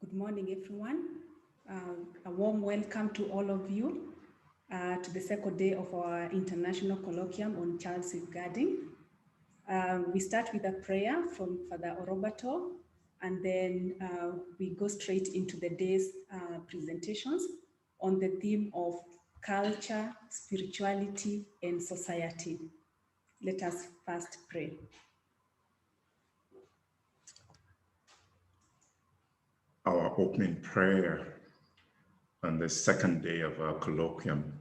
Good morning, everyone. A warm welcome to all of you to the second day of our International Colloquium on Child Safeguarding. We start with a prayer from Father Orobato, and then we go straight into the day's presentations on the theme of culture, spirituality, and society. Let us first pray. Our opening prayer on the second day of our colloquium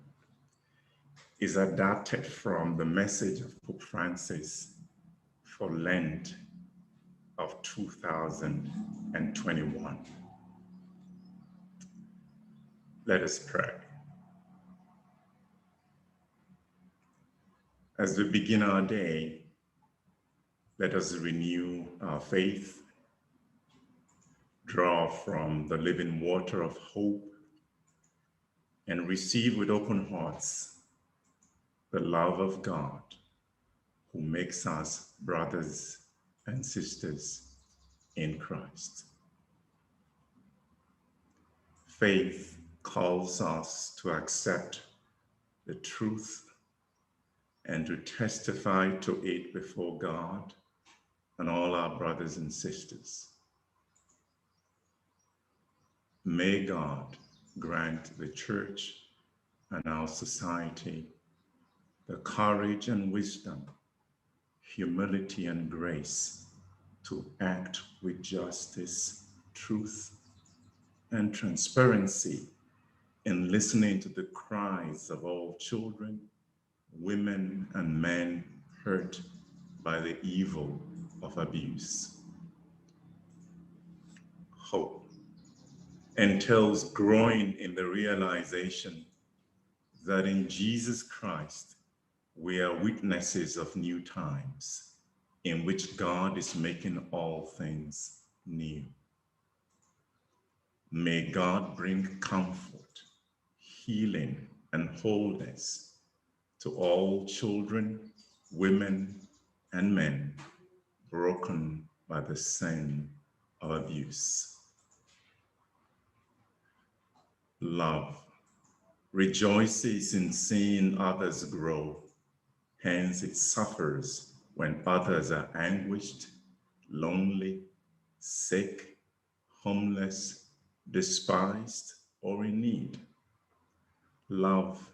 is adapted from the message of Pope Francis for Lent of 2021. Let us pray. As we begin our day, let us renew our faith, draw from the living water of hope, and receive with open hearts the love of God, who makes us brothers and sisters in Christ. Faith calls us to accept the truth and to testify to it before God and all our brothers and sisters. May God grant the Church and our society the courage and wisdom, humility and grace to act with justice, truth, and transparency in listening to the cries of all children, women, and men hurt by the evil of abuse. Hope entails growing in the realization that in Jesus Christ, we are witnesses of new times in which God is making all things new. May God bring comfort, healing, and wholeness to all children, women, and men broken by the sin of abuse. Love rejoices in seeing others grow. Hence, it suffers when others are anguished, lonely, sick, homeless, despised, or in need. Love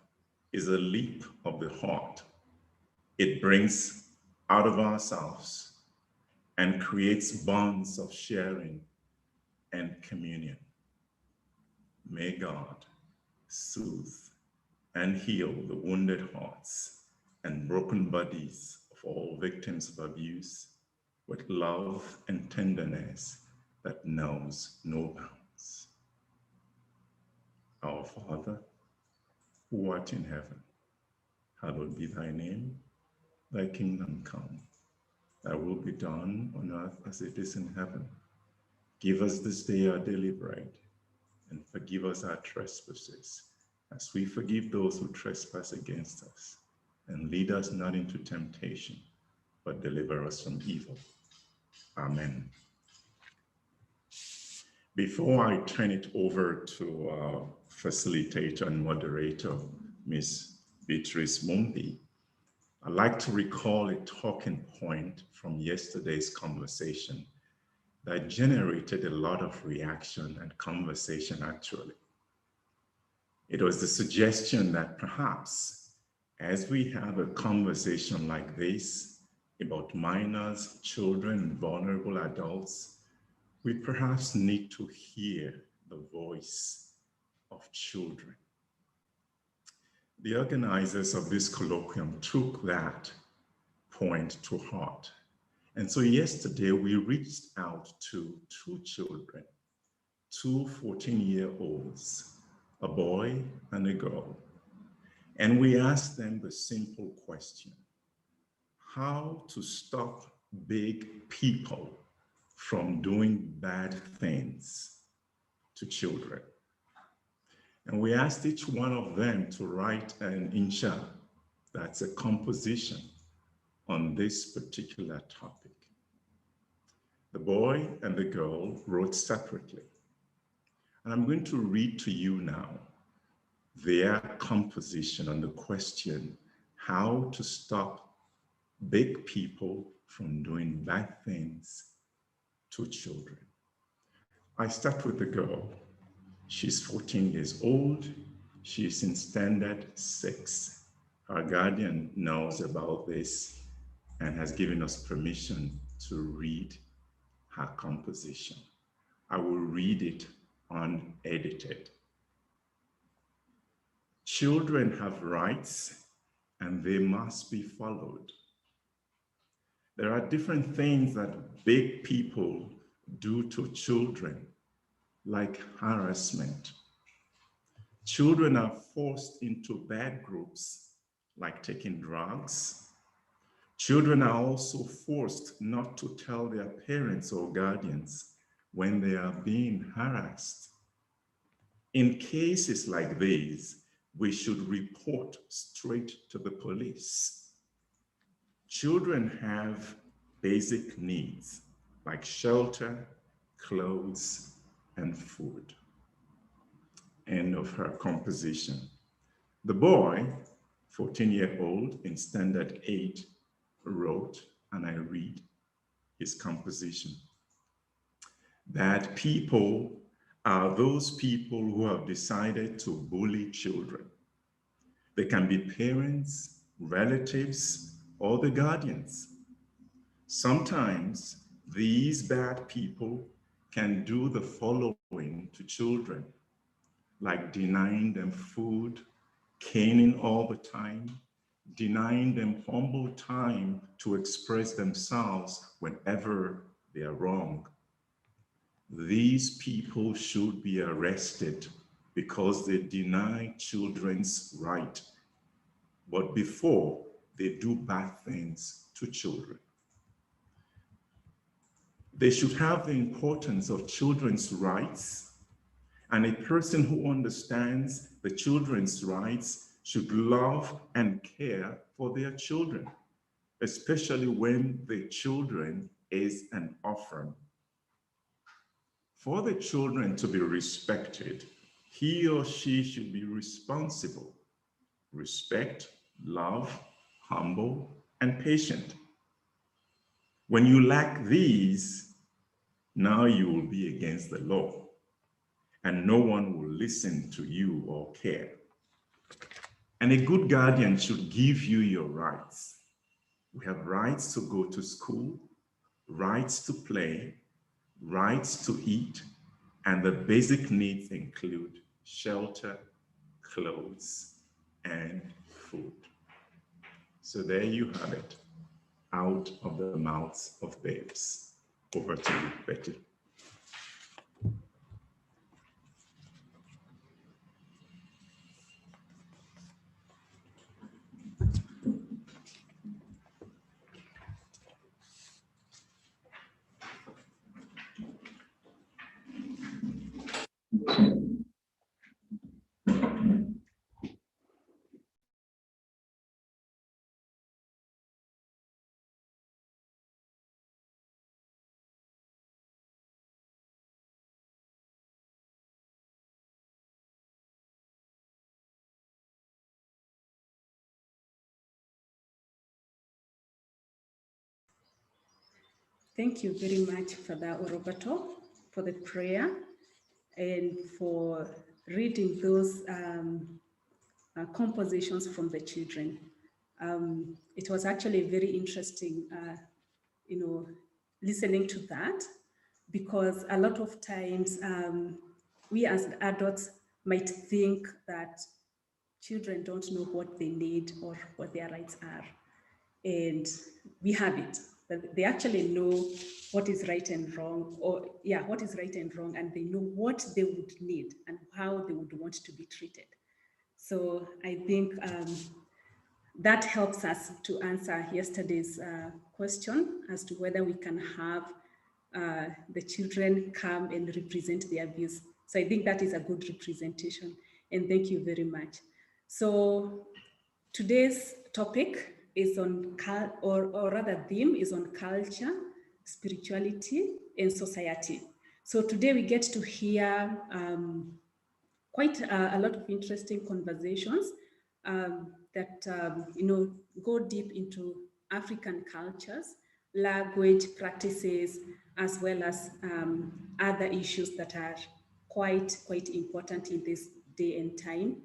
is a leap of the heart. It brings out of ourselves and creates bonds of sharing and communion. May God soothe and heal the wounded hearts and broken bodies of all victims of abuse with love and tenderness that knows no bounds. Our Father, who art in heaven, hallowed be thy name. Thy kingdom come. Thy will be done on earth as it is in heaven. Give us this day our daily bread, and forgive us our trespasses, as we forgive those who trespass against us. And lead us not into temptation, but deliver us from evil. Amen. Before I turn it over to our facilitator and moderator, Ms. Beatrice Mumbi, I'd like to recall a talking point from yesterday's conversation that generated a lot of reaction and conversation, actually. It was the suggestion that perhaps as we have a conversation like this about minors, children, and vulnerable adults, we perhaps need to hear the voice of children. The organizers of this colloquium took that point to heart. And so yesterday we reached out to two children, two 14-year-olds, a boy and a girl. And we asked them the simple question: how to stop big people from doing bad things to children. And we asked each one of them to write an insha, that's a composition, on this particular topic. The boy and the girl wrote separately. And I'm going to read to you now their composition on the question, how to stop big people from doing bad things to children. I start with the girl. She's 14 years old. She's in standard 6. Her guardian knows about this and has given us permission to read her composition. I will read it unedited. Children have rights and they must be followed. There are different things that big people do to children, like harassment. Children are forced into bad groups, like taking drugs. Children are also forced not to tell their parents or guardians when they are being harassed. In cases like these, we should report straight to the police. Children have basic needs like shelter, clothes, and food. End of her composition. The boy, 14-year-old in standard 8, wrote, and I read his composition. Bad people are those people who have decided to bully children. They can be parents, relatives, or the guardians. Sometimes these bad people can do the following to children, like denying them food, caning all the time, denying them humble time to express themselves whenever they are wrong. These people should be arrested because they deny children's right, but before they do bad things to children. They should have the importance of children's rights, and a person who understands the children's rights should love and care for their children, especially when the children is an orphan. For the children to be respected, he or she should be responsible, respect, love, humble, and patient. When you lack these, now you will be against the law, and no one will listen to you or care. And a good guardian should give you your rights. We have rights to go to school, rights to play, rights to eat, and the basic needs include shelter, clothes, and food. So there you have it, out of the mouths of babes. Over to you, Betty. Thank you very much, Father Orobato, for the prayer and for reading those compositions from the children. It was actually very interesting, listening to that, because a lot of times we as adults might think that children don't know what they need or what their rights are. And we have it. They actually know what is right and wrong, what is right and wrong, and they know what they would need and how they would want to be treated. So I think that helps us to answer yesterday's question as to whether we can have the children come and represent their views. So I think that is a good representation, and thank you very much. So today's topic is on, or rather theme is on culture, spirituality, and society. So today we get to hear quite a lot of interesting conversations that go deep into African cultures, language practices, as well as other issues that are quite important in this day and time,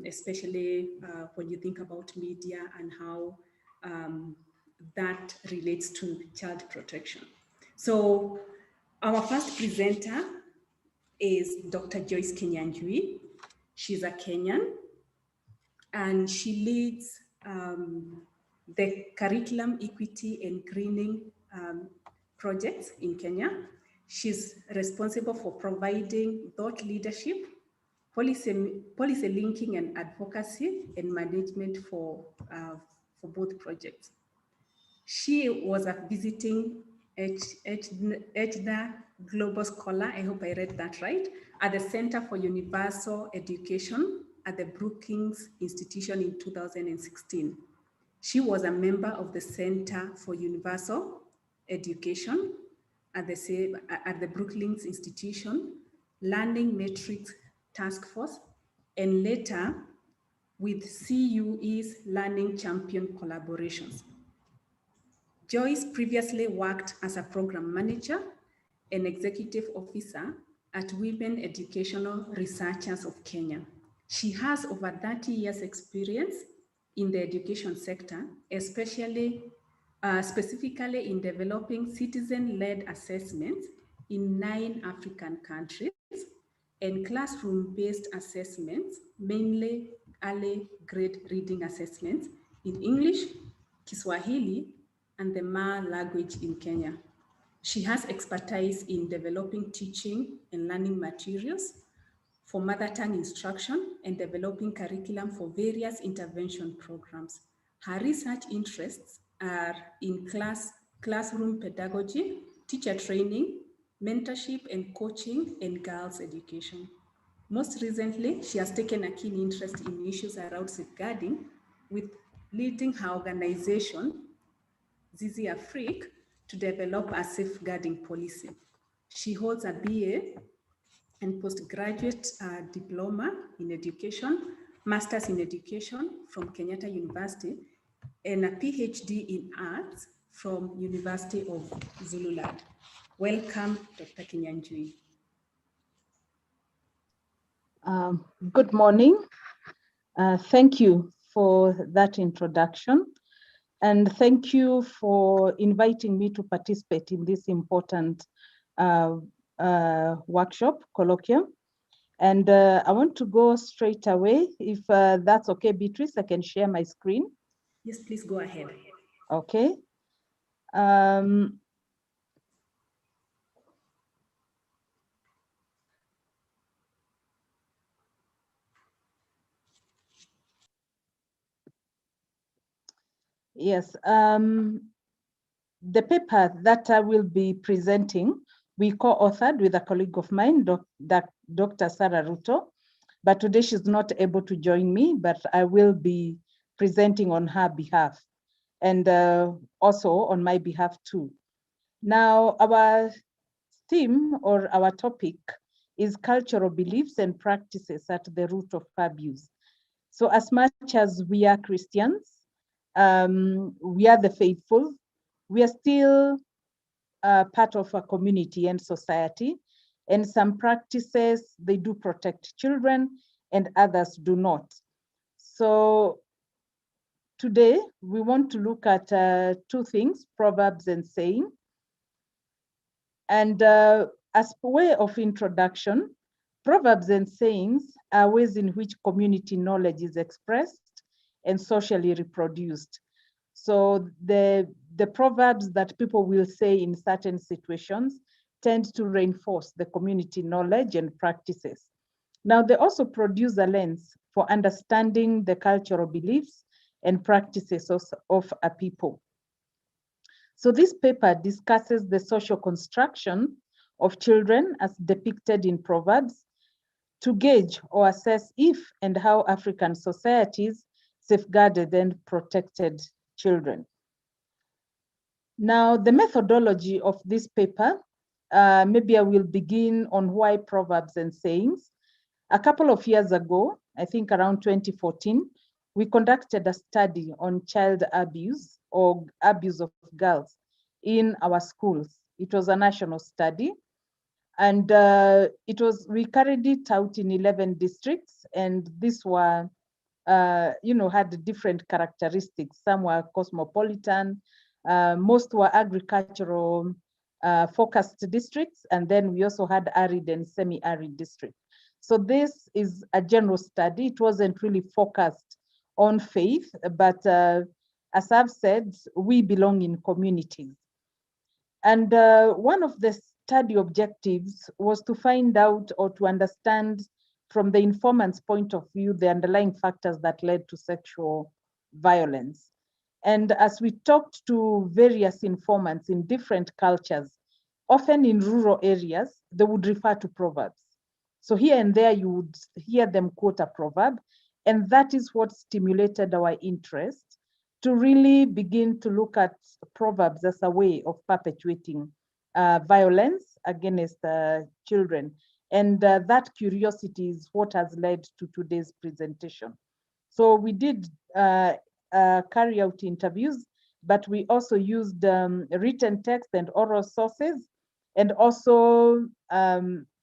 especially when you think about media and how that relates to child protection. So our first presenter is Dr. Joyce Kinyanjui. She's a Kenyan, and she leads the curriculum equity and greening projects in Kenya. She's responsible for providing thought leadership, policy linking and advocacy and management for both projects. She was a visiting Ejda Global Scholar, I hope I read that right, at the Center for Universal Education at the Brookings Institution in 2016. She was a member of the Center for Universal Education at the Brookings Institution, Learning Metrics Task Force, and later with CUE's Learning Champion collaborations. Joyce previously worked as a program manager and executive officer at Women Educational Researchers of Kenya. She has over 30 years experience in the education sector, especially specifically in developing citizen-led assessments in 9 African countries and classroom-based assessments, mainly early grade reading assessments in English, Kiswahili, and the Maa language in Kenya. She has expertise in developing teaching and learning materials for mother tongue instruction and developing curriculum for various intervention programs. Her research interests are in classroom pedagogy, teacher training, mentorship and coaching, and girls' education. Most recently, she has taken a keen interest in issues around safeguarding, with leading her organization, Zizi Afrique, to develop a safeguarding policy. She holds a BA and postgraduate diploma in education, master's in education from Kenyatta University, and a PhD in arts from University of Zululand. Welcome, Dr. Kinyanjui. Good morning. Thank you for that introduction. And thank you for inviting me to participate in this important workshop, colloquium. And I want to go straight away. If that's okay, Beatrice, I can share my screen. Yes, please go ahead. Okay. Yes, the paper that I will be presenting, we co-authored with a colleague of mine, Dr. Sarah Ruto, but today she's not able to join me, but I will be presenting on her behalf and also on my behalf too. Now, our theme or our topic is cultural beliefs and practices at the root of abuse. So as much as we are Christians, we are the faithful, we are still part of a community and society, and some practices, they do protect children and others do not. So today we want to look at 2 things, proverbs and saying. And as a way of introduction, proverbs and sayings are ways in which community knowledge is expressed and socially reproduced. So the proverbs that people will say in certain situations tend to reinforce the community knowledge and practices. Now, they also produce a lens for understanding the cultural beliefs and practices of a people. So this paper discusses the social construction of children as depicted in proverbs to gauge or assess if and how African societies safeguarded and protected children. Now, the methodology of this paper maybe I will begin on why proverbs and sayings. A couple of years ago, I think around 2014, we conducted a study on child abuse or abuse of girls in our schools. It was a national study, and we carried it out in 11 districts, and these were, had different characteristics. Some were cosmopolitan, most were agricultural focused districts, and then we also had arid and semi-arid districts. So this is a general study. It wasn't really focused on faith, but as I've said, we belong in communities. And one of the study objectives was to find out or to understand from the informant's point of view the underlying factors that led to sexual violence. And as we talked to various informants in different cultures, often in rural areas, they would refer to proverbs. So here and there, you would hear them quote a proverb, and that is what stimulated our interest to really begin to look at proverbs as a way of perpetuating violence against children. And that curiosity is what has led to today's presentation. So we did carry out interviews, but we also used written text and oral sources. And also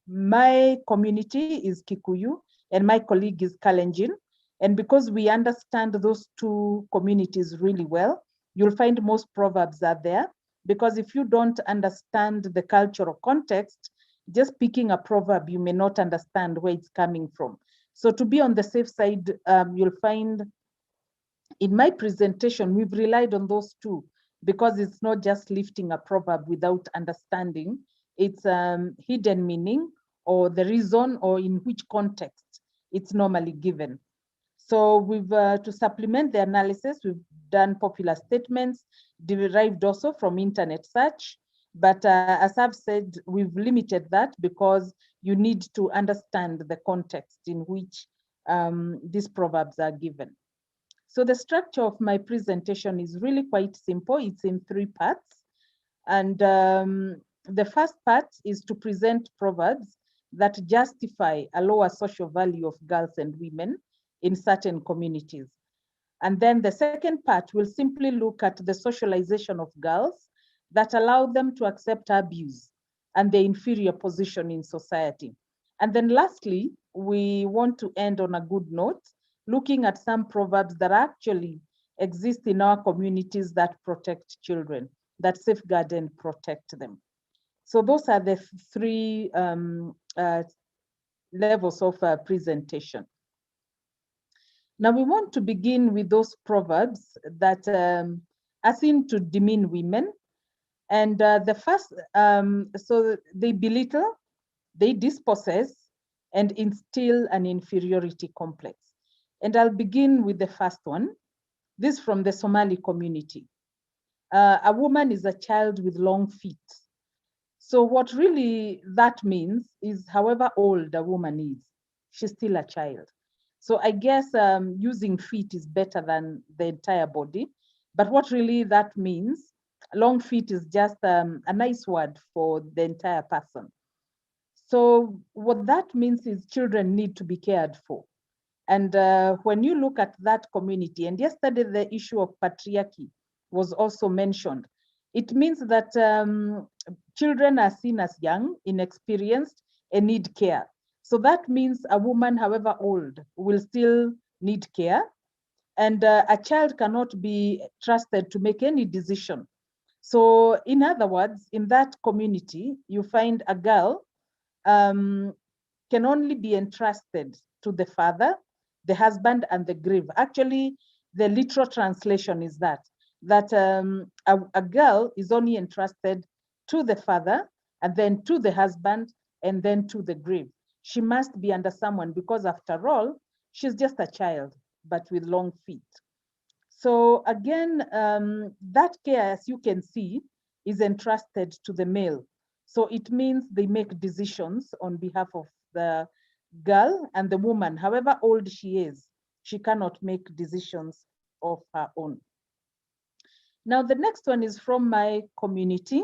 my community is Kikuyu and my colleague is Kalenjin. And because we understand those two communities really well, you'll find most proverbs are there. Because if you don't understand the cultural context, just picking a proverb, you may not understand where it's coming from. So to be on the safe side, you'll find in my presentation, we've relied on those two, because it's not just lifting a proverb without understanding its hidden meaning or the reason or in which context it's normally given. So we've, to supplement the analysis, we've done popular statements derived also from internet search. But as I've said, we've limited that because you need to understand the context in which these proverbs are given. So the structure of my presentation is really quite simple. It's in 3 parts. And the first part is to present proverbs that justify a lower social value of girls and women in certain communities. And then the second part will simply look at the socialization of girls that allow them to accept abuse and the inferior position in society. And then lastly, we want to end on a good note, looking at some proverbs that actually exist in our communities that protect children, that safeguard and protect them. So those are the 3 levels of presentation. Now we want to begin with those proverbs that are seen to demean women. And the first, so they belittle, they dispossess, and instill an inferiority complex. And I'll begin with the first one. This from the Somali community. A woman is a child with long feet. So what really that means is however old a woman is, she's still a child. So I guess using feet is better than the entire body. But what really that means, long feet is just a nice word for the entire person. So what that means is children need to be cared for. And when you look at that community, and yesterday the issue of patriarchy was also mentioned, it means that children are seen as young, inexperienced, and need care. So that means a woman, however old, will still need care. And a child cannot be trusted to make any decision. So in other words, in that community, you find a girl can only be entrusted to the father, the husband, and the grave. Actually, the literal translation is that a girl is only entrusted to the father, and then to the husband, and then to the grave. She must be under someone because after all, she's just a child, but with long feet. So again, that care, as you can see, is entrusted to the male. So it means they make decisions on behalf of the girl, and the woman, however old she is, she cannot make decisions of her own. Now, the next one is from my community.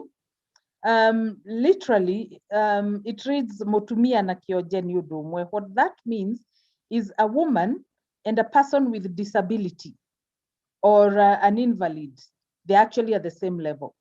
Literally, it reads Motumia na kiojeni udumwe. What that means is a woman and a person with disability or an invalid. They actually are the same level.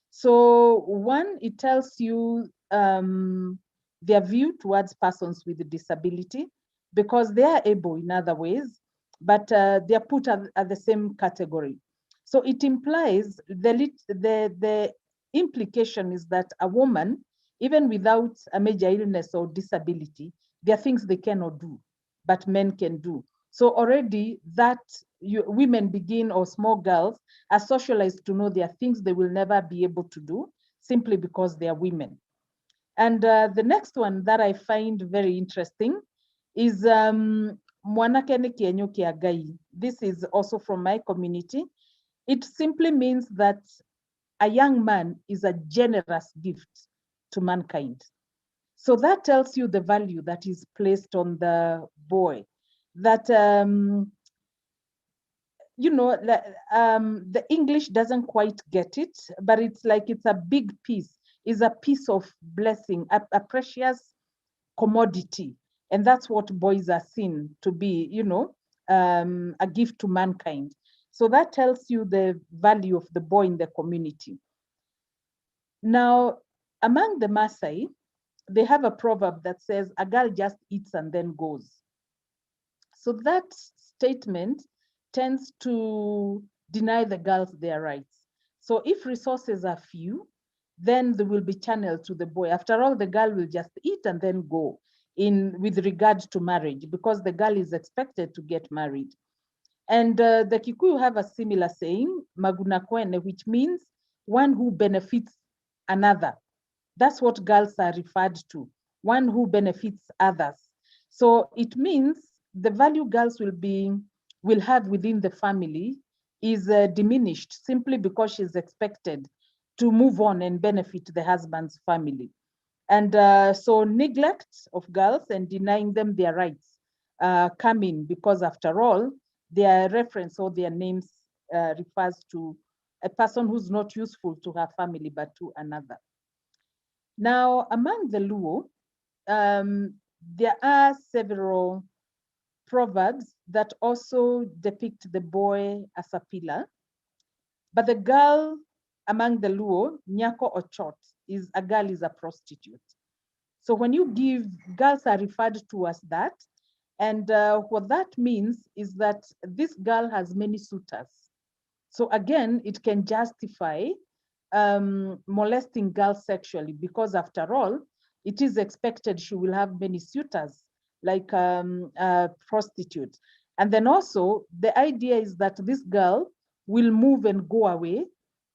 So one, it tells you their view towards persons with disability because they are able in other ways, but they are put at the same category. So it implies the implication is that a woman, even without a major illness or disability, there are things they cannot do, but men can do. So already that women begin, or small girls are socialized to know there are things they will never be able to do simply because they are women. And the next one that I find very interesting is Mwanake ni kienyo kiagai. This is also from my community. It simply means that a young man is a generous gift to mankind. So that tells you the value that is placed on the boy. That you know, the English doesn't quite get it, but it's like it's a big piece, is a piece of blessing, a precious commodity. And that's what boys are seen to be, you know, a gift to mankind. So that tells you the value of the boy in the community. Now, among the Maasai, they have a proverb that says, a girl just eats and then goes. So that statement tends to deny the girls their rights. So if resources are few, then they will be channeled to the boy. After all, the girl will just eat and then go with regard to marriage, because the girl is expected to get married. And the Kikuyu have a similar saying, maguna kwene, which means one who benefits another. That's what girls are referred to, one who benefits others. So it means the value girls will have within the family is diminished simply because she's expected to move on and benefit the husband's family. And so neglect of girls and denying them their rights come in, because after all, their reference or their names refers to a person who's not useful to her family, but to another. Now, among the Luo, there are several proverbs that also depict the boy as a pillar, but the girl among the Luo, Nyako Ochot, a girl is a prostitute. So when you give, girls are referred to as that. And what that means is that this girl has many suitors. So again, it can justify molesting girls sexually, because after all, it is expected she will have many suitors, like prostitutes. And then also, the idea is that this girl will move and go away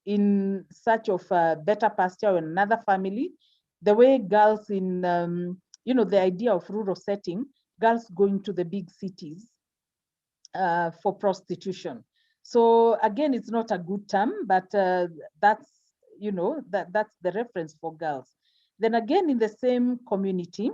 in search of a better pasture or another family. The way girls in, you know, the idea of rural setting, girls going to the big cities for prostitution. So again, it's not a good term, but that's, you know, that's the reference for girls. Then again, in the same community,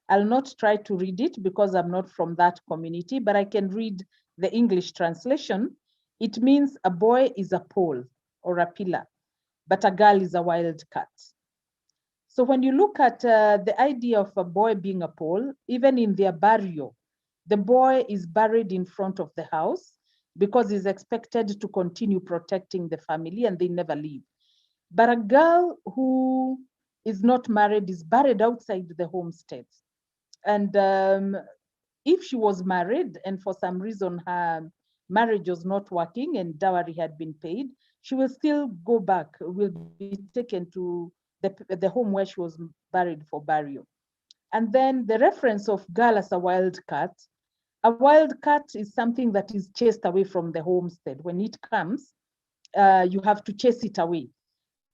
I'll not try to read it because I'm not from that community, but I can read the English translation. It means a boy is a pole or a pillar, but a girl is a wildcat. So when you look at the idea of a boy being a pole, even in their burial, the boy is buried in front of the house because he's expected to continue protecting the family and they never leave. But a girl who is not married is buried outside the homestead. And if she was married and for some reason her marriage was not working and dowry had been paid, she will still go back, will be taken to the home where she was buried for burial. And then the reference of girl as a wildcat is something that is chased away from the homestead. When it comes, you have to chase it away.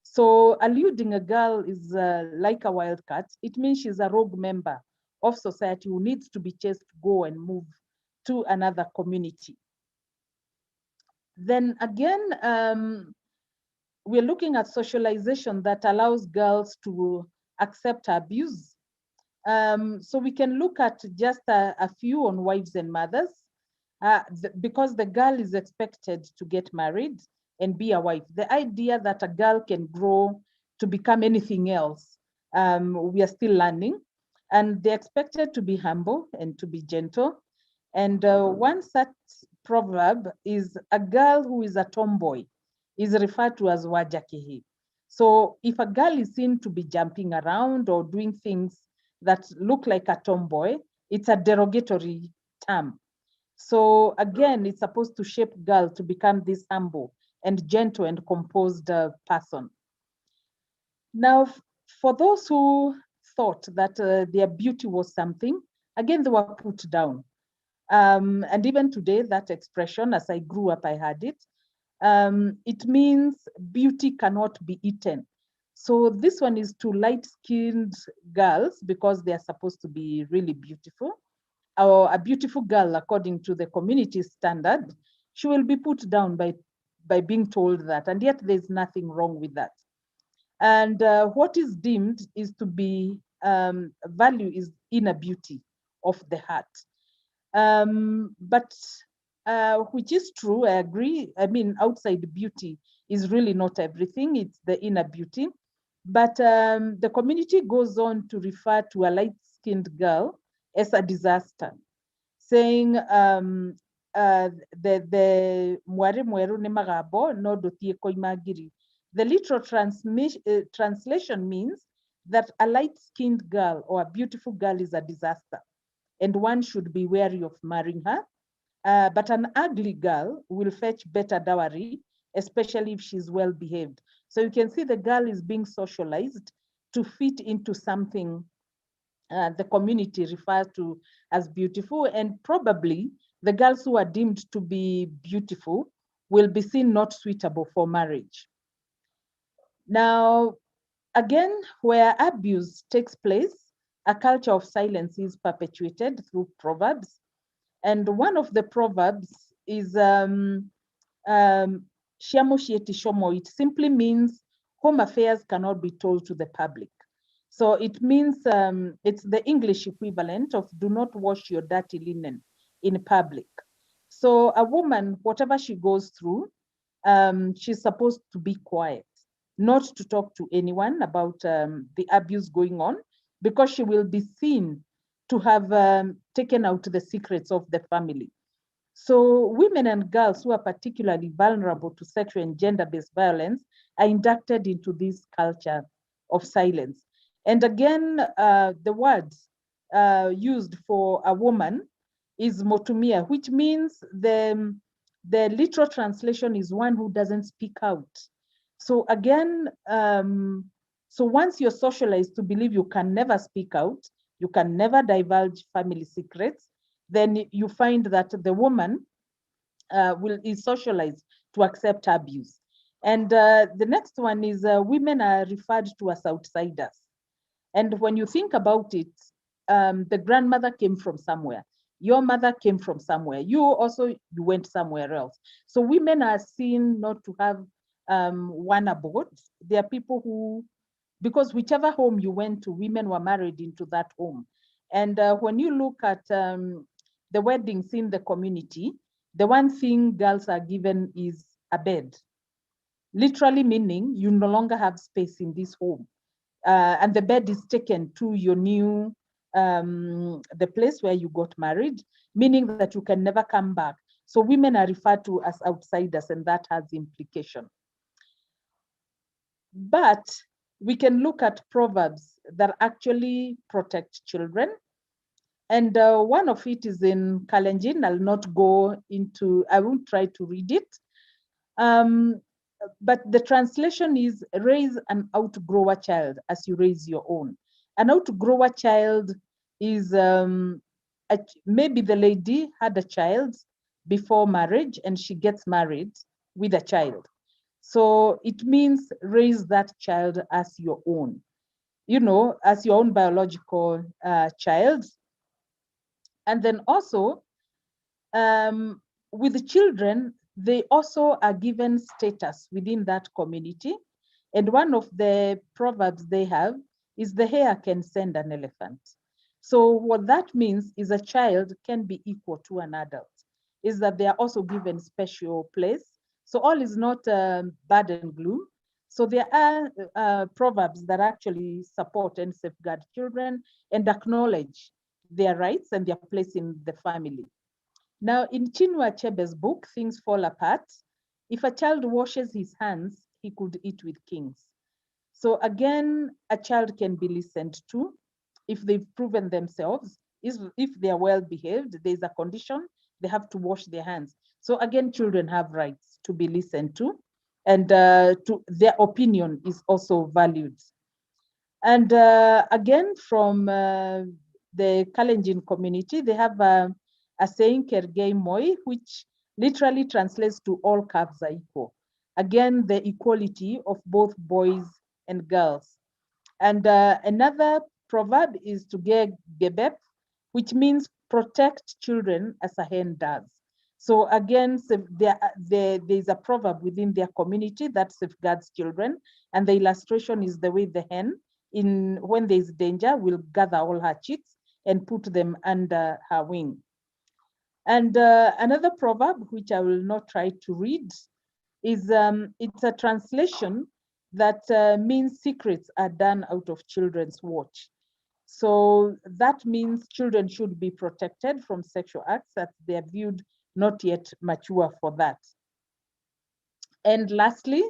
So alluding a girl is like a wildcat, it means she's a rogue member of society who needs to be chased to go and move to another community. Then again, we're looking at socialization that allows girls to accept abuse. So we can look at just a few on wives and mothers, because the girl is expected to get married and be a wife. The idea that a girl can grow to become anything else. We are still learning, and they're expected to be humble and to be gentle. And one such proverb is, a girl who is a tomboy is referred to as wajakihi. So if a girl is seen to be jumping around or doing things that look like a tomboy, it's a derogatory term. So again, it's supposed to shape girl to become this humble and gentle and composed person. Now, for those who thought that their beauty was something, again, they were put down. And even today, that expression, as I grew up, I had it. It means beauty cannot be eaten. So this one is to light-skinned girls because they are supposed to be really beautiful. Or a beautiful girl, according to the community standard, she will be put down by being told that. And yet there's nothing wrong with that. And what is deemed is to be value is inner beauty of the heart. But which is true, I agree. I mean, outside beauty is really not everything, it's the inner beauty. But the community goes on to refer to a light-skinned girl as a disaster, saying the mwari mweru ni magabo no dotie koimagiri. The literal translation means that a light-skinned girl or a beautiful girl is a disaster, and one should be wary of marrying her. But an ugly girl will fetch better dowry, especially if she's well behaved. So you can see the girl is being socialized to fit into something the community refers to as beautiful, and probably the girls who are deemed to be beautiful will be seen not suitable for marriage. Now, again, where abuse takes place, a culture of silence is perpetuated through proverbs. And one of the proverbs is Shiamo Shieti Shomo. It simply means home affairs cannot be told to the public. So it means it's the English equivalent of do not wash your dirty linen in public. So a woman, whatever she goes through, she's supposed to be quiet, not to talk to anyone about the abuse going on, because she will be seen to have taken out the secrets of the family. So women and girls who are particularly vulnerable to sexual and gender-based violence are inducted into this culture of silence. And again, the word used for a woman is motumia, which means the literal translation is one who doesn't speak out. So again, so once you're socialized to believe you can never speak out, you can never divulge family secrets, then you find that the woman is socialized to accept abuse. And the next one is women are referred to as outsiders. And when you think about it, the grandmother came from somewhere. Your mother came from somewhere. You went somewhere else. So women are seen not to have one abode. There are people who, because whichever home you went to, women were married into that home. And when you look at the weddings in the community, the one thing girls are given is a bed. Literally meaning you no longer have space in this home. And the bed is taken to your new, the place where you got married, meaning that you can never come back. So women are referred to as outsiders, and that has implication. But we can look at proverbs that actually protect children. And one of it is in Kalenjin. I'll not go into, I won't try to read it. But the translation is raise an outgrower child as you raise your own. An outgrower child is maybe the lady had a child before marriage and she gets married with a child. So it means raise that child as your own, you know, as your own biological child. And then also with the children, they also are given status within that community. And one of the proverbs they have is the hare can send an elephant. So what that means is a child can be equal to an adult, is that they are also given special place. So all is not bad and gloom. So there are proverbs that actually support and safeguard children and acknowledge their rights and their place in the family. Now, in Chinua Achebe's book, Things Fall Apart, if a child washes his hands, he could eat with kings. So again, a child can be listened to if they've proven themselves, if they are well behaved, there's a condition, they have to wash their hands. So again, children have rights to be listened to, and their opinion is also valued. And again, from the Kalenjin community, they have a saying, Kergei Moi, which literally translates to all calves are equal. Again, the equality of both boys and girls. And another proverb is Tuge Gebep, which means protect children as a hen does. So again, there's a proverb within their community that safeguards children, and the illustration is the way the hen, when there's danger, will gather all her chicks and put them under her wing. And another proverb, which I will not try to read, is it's a translation that means secrets are done out of children's watch. So that means children should be protected from sexual acts that they are viewed not yet mature for that. And lastly,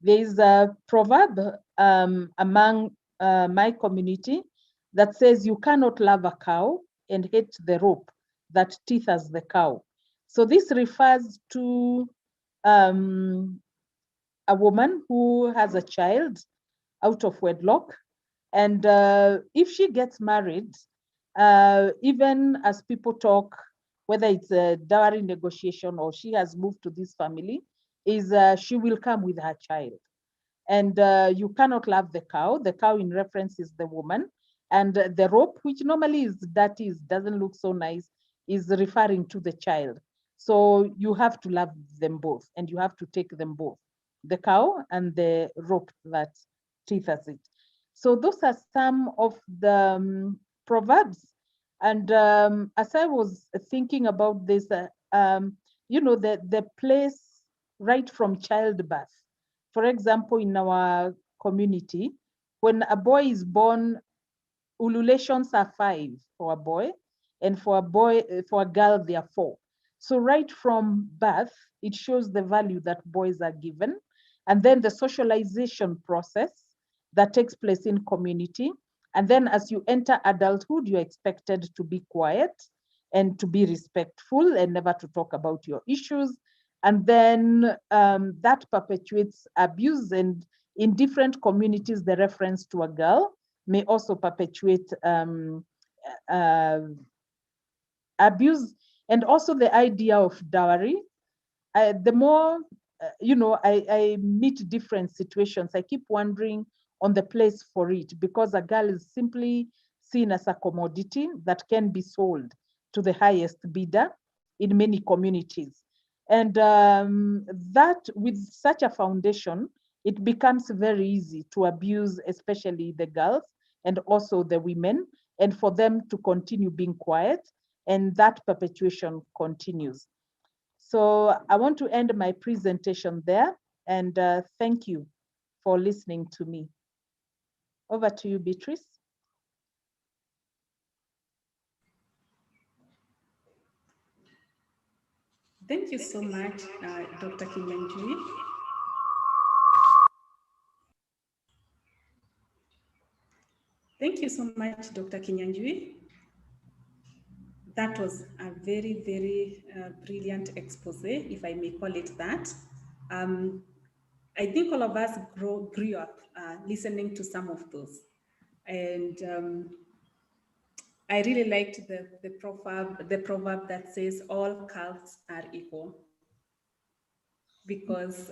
there is a proverb among my community that says you cannot love a cow and hate the rope that tethers the cow. So this refers to a woman who has a child out of wedlock. And if she gets married, even as people talk, whether it's a dowry negotiation or she has moved to this family, is she will come with her child. And you cannot love the cow. The cow in reference is the woman. And the rope, which normally is dirty, doesn't look so nice, is referring to the child. So you have to love them both, and you have to take them both, the cow and the rope that tethers it. So those are some of the proverbs. And as I was thinking about this, you know, the place right from childbirth. For example, in our community, when a boy is born, ululations are 5 for a boy, and for a girl, they are 4. So right from birth, it shows the value that boys are given. And then the socialization process that takes place in community. And then as you enter adulthood, you're expected to be quiet and to be respectful and never to talk about your issues. And then that perpetuates abuse. And in different communities, the reference to a girl may also perpetuate abuse. And also the idea of dowry. The more, you know, I meet different situations, I keep wondering on the place for it, because a girl is simply seen as a commodity that can be sold to the highest bidder in many communities. And that, with such a foundation, it becomes very easy to abuse, especially the girls and also the women, and for them to continue being quiet, and that perpetuation continues. So I want to end my presentation there, and thank you for listening to me. Over to you, Beatrice. Thank you so much, Dr. Kinyanjui. Thank you so much, Dr. Kinyanjui. That was a very, very brilliant expose, if I may call it that. I think all of us grew up listening to some of those. And I really liked the proverb that says all calves are equal. Because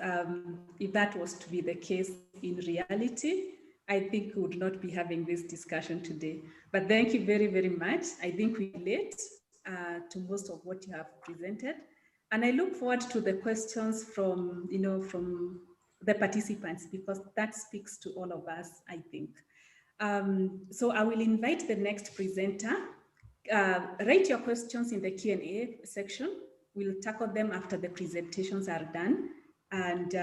if that was to be the case in reality, I think we would not be having this discussion today. But thank you very, very much. I think we relate to most of what you have presented. And I look forward to the questions from, from the participants, because that speaks to all of us, I think. So I will invite the next presenter. Write your questions in the Q&A section. We'll tackle them after the presentations are done. And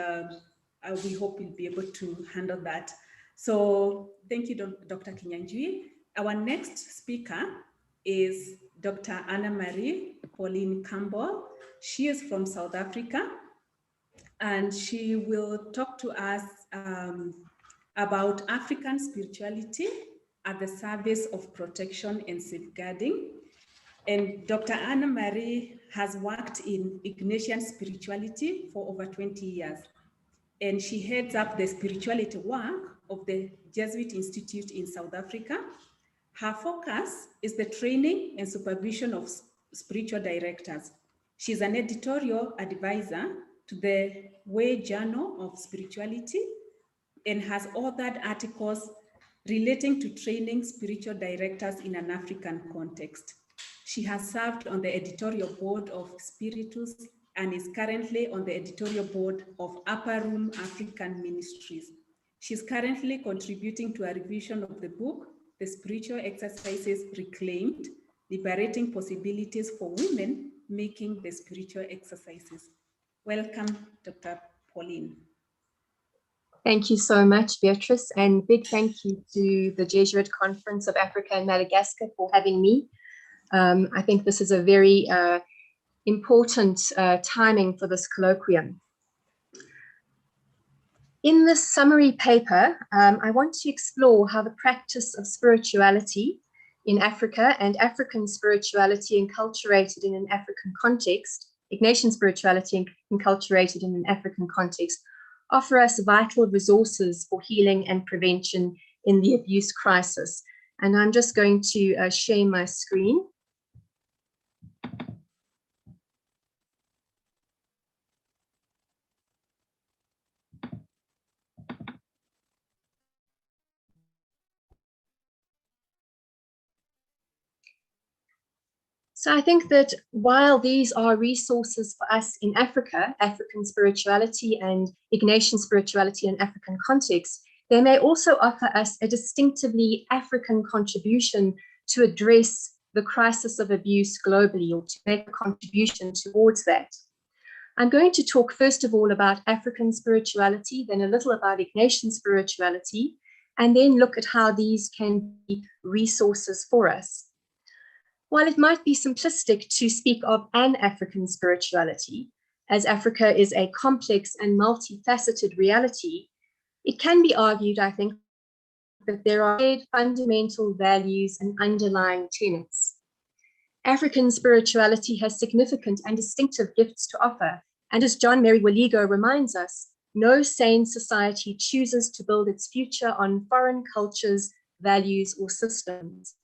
we hope we'll be able to handle that. So thank you, Dr. Kinyanjui. Our next speaker is Dr. Anna Marie Pauline Campbell. She is from South Africa, and she will talk to us about African spirituality at the service of protection and safeguarding. And Dr. Anna Marie has worked in Ignatian spirituality for over 20 years. And she heads up the spirituality work of the Jesuit Institute in South Africa. Her focus is the training and supervision of spiritual directors. She's an editorial advisor to the Way Journal of Spirituality and has authored articles relating to training spiritual directors in an African context. She has served on the editorial board of Spiritus and is currently on the editorial board of Upper Room African Ministries. She's currently contributing to a revision of the book, The Spiritual Exercises Reclaimed, Liberating Possibilities for Women Making the Spiritual Exercises. Welcome, Dr. Pauline. Thank you so much, Beatrice, and big thank you to the Jesuit Conference of Africa and Madagascar for having me. I think this is a very important timing for this colloquium. In this summary paper, I want to explore how the practice of spirituality in Africa and African spirituality enculturated in an African context, Ignatian spirituality enculturated in an African context, offer us vital resources for healing and prevention in the abuse crisis. And I'm just going to share my screen. So I think that while these are resources for us in Africa, African spirituality and Ignatian spirituality in African context, they may also offer us a distinctively African contribution to address the crisis of abuse globally, or to make a contribution towards that. I'm going to talk first of all about African spirituality, then a little about Ignatian spirituality, and then look at how these can be resources for us. While it might be simplistic to speak of an African spirituality, as Africa is a complex and multifaceted reality, it can be argued, I think, that there are fundamental values and underlying tenets. African spirituality has significant and distinctive gifts to offer, and as John Mary Waligo reminds us, no sane society chooses to build its future on foreign cultures, values, or systems.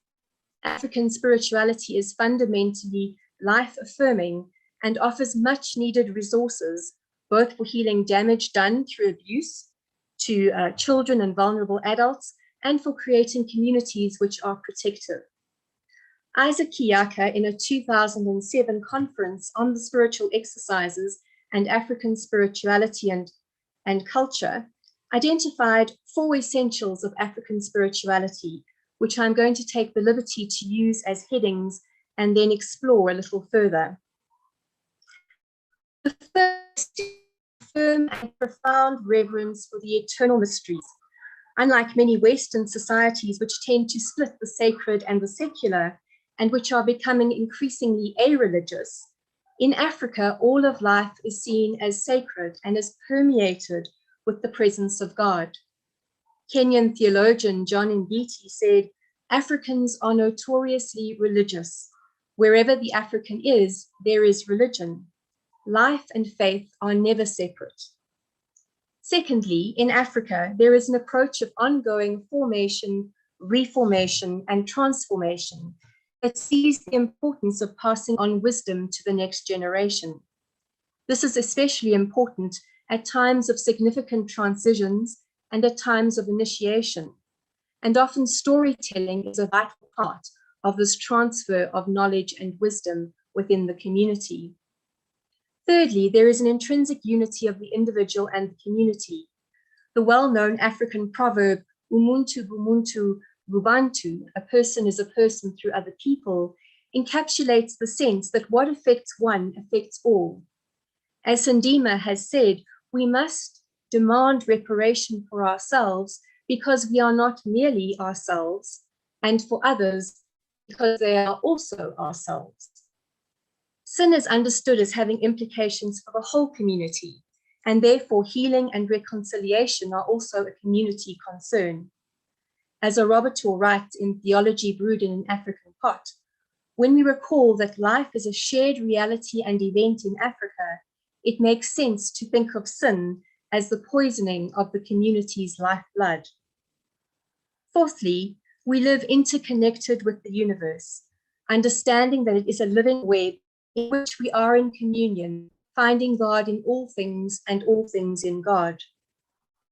African spirituality is fundamentally life-affirming and offers much-needed resources, both for healing damage done through abuse to children and vulnerable adults, and for creating communities which are protective. Isaac Kiyaka, in a 2007 conference on the spiritual exercises and African spirituality and culture, identified 4 essentials of African spirituality, which I'm going to take the liberty to use as headings and then explore a little further. The first is firm and profound reverence for the eternal mysteries. Unlike many Western societies which tend to split the sacred and the secular, and which are becoming increasingly a-religious, in Africa, all of life is seen as sacred and is permeated with the presence of God. Kenyan theologian John Mbiti said, Africans are notoriously religious. Wherever the African is, there is religion. Life and faith are never separate. Secondly, in Africa, there is an approach of ongoing formation, reformation, and transformation that sees the importance of passing on wisdom to the next generation. This is especially important at times of significant transitions and at times of initiation. And often storytelling is a vital part of this transfer of knowledge and wisdom within the community. Thirdly, there is an intrinsic unity of the individual and the community. The well-known African proverb, Umuntu bumuntu bubantu, a person is a person through other people, encapsulates the sense that what affects one affects all. As Sandima has said, we must demand reparation for ourselves because we are not merely ourselves, and for others because they are also ourselves. Sin is understood as having implications for the whole community, and therefore healing and reconciliation are also a community concern. As Orobator writes in Theology Brewed in an African Pot, when we recall that life is a shared reality and event in Africa, it makes sense to think of sin as the poisoning of the community's lifeblood. Fourthly, we live interconnected with the universe, understanding that it is a living web in which we are in communion, finding God in all things and all things in God.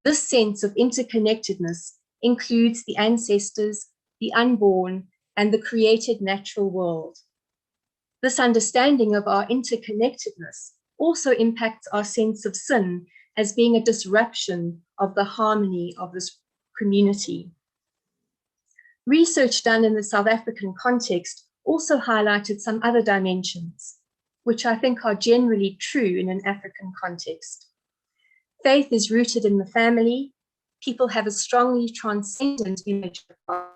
This sense of interconnectedness includes the ancestors, the unborn, and the created natural world. This understanding of our interconnectedness also impacts our sense of sin as being a disruption of the harmony of this community. Research done in the South African context also highlighted some other dimensions, which I think are generally true in an African context. Faith is rooted in the family. People have a strongly transcendent image of God.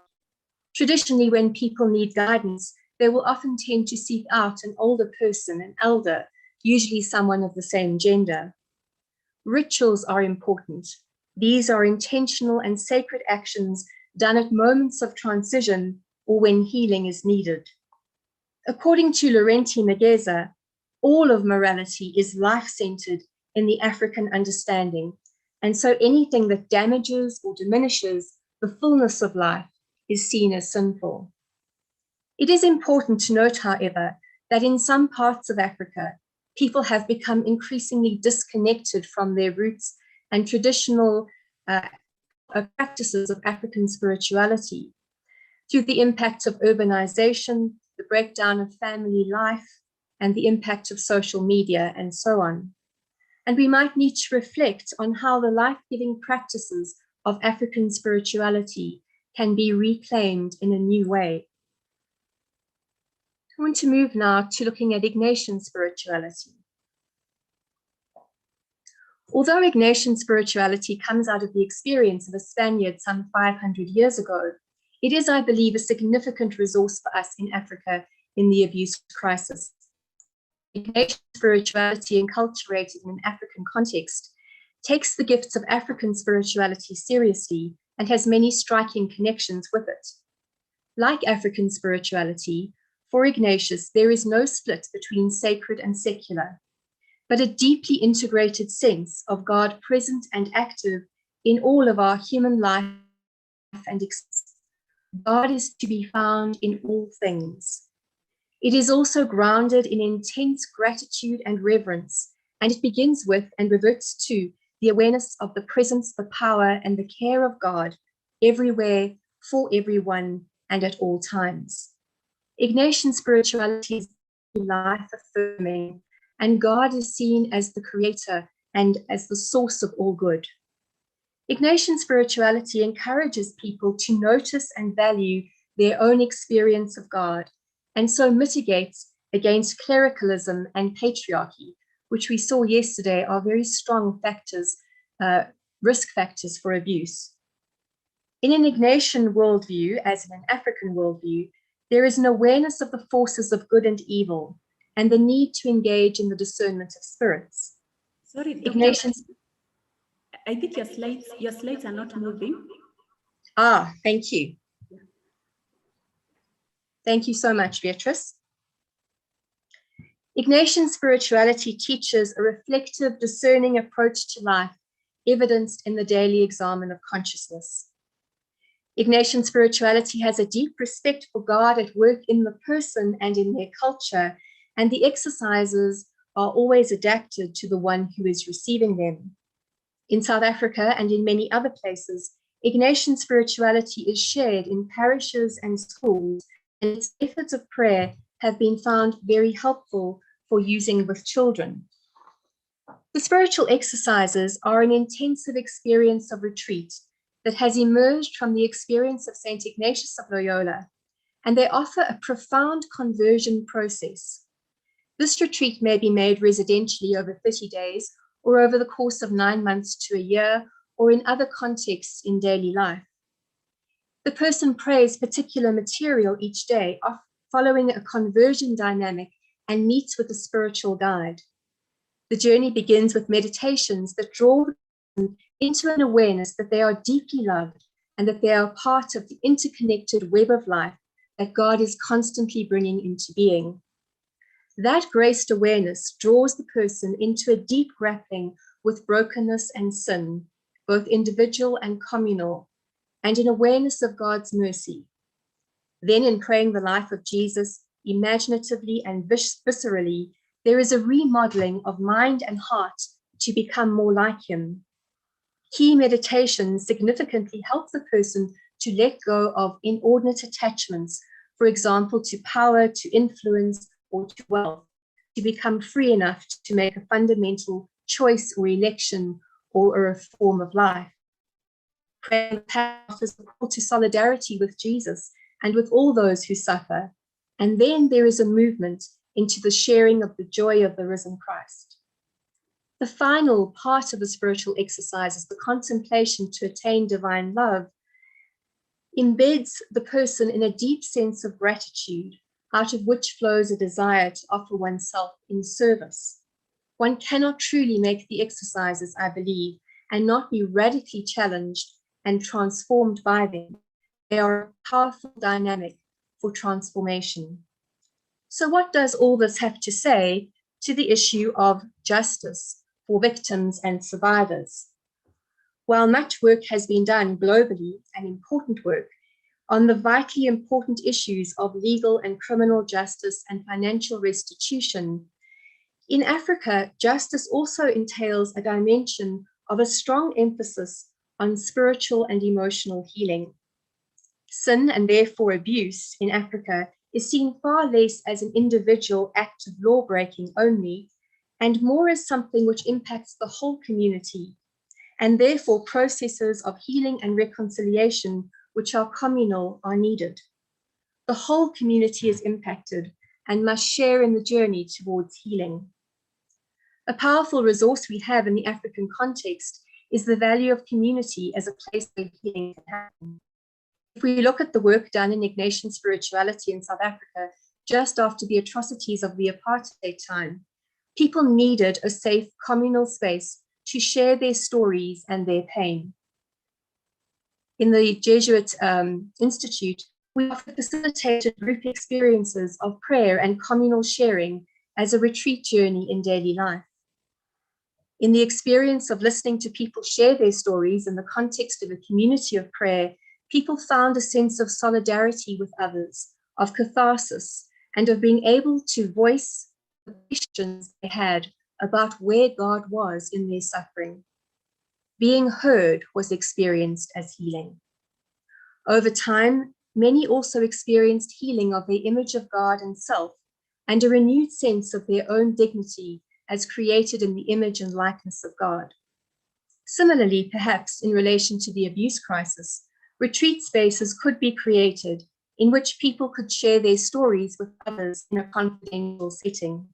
Traditionally, when people need guidance, they will often tend to seek out an older person, an elder, usually someone of the same gender. Rituals are important. These are intentional and sacred actions done at moments of transition or when healing is needed. According to Laurenti Mageza, all of morality is life-centered in the African understanding, and so anything that damages or diminishes the fullness of life is seen as sinful. It is important to note, however, that in some parts of Africa, people have become increasingly disconnected from their roots and traditional practices of African spirituality through the impact of urbanization, the breakdown of family life, and the impact of social media, and so on. And we might need to reflect on how the life-giving practices of African spirituality can be reclaimed in a new way. I want to move now to looking at Ignatian spirituality. Although Ignatian spirituality comes out of the experience of a Spaniard some 500 years ago, it is, I believe, a significant resource for us in Africa in the abuse crisis. Ignatian spirituality, enculturated in an African context, takes the gifts of African spirituality seriously and has many striking connections with it. Like African spirituality, for Ignatius, there is no split between sacred and secular, but a deeply integrated sense of God present and active in all of our human life and existence. God is to be found in all things. It is also grounded in intense gratitude and reverence, and it begins with and reverts to the awareness of the presence, the power, and the care of God everywhere, for everyone, and at all times. Ignatian spirituality is life-affirming, and God is seen as the creator and as the source of all good. Ignatian spirituality encourages people to notice and value their own experience of God, and so mitigates against clericalism and patriarchy, which we saw yesterday are very strong factors, risk factors for abuse. In an Ignatian worldview, as in an African worldview, there is an awareness of the forces of good and evil and the need to engage in the discernment of spirits. Sorry, Ignatians. I think your slides are not moving. Ah, thank you. Thank you so much, Beatrice. Ignatian spirituality teaches a reflective, discerning approach to life, evidenced in the daily examen of consciousness. Ignatian spirituality has a deep respect for God at work in the person and in their culture, and the exercises are always adapted to the one who is receiving them. In South Africa and in many other places, Ignatian spirituality is shared in parishes and schools, and its methods of prayer have been found very helpful for using with children. The spiritual exercises are an intensive experience of retreat that has emerged from the experience of St. Ignatius of Loyola, and they offer a profound conversion process. This retreat may be made residentially over 30 days or over the course of 9 months to a year, or in other contexts in daily life. The person prays particular material each day, following a conversion dynamic, and meets with a spiritual guide. The journey begins with meditations that draw them into an awareness that they are deeply loved and that they are part of the interconnected web of life that God is constantly bringing into being. That graced awareness draws the person into a deep grappling with brokenness and sin, both individual and communal, and an awareness of God's mercy. Then, in praying the life of Jesus imaginatively and viscerally, there is a remodeling of mind and heart to become more like him. Key meditations significantly help the person to let go of inordinate attachments, for example, to power, to influence, or to wealth, to become free enough to make a fundamental choice or election or a reform of life. Praying offers a call to solidarity with Jesus and with all those who suffer. And then there is a movement into the sharing of the joy of the risen Christ. The final part of the spiritual exercise is the contemplation to attain divine love, embeds the person in a deep sense of gratitude, out of which flows a desire to offer oneself in service. One cannot truly make the exercises, I believe, and not be radically challenged and transformed by them. They are a powerful dynamic for transformation. So what does all this have to say to the issue of justice for victims and survivors? While much work has been done globally, and important work, on the vitally important issues of legal and criminal justice and financial restitution, in Africa, justice also entails a dimension of a strong emphasis on spiritual and emotional healing. Sin, and therefore abuse, in Africa is seen far less as an individual act of law-breaking only, and more as something which impacts the whole community, and therefore processes of healing and reconciliation which are communal are needed. The whole community is impacted and must share in the journey towards healing. A powerful resource we have in the African context is the value of community as a place where healing can happen. If we look at the work done in Ignatian spirituality in South Africa just after the atrocities of the apartheid time, people needed a safe communal space to share their stories and their pain. In the Jesuit Institute, we offer facilitated group experiences of prayer and communal sharing as a retreat journey in daily life. In the experience of listening to people share their stories in the context of a community of prayer, people found a sense of solidarity with others, of catharsis, and of being able to voice the questions they had about where God was in their suffering. Being heard was experienced as healing. Over time, many also experienced healing of their image of God and self, and a renewed sense of their own dignity as created in the image and likeness of God. Similarly, perhaps in relation to the abuse crisis, retreat spaces could be created in which people could share their stories with others in a confidential setting.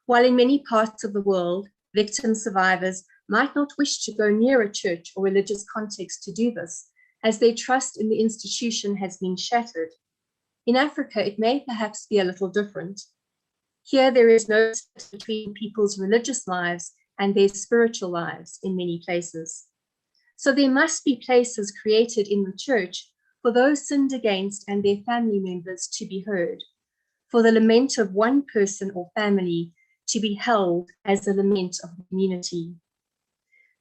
While in many parts of the world, victim survivors might not wish to go near a church or religious context to do this, as their trust in the institution has been shattered. In Africa, it may perhaps be a little different. Here, there is no space between people's religious lives and their spiritual lives in many places. So there must be places created in the church for those sinned against and their family members to be heard, for the lament of one person or family to be held as the lament of the community.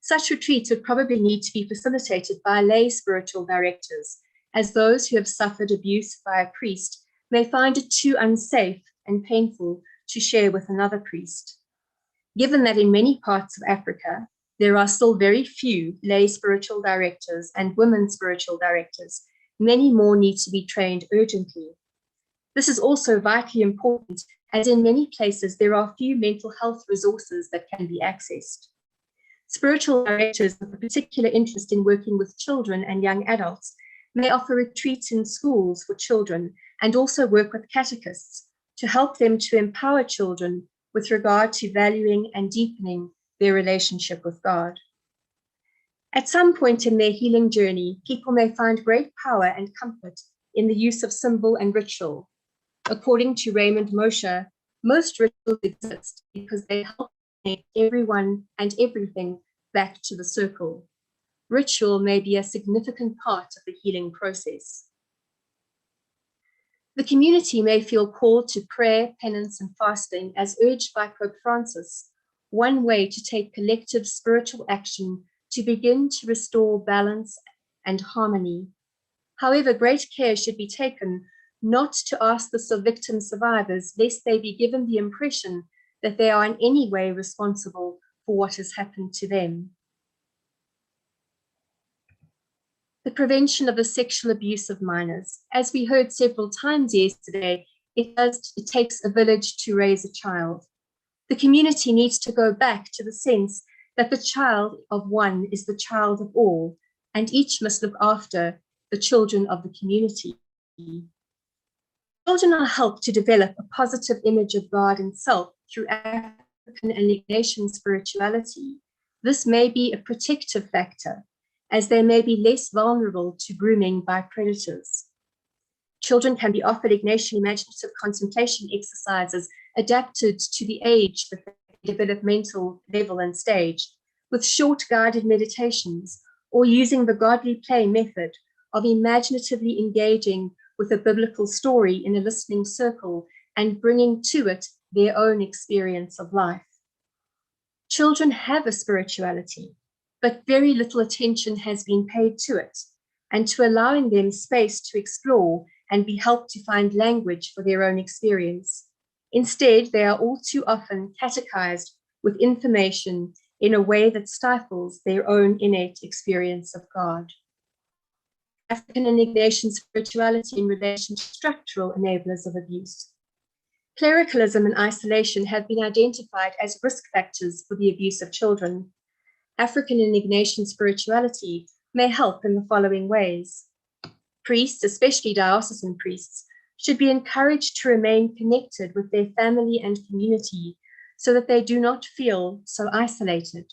Such retreats would probably need to be facilitated by lay spiritual directors, as those who have suffered abuse by a priest may find it too unsafe and painful to share with another priest. Given that in many parts of Africa, there are still very few lay spiritual directors and women spiritual directors, many more need to be trained urgently. This is also vitally important, as in many places there are few mental health resources that can be accessed. Spiritual directors with a particular interest in working with children and young adults may offer retreats in schools for children and also work with catechists to help them to empower children with regard to valuing and deepening their relationship with God. At some point in their healing journey, people may find great power and comfort in the use of symbol and ritual. According to Raymond Mosher, most rituals exist because they help connect everyone and everything back to the circle. Ritual may be a significant part of the healing process. The community may feel called to prayer, penance, and fasting as urged by Pope Francis, one way to take collective spiritual action to begin to restore balance and harmony. However, great care should be taken not to ask this of victim survivors, lest they be given the impression that they are in any way responsible for what has happened to them. The prevention of the sexual abuse of minors. As we heard several times yesterday, it takes a village to raise a child. The community needs to go back to the sense that the child of one is the child of all, and each must look after the children of the community. Children are helped to develop a positive image of God and self through African and Ignatian spirituality. This may be a protective factor, as they may be less vulnerable to grooming by predators. Children can be offered Ignatian imaginative contemplation exercises adapted to the age, the developmental level and stage, with short guided meditations, or using the godly play method of imaginatively engaging with a biblical story in a listening circle and bringing to it their own experience of life. Children have a spirituality, but very little attention has been paid to it, and to allowing them space to explore and be helped to find language for their own experience. Instead, they are all too often catechized with information in a way that stifles their own innate experience of God. African and Ignatian spirituality in relation to structural enablers of abuse. Clericalism and isolation have been identified as risk factors for the abuse of children. African and Ignatian spirituality may help in the following ways. Priests, especially diocesan priests, should be encouraged to remain connected with their family and community so that they do not feel so isolated.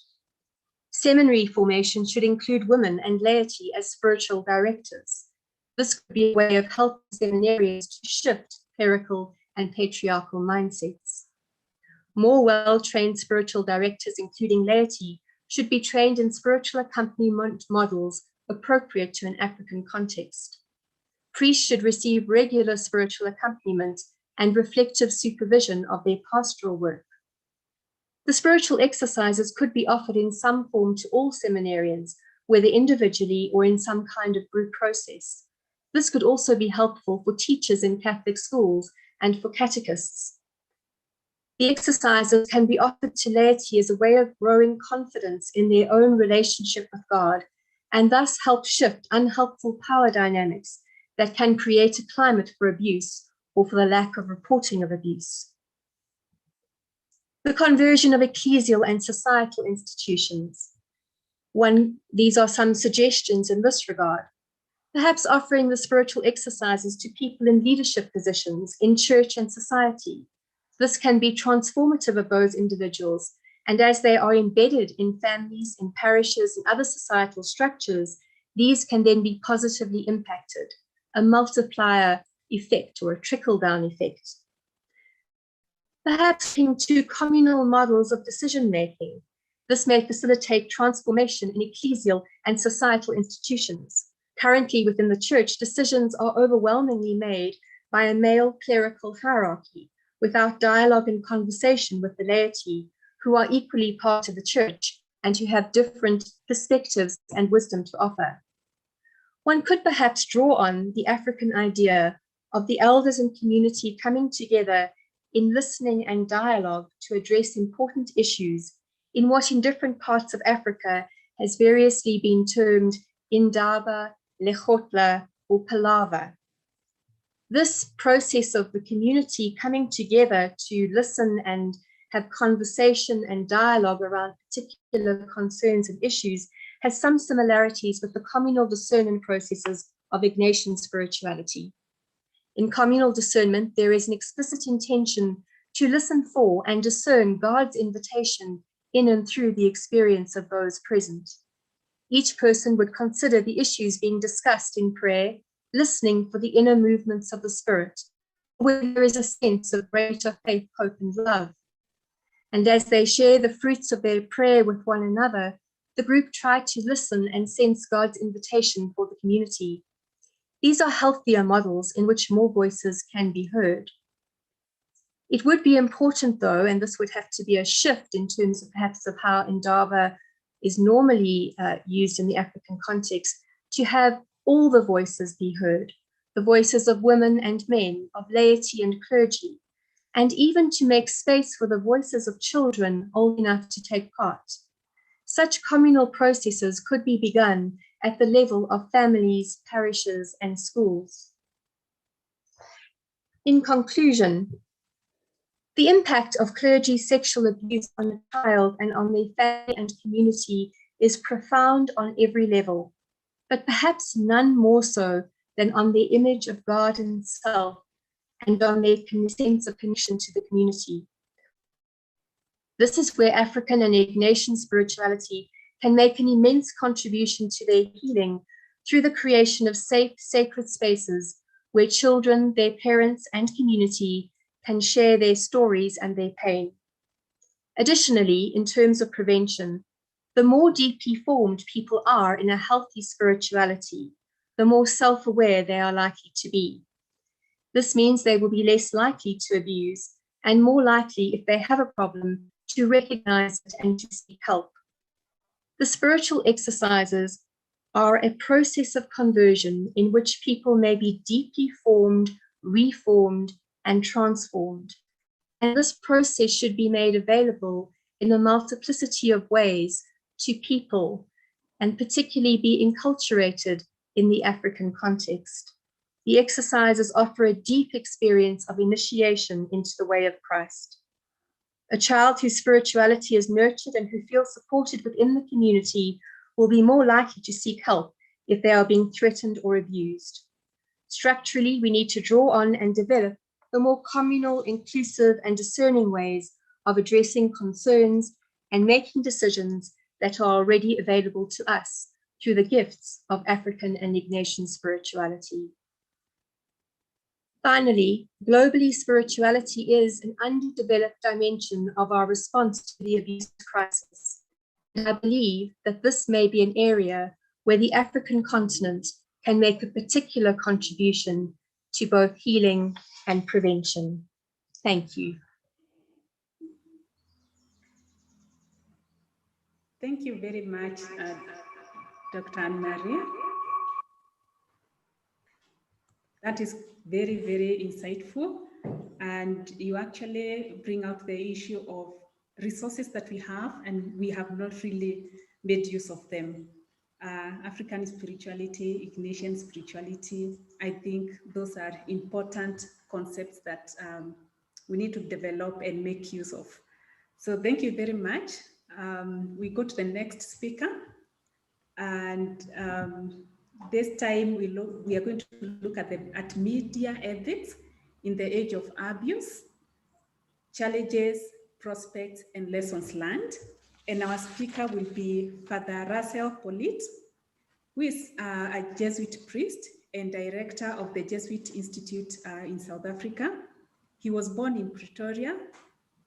Seminary formation should include women and laity as spiritual directors. This could be a way of helping seminarians to shift clerical and patriarchal mindsets. More well-trained spiritual directors, including laity, should be trained in spiritual accompaniment models appropriate to an African context. Priests should receive regular spiritual accompaniment and reflective supervision of their pastoral work. The spiritual exercises could be offered in some form to all seminarians, whether individually or in some kind of group process. This could also be helpful for teachers in Catholic schools and for catechists. The exercises can be offered to laity as a way of growing confidence in their own relationship with God, and thus help shift unhelpful power dynamics that can create a climate for abuse or for the lack of reporting of abuse. The conversion of ecclesial and societal institutions. These are some suggestions in this regard. Perhaps offering the spiritual exercises to people in leadership positions in church and society. This can be transformative of those individuals, and as they are embedded in families, in parishes, and other societal structures, these can then be positively impacted, a multiplier effect or a trickle-down effect. Perhaps into communal models of decision-making. This may facilitate transformation in ecclesial and societal institutions. Currently within the church, decisions are overwhelmingly made by a male clerical hierarchy without dialogue and conversation with the laity, who are equally part of the church and who have different perspectives and wisdom to offer. One could perhaps draw on the African idea of the elders and community coming together in listening and dialogue to address important issues in what in different parts of Africa has variously been termed indaba, lechotla, or palaver. This process of the community coming together to listen and have conversation and dialogue around particular concerns and issues has some similarities with the communal discernment processes of Ignatian spirituality. In communal discernment, there is an explicit intention to listen for and discern God's invitation in and through the experience of those present. Each person would consider the issues being discussed in prayer, listening for the inner movements of the Spirit, where there is a sense of greater faith, hope, and love. And as they share the fruits of their prayer with one another, the group try to listen and sense God's invitation for the community. These are healthier models in which more voices can be heard. It would be important, though, and this would have to be a shift in terms of perhaps of how Indaba is normally used in the African context, to have all the voices be heard, the voices of women and men, of laity and clergy, and even to make space for the voices of children old enough to take part. Such communal processes could be begun at the level of families, parishes, and schools. In conclusion, the impact of clergy sexual abuse on a child and on their family and community is profound on every level, but perhaps none more so than on their image of God and self and on their sense of connection to the community. This is where African and Ignatian spirituality can make an immense contribution to their healing through the creation of safe, sacred spaces where children, their parents, and community can share their stories and their pain. Additionally, in terms of prevention, the more deeply formed people are in a healthy spirituality, the more self-aware they are likely to be. This means they will be less likely to abuse and more likely, if they have a problem, to recognize it and to seek help. The spiritual exercises are a process of conversion in which people may be deeply formed, reformed, and transformed. And this process should be made available in a multiplicity of ways to people, and particularly be enculturated in the African context. The exercises offer a deep experience of initiation into the way of Christ. A child whose spirituality is nurtured and who feels supported within the community will be more likely to seek help if they are being threatened or abused. Structurally, we need to draw on and develop the more communal, inclusive, and discerning ways of addressing concerns and making decisions that are already available to us through the gifts of African and Ignatian spirituality. Finally, globally, spirituality is an underdeveloped dimension of our response to the abuse crisis. And I believe that this may be an area where the African continent can make a particular contribution to both healing and prevention. Thank you. Thank you very much, Dr. Anne-Marie. That is very, very insightful. And you actually bring out the issue of resources that we have, and we have not really made use of them. African spirituality, Ignatian spirituality, I think those are important concepts that we need to develop and make use of. So thank you very much. We go to the next speaker, and this time we are going to look at media ethics in the age of abuse, challenges, prospects, and lessons learned. And our speaker will be Father Russell Pollitt, who is a Jesuit priest and director of the Jesuit Institute in South Africa. He was born in Pretoria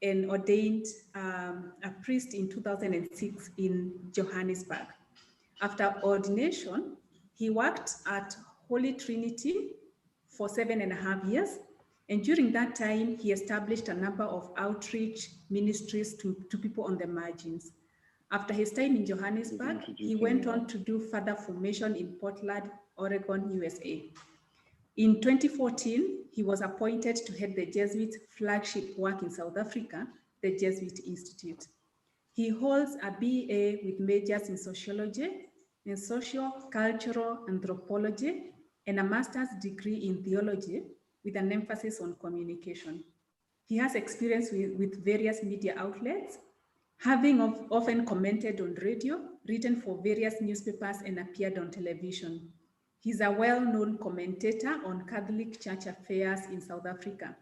and ordained a priest in 2006 in Johannesburg. After ordination, he worked at Holy Trinity for 7.5 years. And during that time, he established a number of outreach ministries to people on the margins. After his time in Johannesburg, he went on to do further formation in Portland, Oregon, USA. In 2014, he was appointed to head the Jesuit flagship work in South Africa, the Jesuit Institute. He holds a BA with majors in sociology, in social, cultural anthropology, and a master's degree in theology with an emphasis on communication. He has experience with various media outlets, having often commented on radio, written for various newspapers, and appeared on television. He's a well-known commentator on Catholic Church affairs in South Africa.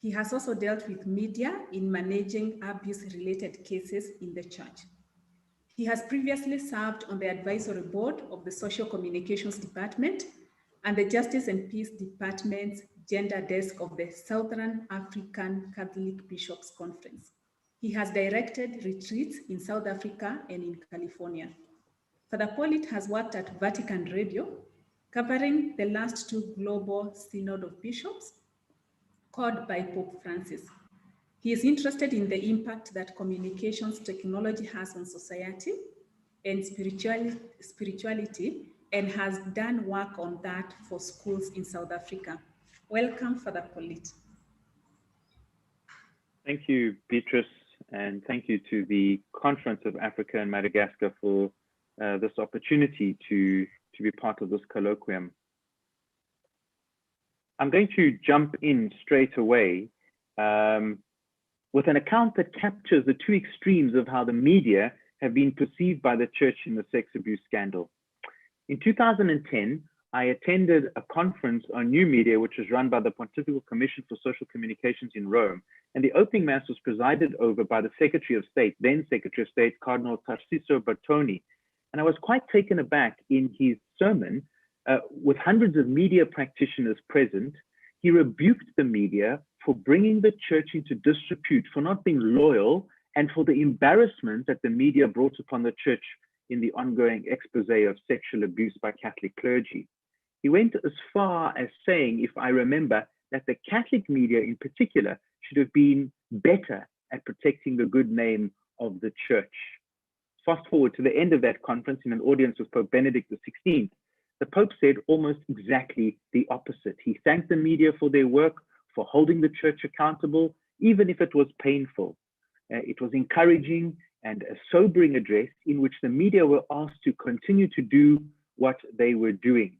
He has also dealt with media in managing abuse-related cases in the church. He has previously served on the advisory board of the Social Communications Department and the Justice and Peace Department's Gender Desk of the Southern African Catholic Bishops' Conference. He has directed retreats in South Africa and in California. Father Pollitt has worked at Vatican Radio, covering the last two global synod of bishops called by Pope Francis. He is interested in the impact that communications technology has on society and spirituality, and has done work on that for schools in South Africa. Welcome, Father Pollitt. Thank you, Beatrice, and thank you to the Conference of Africa and Madagascar for this opportunity to be part of this colloquium. I'm going to jump in straight away with an account that captures the two extremes of how the media have been perceived by the church in the sex abuse scandal. In 2010, I attended a conference on new media, which was run by the Pontifical Commission for Social Communications in Rome. And the opening mass was presided over by the Secretary of State, then Secretary of State, Cardinal Tarcisio Bertoni. And I was quite taken aback in his sermon, with hundreds of media practitioners present. He rebuked the media for bringing the church into disrepute, for not being loyal, and for the embarrassment that the media brought upon the church in the ongoing expose of sexual abuse by Catholic clergy. He went as far as saying, if I remember, that the Catholic media in particular should have been better at protecting the good name of the church. Fast forward to the end of that conference in an audience with Pope Benedict XVI, the Pope said almost exactly the opposite. He thanked the media for their work, for holding the church accountable, even if it was painful. It was encouraging and a sobering address in which the media were asked to continue to do what they were doing.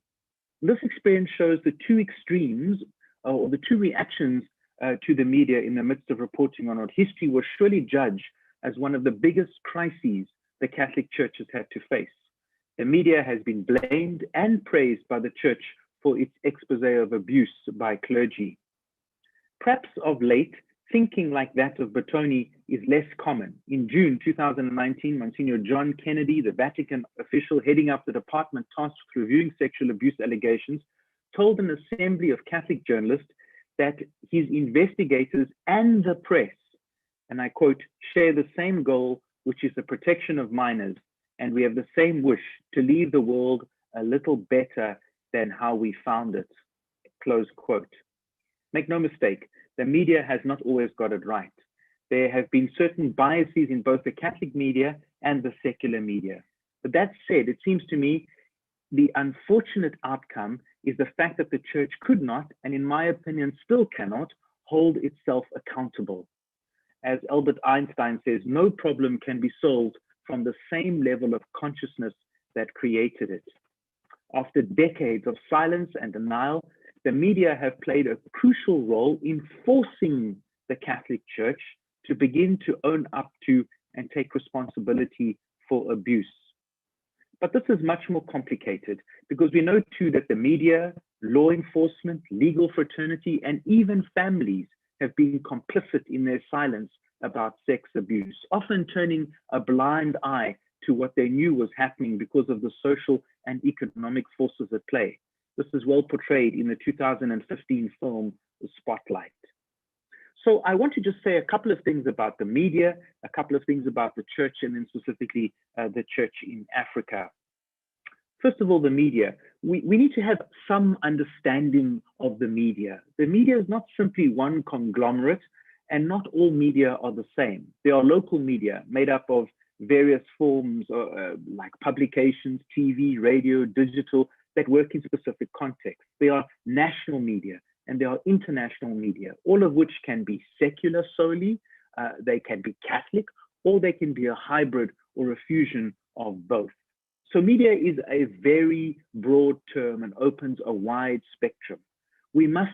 This experience shows the two extremes, or the two reactions to the media in the midst of reporting on what history will surely judge as one of the biggest crises the Catholic Church has had to face. The media has been blamed and praised by the church for its expose of abuse by clergy. Perhaps of late, thinking like that of Bertoni is less common. In June 2019, Monsignor John Kennedy, the Vatican official heading up the department tasked with reviewing sexual abuse allegations, told an assembly of Catholic journalists that his investigators and the press, and I quote, share the same goal, which is the protection of minors, and we have the same wish to leave the world a little better than how we found it, close quote. Make no mistake, the media has not always got it right. There have been certain biases in both the Catholic media and the secular media. But that said, it seems to me the unfortunate outcome is the fact that the church could not, and in my opinion still cannot, hold itself accountable. As Albert Einstein says, no problem can be solved from the same level of consciousness that created it. After decades of silence and denial, the media have played a crucial role in forcing the Catholic Church to begin to own up to and take responsibility for abuse. But this is much more complicated because we know too that the media, law enforcement, legal fraternity, and even families have been complicit in their silence about sex abuse, often turning a blind eye to what they knew was happening because of the social and economic forces at play. This is well portrayed in the 2015 film, The Spotlight. So I want to just say a couple of things about the media, a couple of things about the church, and then specifically the church in Africa. First of all, the media. We need to have some understanding of the media. The media is not simply one conglomerate, and not all media are the same. There are local media made up of various forms like publications, TV, radio, digital, that work in specific contexts. There are national media and there are international media, all of which can be secular solely, they can be Catholic, or they can be a hybrid or a fusion of both. So media is a very broad term and opens a wide spectrum. We must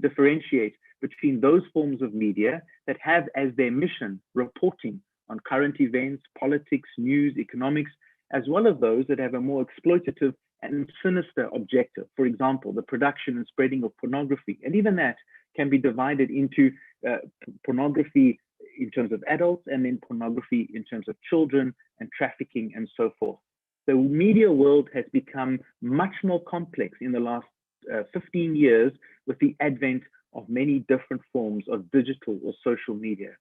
differentiate between those forms of media that have as their mission reporting on current events, politics, news, economics, as well as those that have a more exploitative and sinister objective. For example, the production and spreading of pornography, and even that can be divided into pornography in terms of adults, and then pornography in terms of children and trafficking and so forth. The media world has become much more complex in the last 15 years with the advent of many different forms of digital or social media.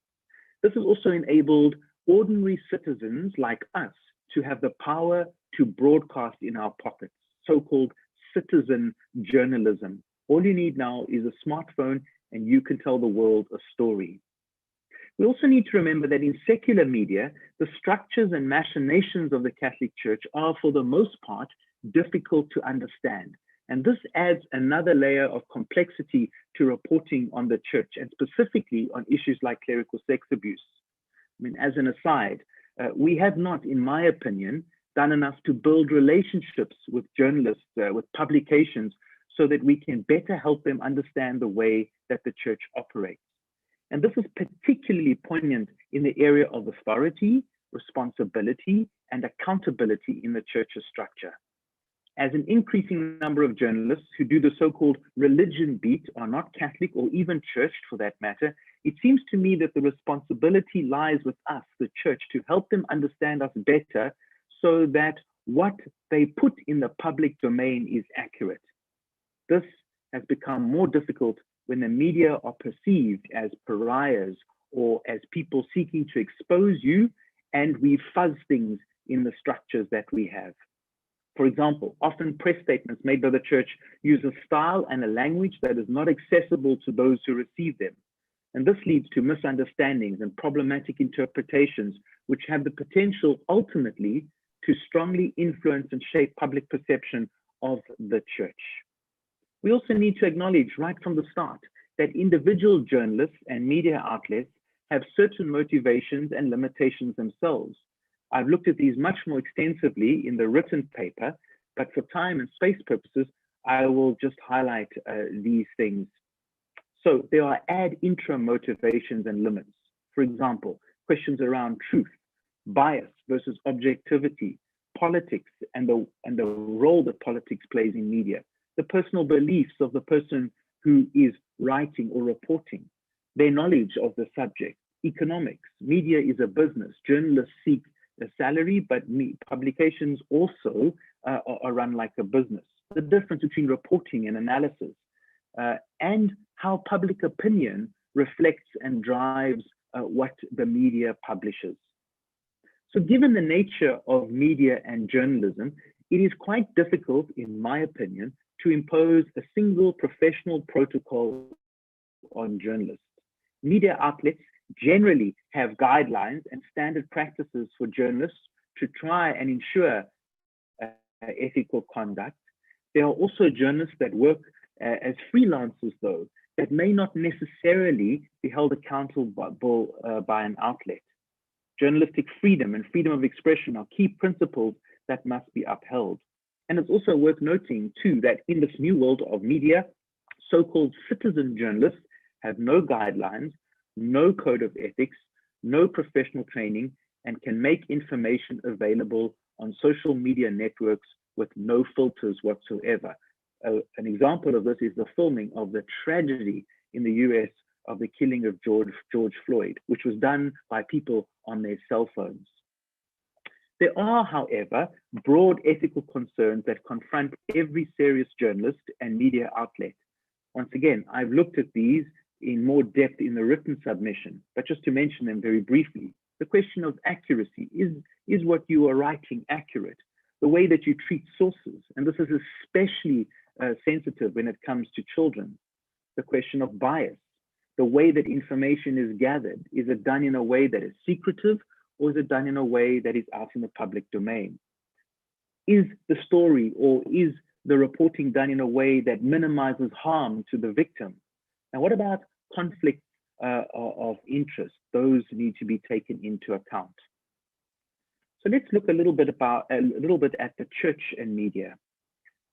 This has also enabled ordinary citizens like us to have the power to broadcast in our pockets, so-called citizen journalism. All you need now is a smartphone and you can tell the world a story. We also need to remember that in secular media, the structures and machinations of the Catholic Church are, for the most part, difficult to understand. And this adds another layer of complexity to reporting on the church, and specifically on issues like clerical sex abuse. I mean, as an aside, we have not, in my opinion, done enough to build relationships with journalists, with publications, so that we can better help them understand the way that the church operates. And this is particularly poignant in the area of authority, responsibility, and accountability in the church's structure. As an increasing number of journalists who do the so-called religion beat are not Catholic or even churched for that matter, it seems to me that the responsibility lies with us, the church, to help them understand us better so that what they put in the public domain is accurate. This has become more difficult when the media are perceived as pariahs or as people seeking to expose you, and we fuzz things in the structures that we have. For example, often press statements made by the church use a style and a language that is not accessible to those who receive them. And this leads to misunderstandings and problematic interpretations, which have the potential ultimately to strongly influence and shape public perception of the church. We also need to acknowledge right from the start that individual journalists and media outlets have certain motivations and limitations themselves. I've looked at these much more extensively in the written paper, but for time and space purposes, I will just highlight these things. So there are ad intra motivations and limits. For example, questions around truth, bias versus objectivity, politics and the role that politics plays in media, the personal beliefs of the person who is writing or reporting, their knowledge of the subject, economics. Media is a business. Journalists seek a salary, but publications also are run like a business. The difference between reporting and analysis, and how public opinion reflects and drives what the media publishes. So given the nature of media and journalism, it is quite difficult, in my opinion, to impose a single professional protocol on journalists. Media outlets generally have guidelines and standard practices for journalists to try and ensure ethical conduct. There are also journalists that work as freelancers, though, that may not necessarily be held accountable by an outlet. Journalistic freedom and freedom of expression are key principles that must be upheld. And it's also worth noting, too, that in this new world of media, so-called citizen journalists have no guidelines, no code of ethics, no professional training, and can make information available on social media networks with no filters whatsoever. An example of this is the filming of the tragedy in the US of the killing of George Floyd, which was done by people on their cell phones. There are, however, broad ethical concerns that confront every serious journalist and media outlet. Once again, I've looked at these in more depth in the written submission, but just to mention them very briefly, the question of accuracy, is what you are writing accurate? The way that you treat sources, and this is especially sensitive when it comes to children. The question of bias, the way that information is gathered, is it done in a way that is secretive, or is it done in a way that is out in the public domain? Is the story or is the reporting done in a way that minimizes harm to the victim? And what about conflicts of interest? Those need to be taken into account. So let's look a little bit at the church and media.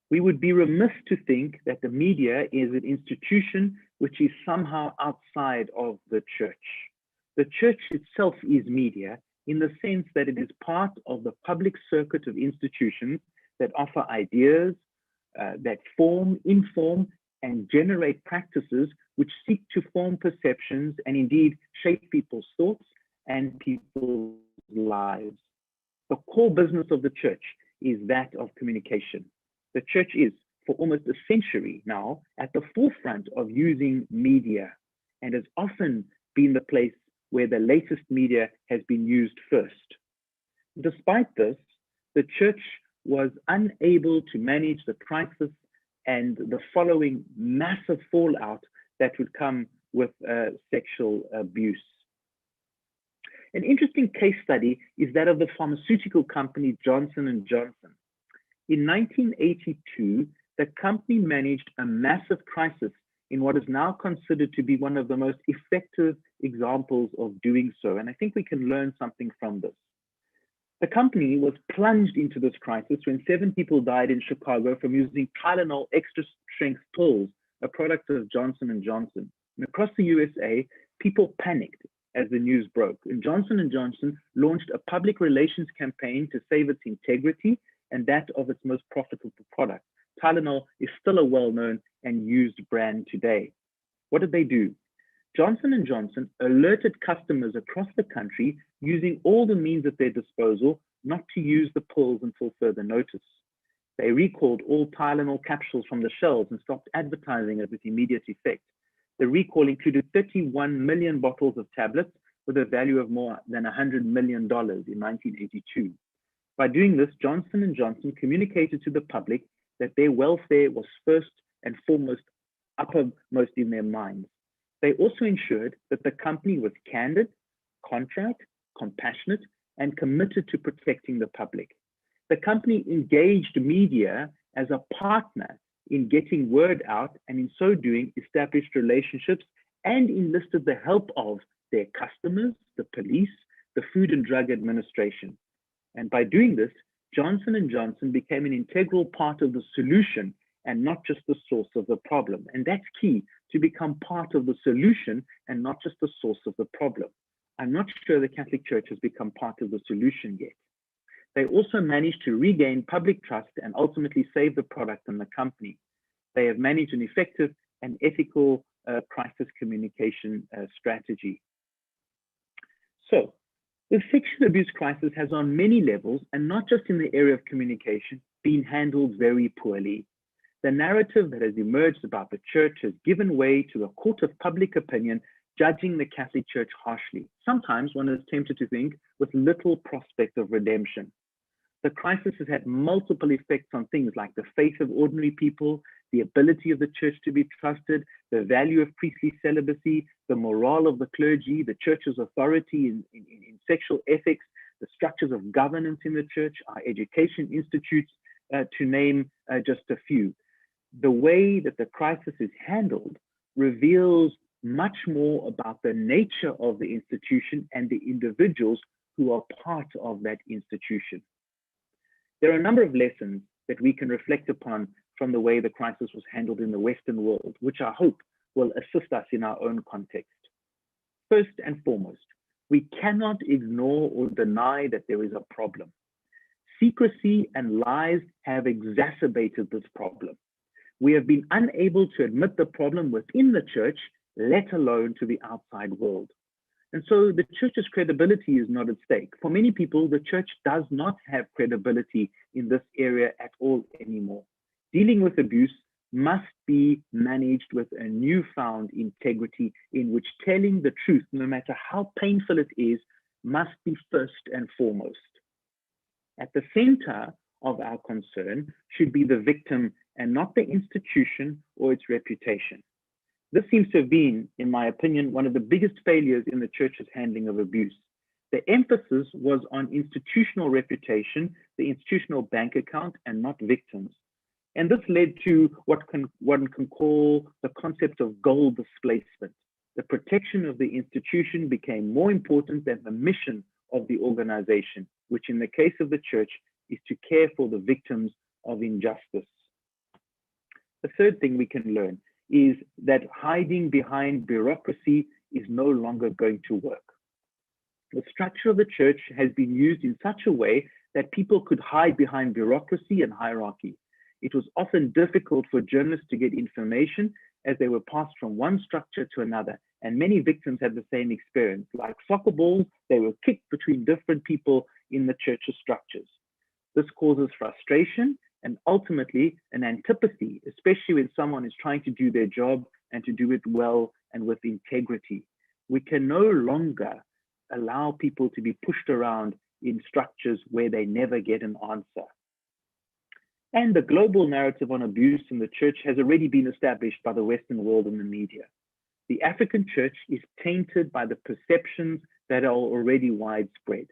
We would be remiss to think that the media is an institution which is somehow outside of the church. The church itself is media in the sense that it is part of the public circuit of institutions that offer ideas, that inform, and generate practices which seek to form perceptions and indeed shape people's thoughts and people's lives. The core business of the church is that of communication. The church is, for almost a century now, at the forefront of using media and has often been the place where the latest media has been used first. Despite this, the church was unable to manage the crisis and the following massive fallout that would come with sexual abuse. An interesting case study is that of the pharmaceutical company Johnson & Johnson. In 1982, the company managed a massive crisis in what is now considered to be one of the most effective examples of doing so. And I think we can learn something from this. The company was plunged into this crisis when 7 people died in Chicago from using Tylenol extra strength pills, a product of Johnson & Johnson. And across the USA, people panicked as the news broke. And Johnson & Johnson launched a public relations campaign to save its integrity and that of its most profitable product. Tylenol is still a well-known and used brand today. What did they do? Johnson & Johnson alerted customers across the country using all the means at their disposal not to use the pills until further notice. They recalled all Tylenol capsules from the shelves and stopped advertising it with immediate effect. The recall included 31 million bottles of tablets with a value of more than $100 million in 1982. By doing this, Johnson & Johnson communicated to the public that their welfare was first and foremost uppermost in their minds. They also ensured that the company was candid, contrite, compassionate, and committed to protecting the public. The company engaged media as a partner in getting word out, and in so doing, established relationships and enlisted the help of their customers, the police, the Food and Drug Administration. And by doing this, Johnson & Johnson became an integral part of the solution and not just the source of the problem. And that's key, to become part of the solution and not just the source of the problem. I'm not sure the Catholic Church has become part of the solution yet. They also managed to regain public trust and ultimately save the product and the company. They have managed an effective and ethical crisis communication strategy. So, the sexual abuse crisis has on many levels, and not just in the area of communication, been handled very poorly. The narrative that has emerged about the church has given way to the court of public opinion, judging the Catholic Church harshly. Sometimes one is tempted to think with little prospect of redemption. The crisis has had multiple effects on things like the faith of ordinary people, the ability of the church to be trusted, the value of priestly celibacy, the morale of the clergy, the church's authority in sexual ethics, the structures of governance in the church, our education institutes, to name just a few. The way that the crisis is handled reveals much more about the nature of the institution and the individuals who are part of that institution. There are a number of lessons that we can reflect upon from the way the crisis was handled in the Western world, which I hope will assist us in our own context. First and foremost, we cannot ignore or deny that there is a problem. Secrecy and lies have exacerbated this problem. We have been unable to admit the problem within the church, let alone to the outside world. And so the church's credibility is not at stake. For many people, the church does not have credibility in this area at all anymore. Dealing with abuse must be managed with a newfound integrity in which telling the truth, no matter how painful it is, must be first and foremost. At the center of our concern should be the victim and not the institution or its reputation. This seems to have been, in my opinion, one of the biggest failures in the church's handling of abuse. The emphasis was on institutional reputation, the institutional bank account, and not victims. And this led to what one can call the concept of goal displacement. The protection of the institution became more important than the mission of the organization, which in the case of the church is to care for the victims of injustice. The third thing we can learn is that hiding behind bureaucracy is no longer going to work. The structure of the church has been used in such a way that people could hide behind bureaucracy and hierarchy. it was often difficult for journalists to get information as they were passed from one structure to another. And many victims had the same experience. Like soccer balls, they were kicked between different people in the church's structures. This causes frustration and ultimately an antipathy, especially when someone is trying to do their job and to do it well and with integrity. We can no longer allow people to be pushed around in structures where they never get an answer. And the global narrative on abuse in the church has already been established by the Western world and the media. The African church is tainted by the perceptions that are already widespread.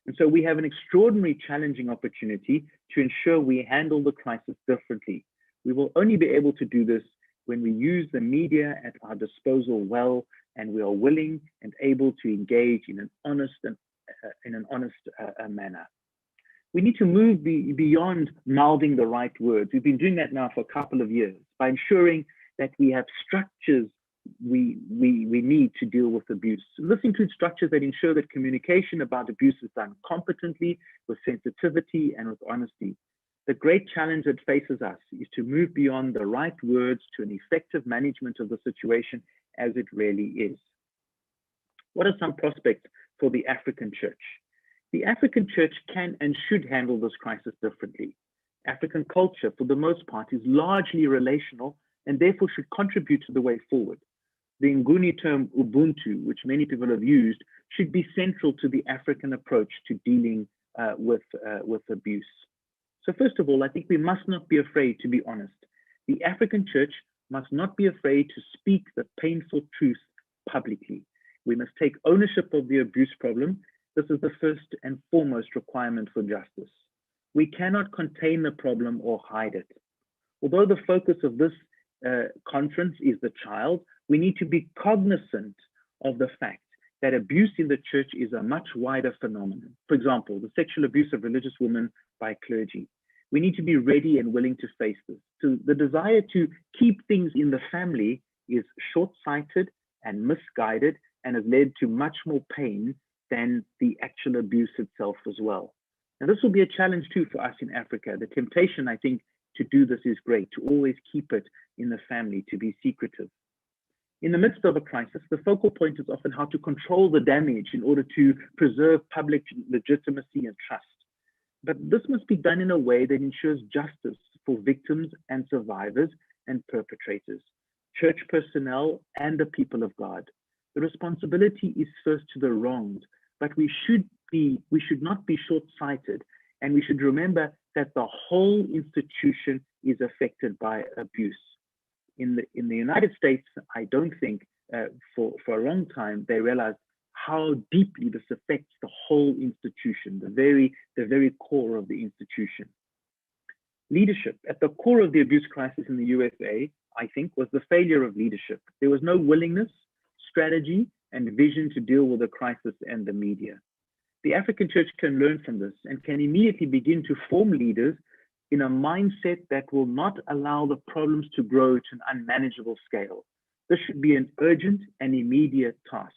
And so we have an extraordinary challenging opportunity to ensure we handle the crisis differently. We will only be able to do this when we use the media at our disposal well, and we are willing and able to engage in an honest manner. We need to move beyond mouthing the right words. We've been doing that now for a couple of years by ensuring that we have structures we need to deal with abuse. This includes structures that ensure that communication about abuse is done competently, with sensitivity and with honesty. The great challenge that faces us is to move beyond the right words to an effective management of the situation as it really is. What are some prospects for the African church? The African church can and should handle this crisis differently. African culture, for the most part, is largely relational and therefore should contribute to the way forward. The Nguni term Ubuntu, which many people have used, should be central to the African approach to dealing with abuse. So first of all, I think we must not be afraid to be honest. The African church must not be afraid to speak the painful truth publicly. We must take ownership of the abuse problem. This is the first and foremost requirement for justice. We cannot contain the problem or hide it. Although the focus of this conference is the child, we need to be cognizant of the fact that abuse in the church is a much wider phenomenon. For example, the sexual abuse of religious women by clergy. We need to be ready and willing to face this. So the desire to keep things in the family is short-sighted and misguided and has led to much more pain than the actual abuse itself as well. And this will be a challenge too for us in Africa. The temptation, I think, to do this is great, to always keep it in the family, to be secretive. In the midst of a crisis, the focal point is often how to control the damage in order to preserve public legitimacy and trust. But this must be done in a way that ensures justice for victims and survivors and perpetrators, church personnel and the people of God. The responsibility is first to the wronged, but we should not be short-sighted, and we should remember that the whole institution is affected by abuse. In the United States, I don't think for a long time they realized how deeply this affects the whole institution, the very core of the institution. Leadership. At the core of the abuse crisis in the USA, I think, was the failure of leadership. There was no willingness, strategy, and vision to deal with the crisis and the media. The African church can learn from this and can immediately begin to form leaders in a mindset that will not allow the problems to grow to an unmanageable scale. This should be an urgent and immediate task.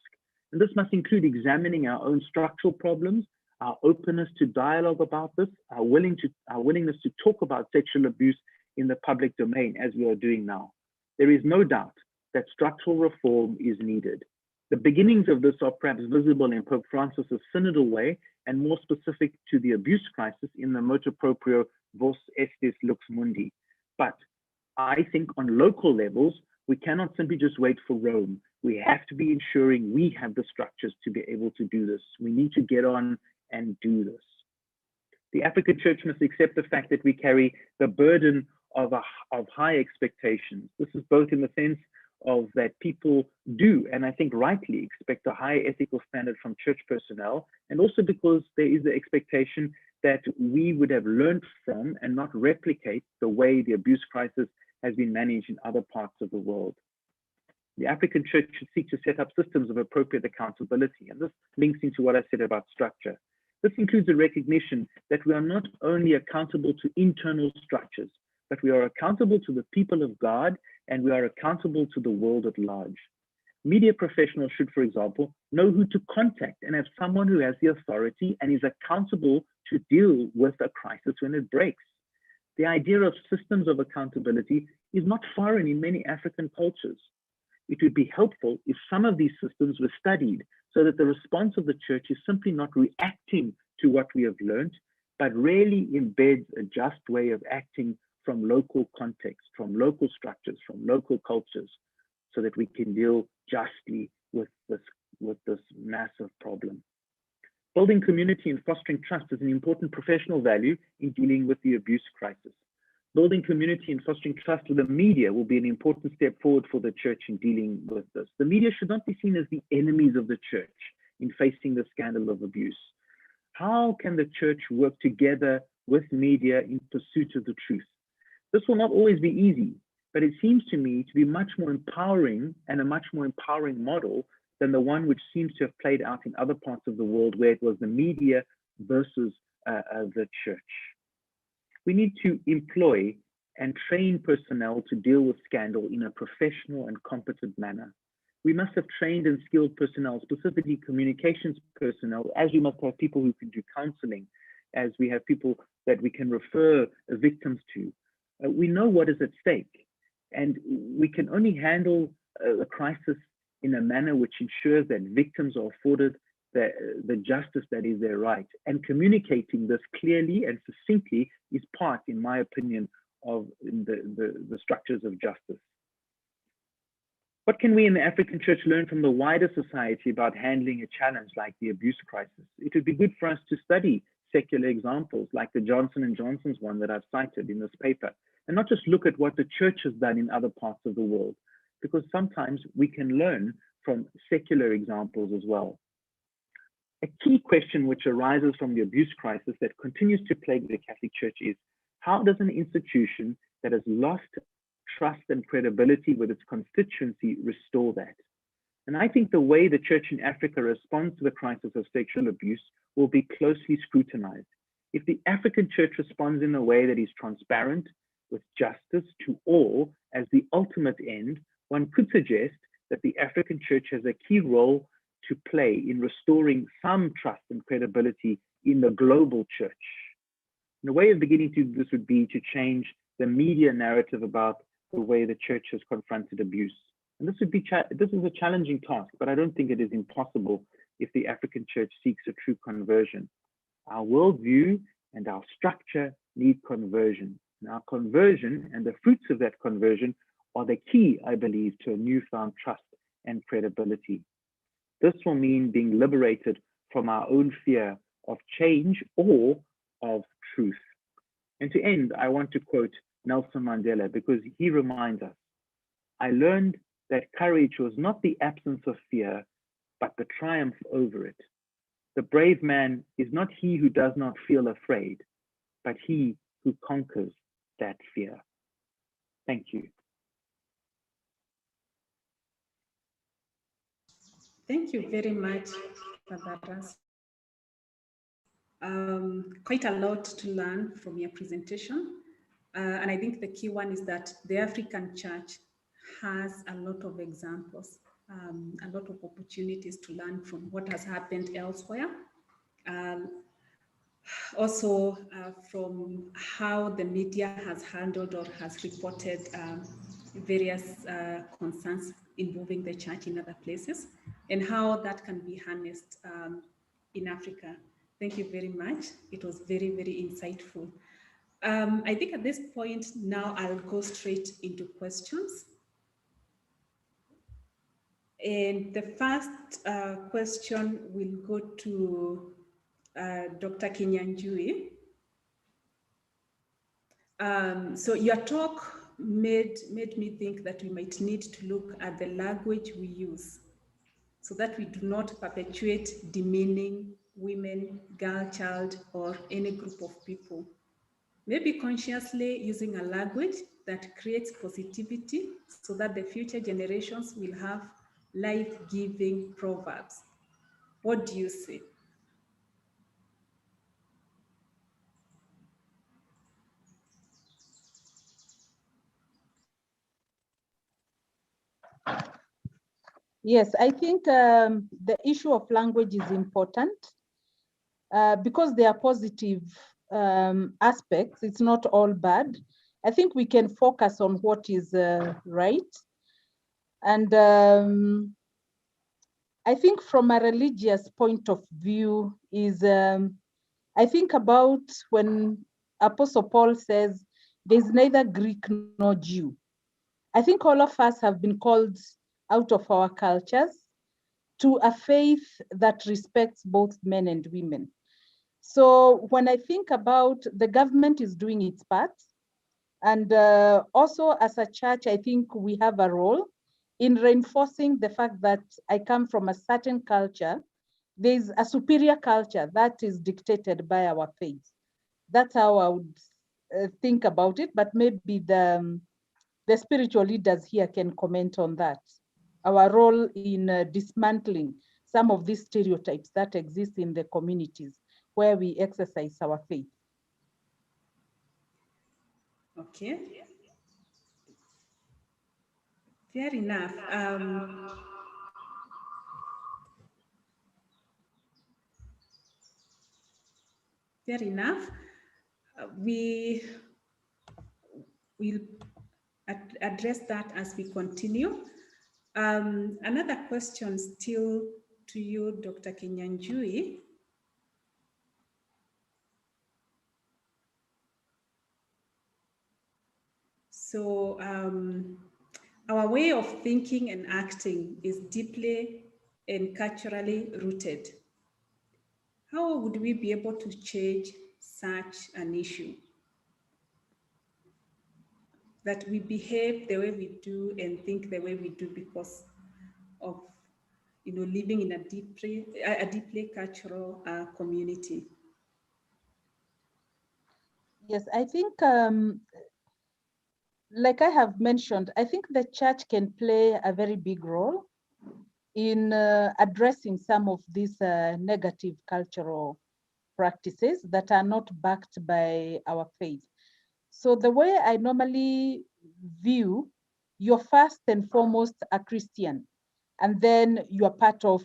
And this must include examining our own structural problems, our openness to dialogue about this, our willingness to talk about sexual abuse in the public domain, as we are doing now. There is no doubt that structural reform is needed. The beginnings of this are perhaps visible in Pope Francis's synodal way, and more specific to the abuse crisis in the motu proprio Vos Estis Lux Mundi. But I think on local levels, we cannot simply just wait for Rome. We have to be ensuring we have the structures to be able to do this. We need to get on and do this. The African church must accept the fact that we carry the burden of high expectations. This is both in the sense of that people do, and I think rightly, expect a high ethical standard from church personnel, and also because there is the expectation that we would have learned from and not replicate the way the abuse crisis has been managed in other parts of the world. The African church should seek to set up systems of appropriate accountability, and this links into what I said about structure. This includes a recognition that we are not only accountable to internal structures, but we are accountable to the people of God, and we are accountable to the world at large. Media professionals should, for example, know who to contact and have someone who has the authority and is accountable to deal with a crisis when it breaks. The idea of systems of accountability is not foreign in many African cultures. It would be helpful if some of these systems were studied so that the response of the church is simply not reacting to what we have learned, but really embeds a just way of acting from local context, from local structures, from local cultures, so that we can deal justly with this massive problem. Building community and fostering trust is an important professional value in dealing with the abuse crisis. Building community and fostering trust with the media will be an important step forward for the church in dealing with this. The media should not be seen as the enemies of the church in facing the scandal of abuse. How can the church work together with media in pursuit of the truth? This will not always be easy, but it seems to me to be much more empowering and a much more empowering model than the one which seems to have played out in other parts of the world where it was the media versus the church. We need to employ and train personnel to deal with scandal in a professional and competent manner. We must have trained and skilled personnel, specifically communications personnel, as we must have people who can do counseling, as we have people that we can refer victims to. We know what is at stake, and we can only handle a crisis in a manner which ensures that victims are afforded the justice that is their right. And communicating this clearly and succinctly is part, in my opinion, of the structures of justice. What can we in the African church learn from the wider society about handling a challenge like the abuse crisis? It would be good for us to study secular examples like the Johnson & Johnson's one that I've cited in this paper, and not just look at what the church has done in other parts of the world, because sometimes we can learn from secular examples as well. A key question which arises from the abuse crisis that continues to plague the Catholic Church is, how does an institution that has lost trust and credibility with its constituency restore that? And I think the way the church in Africa responds to the crisis of sexual abuse will be closely scrutinized. If the African church responds in a way that is transparent, with justice to all as the ultimate end, one could suggest that the African church has a key role to play in restoring some trust and credibility in the global church. And a way of beginning to do this would be to change the media narrative about the way the church has confronted abuse. And this is a challenging task, but I don't think it is impossible if the African church seeks a true conversion. Our worldview and our structure need conversion. And our conversion and the fruits of that conversion are the key, I believe, to a newfound trust and credibility. This will mean being liberated from our own fear of change or of truth. And to end, I want to quote Nelson Mandela, because he reminds us, I learned that courage was not the absence of fear, but the triumph over it. The brave man is not he who does not feel afraid, but he who conquers that fear. Thank you. Thank you very much, Father Ras. Quite a lot to learn from your presentation. And I think the key one is that the African church has a lot of examples, a lot of opportunities to learn from what has happened elsewhere. Also from how the media has handled or has reported various concerns involving the church in other places, and how that can be harnessed in Africa. Thank you very much. It was very, very insightful. I think at this point now I'll go straight into questions. And the first question will go to Dr. Kinyanjui. So your talk made me think that we might need to look at the language we use so that we do not perpetuate demeaning women, girl, child, or any group of people. Maybe consciously using a language that creates positivity so that the future generations will have life-giving proverbs. What do you say? Yes, I think the issue of language is important because there are positive aspects. It's not all bad. I think we can focus on what is right. And I think from a religious point of view is, I think about when Apostle Paul says, there's neither Greek nor Jew. I think all of us have been called out of our cultures to a faith that respects both men and women. So when I think about the government is doing its part, and also as a church, I think we have a role in reinforcing the fact that I come from a certain culture. There's a superior culture that is dictated by our faith. That's how I would think about it, but maybe the spiritual leaders here can comment on that. Our role in dismantling some of these stereotypes that exist in the communities where we exercise our faith. Okay. Fair enough. Fair enough. We will address that as we continue. Another question still to you, Dr. Kinyanjui. So our way of thinking and acting is deeply and culturally rooted. How would we be able to change such an issue? That we behave the way we do and think the way we do because of, living in a deeply cultural community. Yes, I think, like I have mentioned, I think the church can play a very big role in addressing some of these negative cultural practices that are not backed by our faith. So the way I normally view, you're first and foremost a Christian, and then you're part of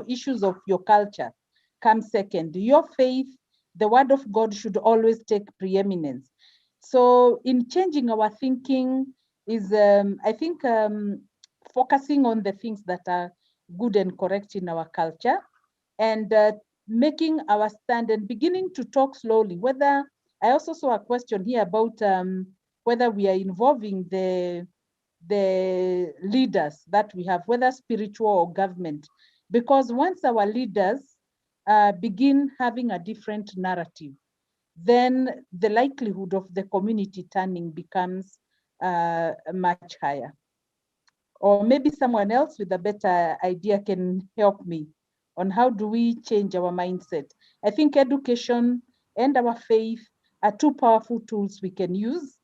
issues of your culture come second. Your faith, the word of God should always take preeminence. So in changing our thinking is, I think, focusing on the things that are good and correct in our culture, and making our stand and beginning to talk slowly. Whether, I also saw a question here about whether we are involving the leaders that we have, whether spiritual or government, because once our leaders begin having a different narrative, then the likelihood of the community turning becomes much higher. Or maybe someone else with a better idea can help me on how do we change our mindset. I think education and our faith are two powerful tools we can use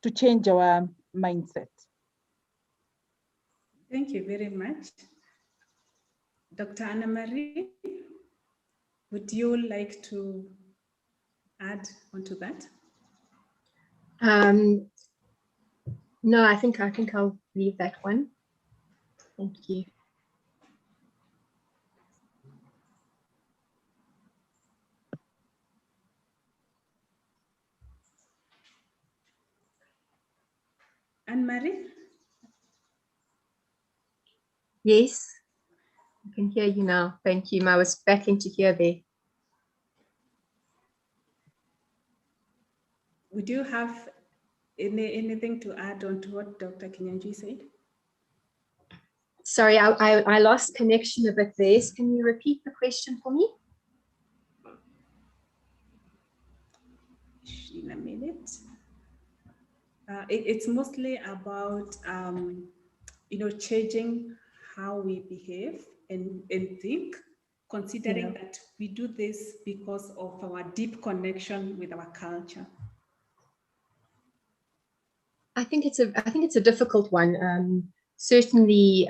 to change our mindset. Thank you very much. Dr. Anna Marie, would you like to add onto that? No, I think I'll leave that one. Thank you. Anne-Marie? Yes, I can hear you now. Thank you. I was battling to hear there. Would you have anything to add on to what Dr. Kinyanjui said? Sorry, I lost connection a bit there. Can you repeat the question for me? In a minute. It's mostly about, changing how we behave and think, considering that we do this because of our deep connection with our culture. I think it's a difficult one. Certainly,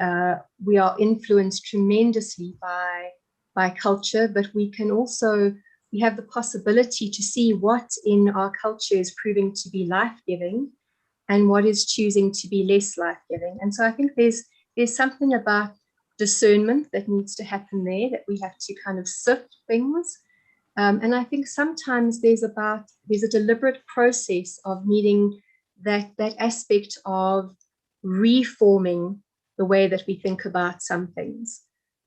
we are influenced tremendously by culture, but we have the possibility to see what in our culture is proving to be life-giving and what is choosing to be less life-giving. And so I think there's something about discernment that needs to happen there, that we have to kind of sift things. And I think sometimes there's a deliberate process of needing that aspect of reforming the way that we think about some things.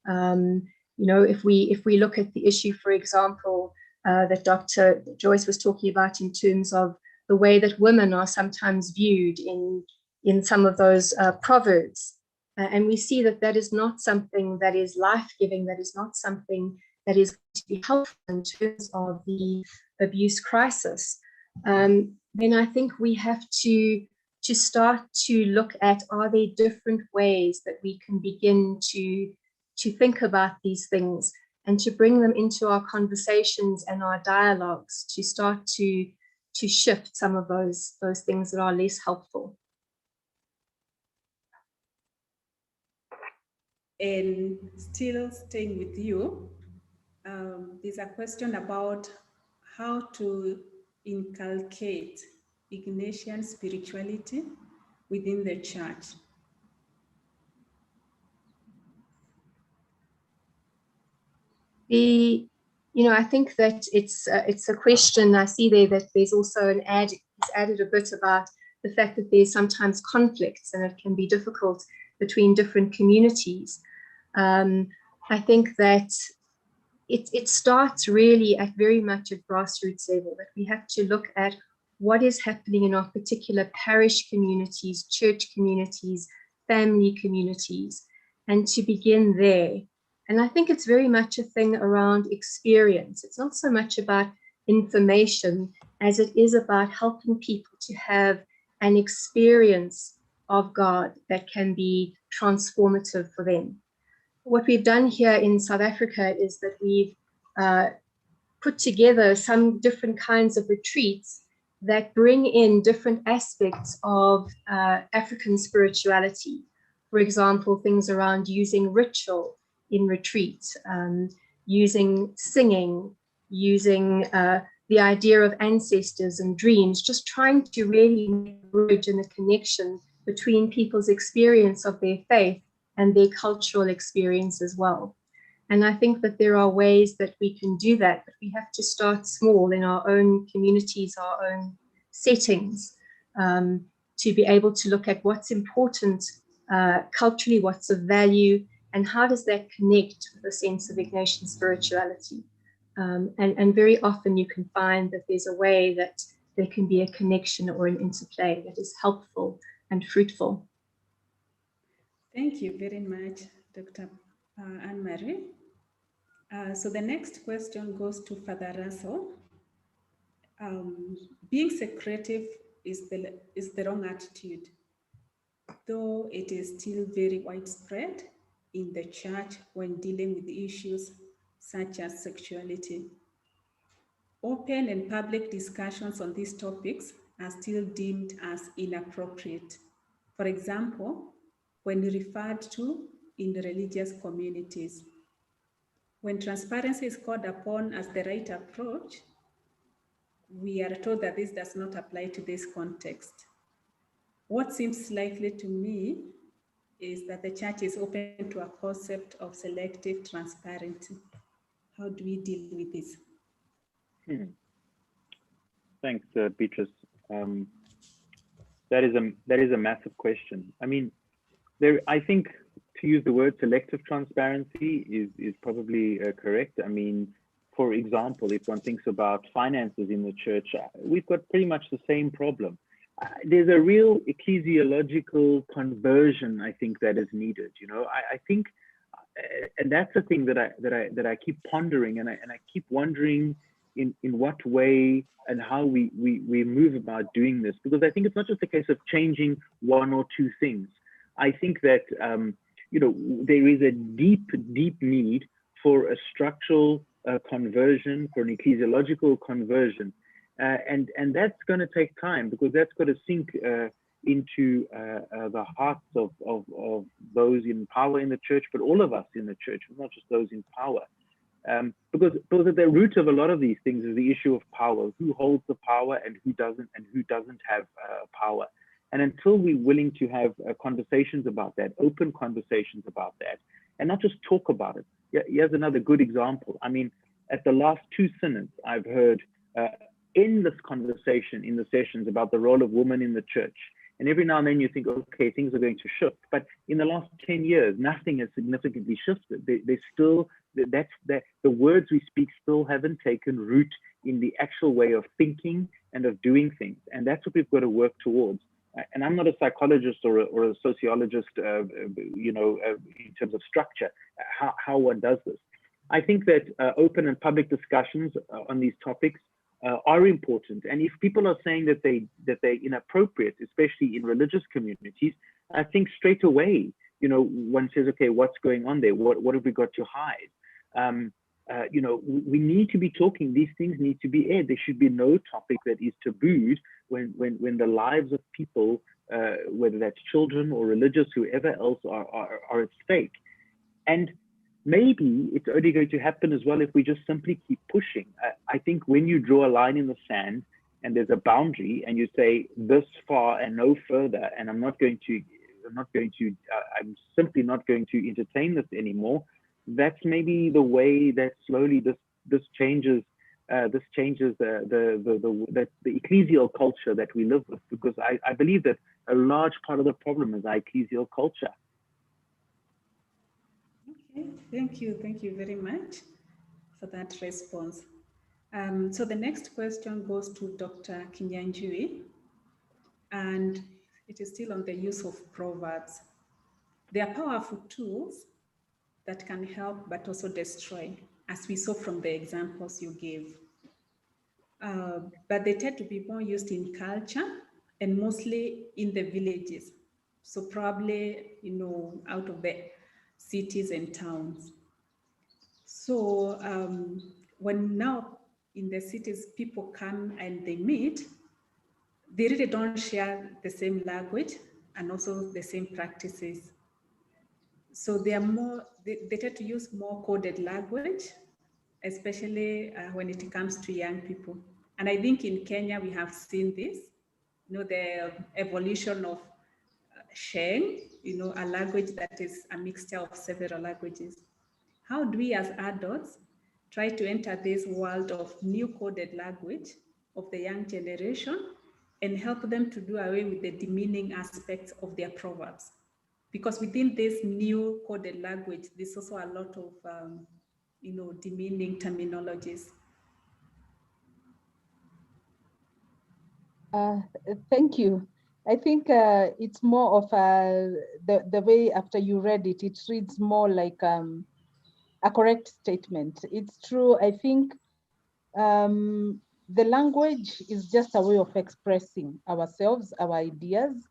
You know, if we look at the issue, for example, that Dr. Joyce was talking about in terms of the way that women are sometimes viewed in some of those proverbs, and we see that that is not something that is life-giving, that is not something that is going to be helpful in terms of the abuse crisis, then I think we have to start to look at, are there different ways that we can begin to think about these things and to bring them into our conversations and our dialogues, to start to shift some of those things that are less helpful. And still staying with you, there's a question about how to inculcate Ignatian spirituality within the church. I think that it's a question. I see there that there's also an add. It's added a bit about the fact that there's sometimes conflicts and it can be difficult between different communities. I think that it starts really at very much at grassroots level, that we have to look at what is happening in our particular parish communities, church communities, family communities, and to begin there. And I think it's very much a thing around experience. It's not so much about information as it is about helping people to have an experience of God that can be transformative for them. What we've done here in South Africa is that we've put together some different kinds of retreats that bring in different aspects of African spirituality. For example, things around using ritual in retreats, using singing, using the idea of ancestors and dreams, just trying to really make a bridge and a connection between people's experience of their faith and their cultural experience as well. And I think that there are ways that we can do that, but we have to start small in our own communities, our own settings, to be able to look at what's important culturally, what's of value, and how does that connect with a sense of Ignatian spirituality. And very often you can find that there's a way that there can be a connection or an interplay that is helpful and fruitful. Thank you very much, Dr. Anne-Marie. So the next question goes to Father Russell. Being secretive is the wrong attitude, though it is still very widespread in the church when dealing with issues such as sexuality. Open and public discussions on these topics are still deemed as inappropriate. For example, when referred to in the religious communities. When transparency is called upon as the right approach, we are told that this does not apply to this context. What seems likely to me is that the church is open to a concept of selective transparency. How do we deal with this? Thanks, Beatrice. That is a massive question. I mean, I think to use the word selective transparency is probably correct. I mean, for example, if one thinks about finances in the church, we've got pretty much the same problem. There's a real ecclesiological conversion, I think, that is needed. You know, I think, and that's the thing that I keep pondering, and I keep wondering in what way and how we move about doing this, because I think it's not just a case of changing one or two things. I think that you know, there is a deep need for a structural conversion, for an ecclesiological conversion, and that's going to take time, because that's got to sink into the hearts of those in power in the church, but all of us in the church, not just those in power. Because at the root of a lot of these things is the issue of power. Who holds the power and who doesn't have power? And until we're willing to have conversations about that, open conversations about that, and not just talk about it. Here's another good example. I mean, at the last two synods, I've heard endless conversation in the sessions about the role of women in the church. And every now and then you think, okay, things are going to shift. But in the last 10 years, nothing has significantly shifted. There's still, the words we speak still haven't taken root in the actual way of thinking and of doing things. And that's what we've got to work towards. And I'm not a psychologist or a sociologist, in terms of structure, how one does this. I think that open and public discussions on these topics are important. And if people are saying that they're inappropriate, especially in religious communities, I think straight away, one says, okay, what's going on there? What have we got to hide? We need to be talking. These things need to be aired. There should be no topic that is tabooed when the lives of people, whether that's children or religious, whoever else are at stake. And maybe it's only going to happen as well if we just simply keep pushing. I think when you draw a line in the sand and there's a boundary and you say this far and no further, and I'm simply not going to entertain this anymore, that's maybe the way that slowly this changes the ecclesial culture that we live with, because I believe that a large part of the problem is our ecclesial culture. Okay, thank you very much for that response. So the next question goes to Dr. Kinyanjui, and it is still on the use of proverbs. They are powerful tools that can help but also destroy, as we saw from the examples you gave. But they tend to be more used in culture and mostly in the villages. So probably, out of the cities and towns. So when now in the cities people come and they meet, they really don't share the same language and also the same practices. So they tend to use more coded language, especially when it comes to young people. And I think in Kenya we have seen this, the evolution of Sheng, a language that is a mixture of several languages. How do we as adults try to enter this world of new coded language of the young generation and help them to do away with the demeaning aspects of their proverbs? Because within this new coded language, there's also a lot of, demeaning terminologies. Thank you. I think it's more of the way after you read it, it reads more like a correct statement. It's true. I think the language is just a way of expressing ourselves, our ideas,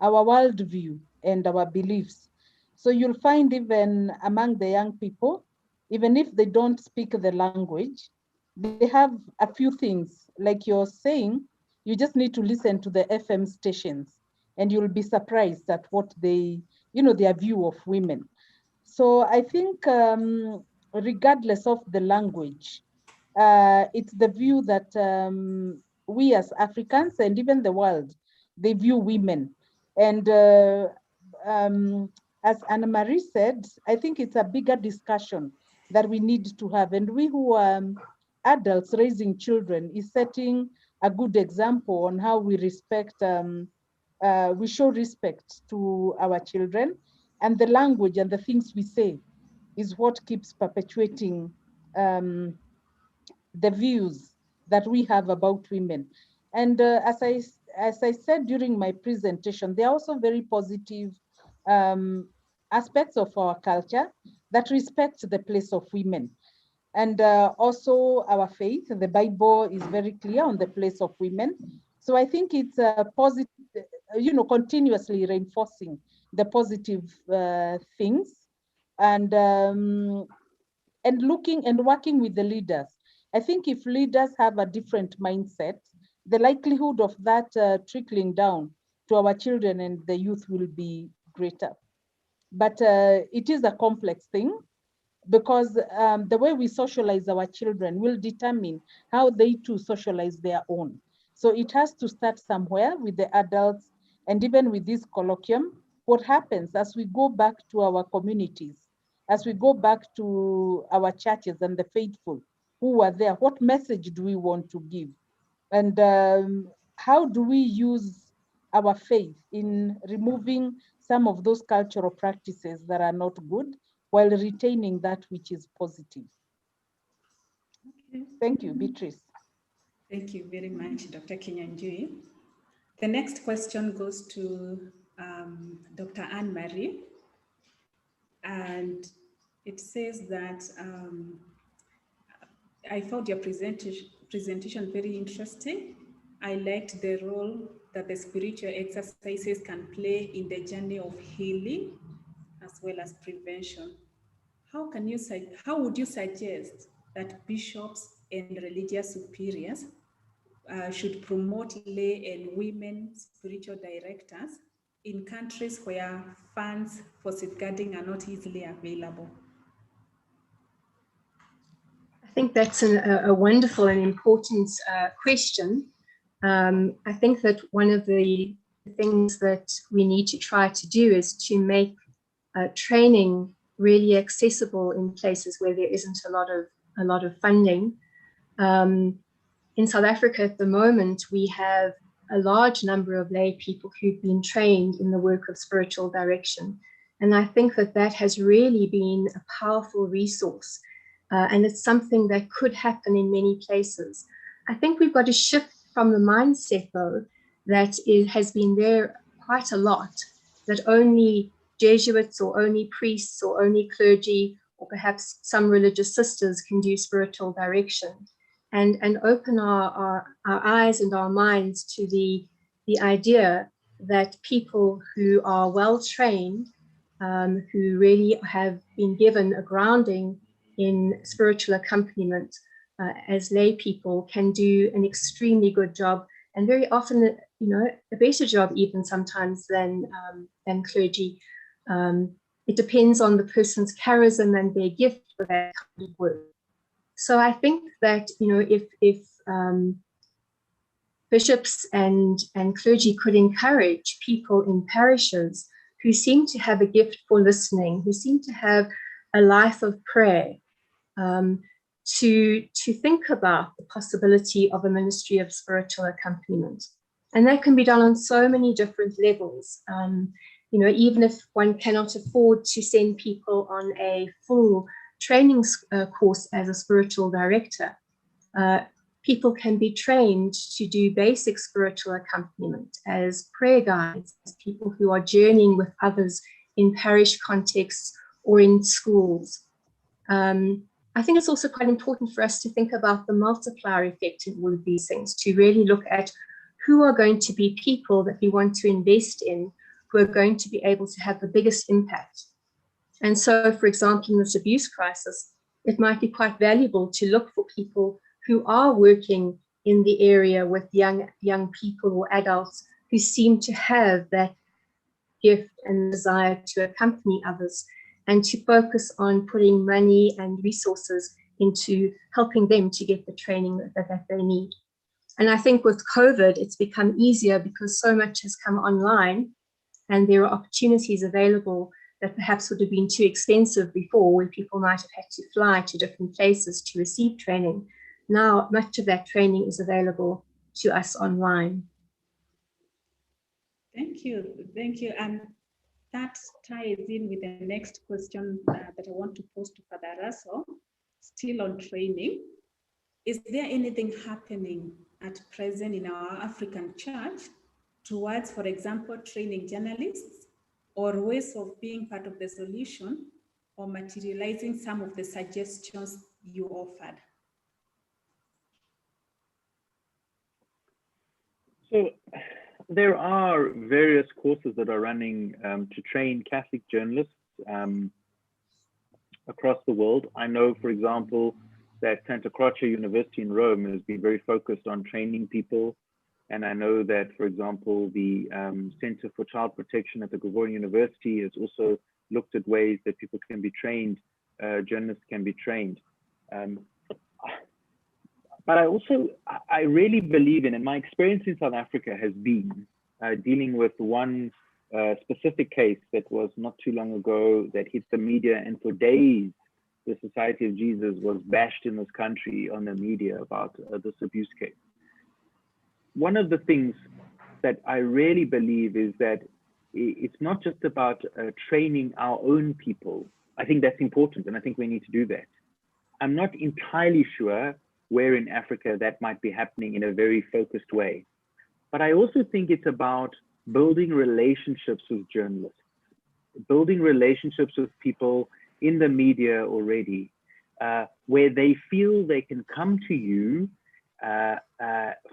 our worldview, and our beliefs. So you'll find even among the young people, even if they don't speak the language, they have a few things, like you're saying. You just need to listen to the FM stations and you'll be surprised at what their view of women. So I think regardless of the language, it's the view that we as Africans and even the world, they view women. And as Anna-Marie said, I think it's a bigger discussion that we need to have. And we who are adults raising children is setting a good example on how we respect, we show respect to our children, and the language and the things we say is what keeps perpetuating the views that we have about women. And as I said during my presentation, there are also very positive aspects of our culture that respect the place of women. And also our faith, the Bible is very clear on the place of women. So I think it's positive, continuously reinforcing the positive things and looking and working with the leaders. I think if leaders have a different mindset, the likelihood of that trickling down to our children and the youth will be greater. But it is a complex thing, because the way we socialize our children will determine how they too socialize their own. So it has to start somewhere with the adults, and even with this colloquium, what happens as we go back to our communities, as we go back to our churches and the faithful, who are there? What message do we want to give? And how do we use our faith in removing some of those cultural practices that are not good while retaining that which is positive? Okay. Thank you, Beatrice. Thank you very much, Dr. Kinyanjui. The next question goes to Dr. Anne-Marie. And it says that I found your presentation very interesting. I liked the role that the spiritual exercises can play in the journey of healing as well as prevention. How would you suggest that bishops and religious superiors should promote lay and women spiritual directors in countries where funds for safeguarding are not easily available? I think that's a wonderful and important question. I think that one of the things that we need to try to do is to make training really accessible in places where there isn't a lot of funding. In South Africa at the moment, we have a large number of lay people who've been trained in the work of spiritual direction. And I think that that has really been a powerful resource. And it's something that could happen in many places. I think we've got to shift from the mindset, though, that it has been there quite a lot, that only Jesuits or only priests or only clergy or perhaps some religious sisters can do spiritual direction, and open our eyes and our minds to the idea that people who are well trained, who really have been given a grounding in spiritual accompaniment as lay people, can do an extremely good job, and very often, you know, a better job even sometimes than clergy. It depends on the person's charism and their gift for that kind of work. So I think that, you know, if bishops and clergy could encourage people in parishes who seem to have a gift for listening, who seem to have a life of prayer, to think about the possibility of a ministry of spiritual accompaniment. And that can be done on so many different levels. You know, even if one cannot afford to send people on a full training course as a spiritual director, people can be trained to do basic spiritual accompaniment as prayer guides, as people who are journeying with others in parish contexts or in schools. I think it's also quite important for us to think about the multiplier effect in all of these things, to really look at who are going to be people that we want to invest in, who are going to be able to have the biggest impact. And so, for example, in this abuse crisis, it might be quite valuable to look for people who are working in the area with young people or adults who seem to have that gift and desire to accompany others, and to focus on putting money and resources into helping them to get the training that they need. And I think with COVID, it's become easier because so much has come online and there are opportunities available that perhaps would have been too expensive before, where people might have had to fly to different places to receive training. Now, much of that training is available to us online. Thank you. Thank you. And that ties in with the next question that I want to pose to Father Russell, still on training. Is there anything happening at present in our African church towards, for example, training journalists, or ways of being part of the solution, or materializing some of the suggestions you offered? So there are various courses that are running to train Catholic journalists across the world. I know, for example, that Santa Croce University in Rome has been very focused on training people. And I know that, for example, the Center for Child Protection at the Gregorian University has also looked at ways that people can be trained, journalists can be trained. But I really believe in, and my experience in South Africa has been dealing with one specific case that was not too long ago that hit the media, and for days the Society of Jesus was bashed in this country on the media about this abuse case. One of the things that I really believe is that it's not just about training our own people. I think that's important, and I think we need to do that. I'm not entirely sure where in Africa that might be happening in a very focused way. But I also think it's about building relationships with journalists, building relationships with people in the media already, where they feel they can come to you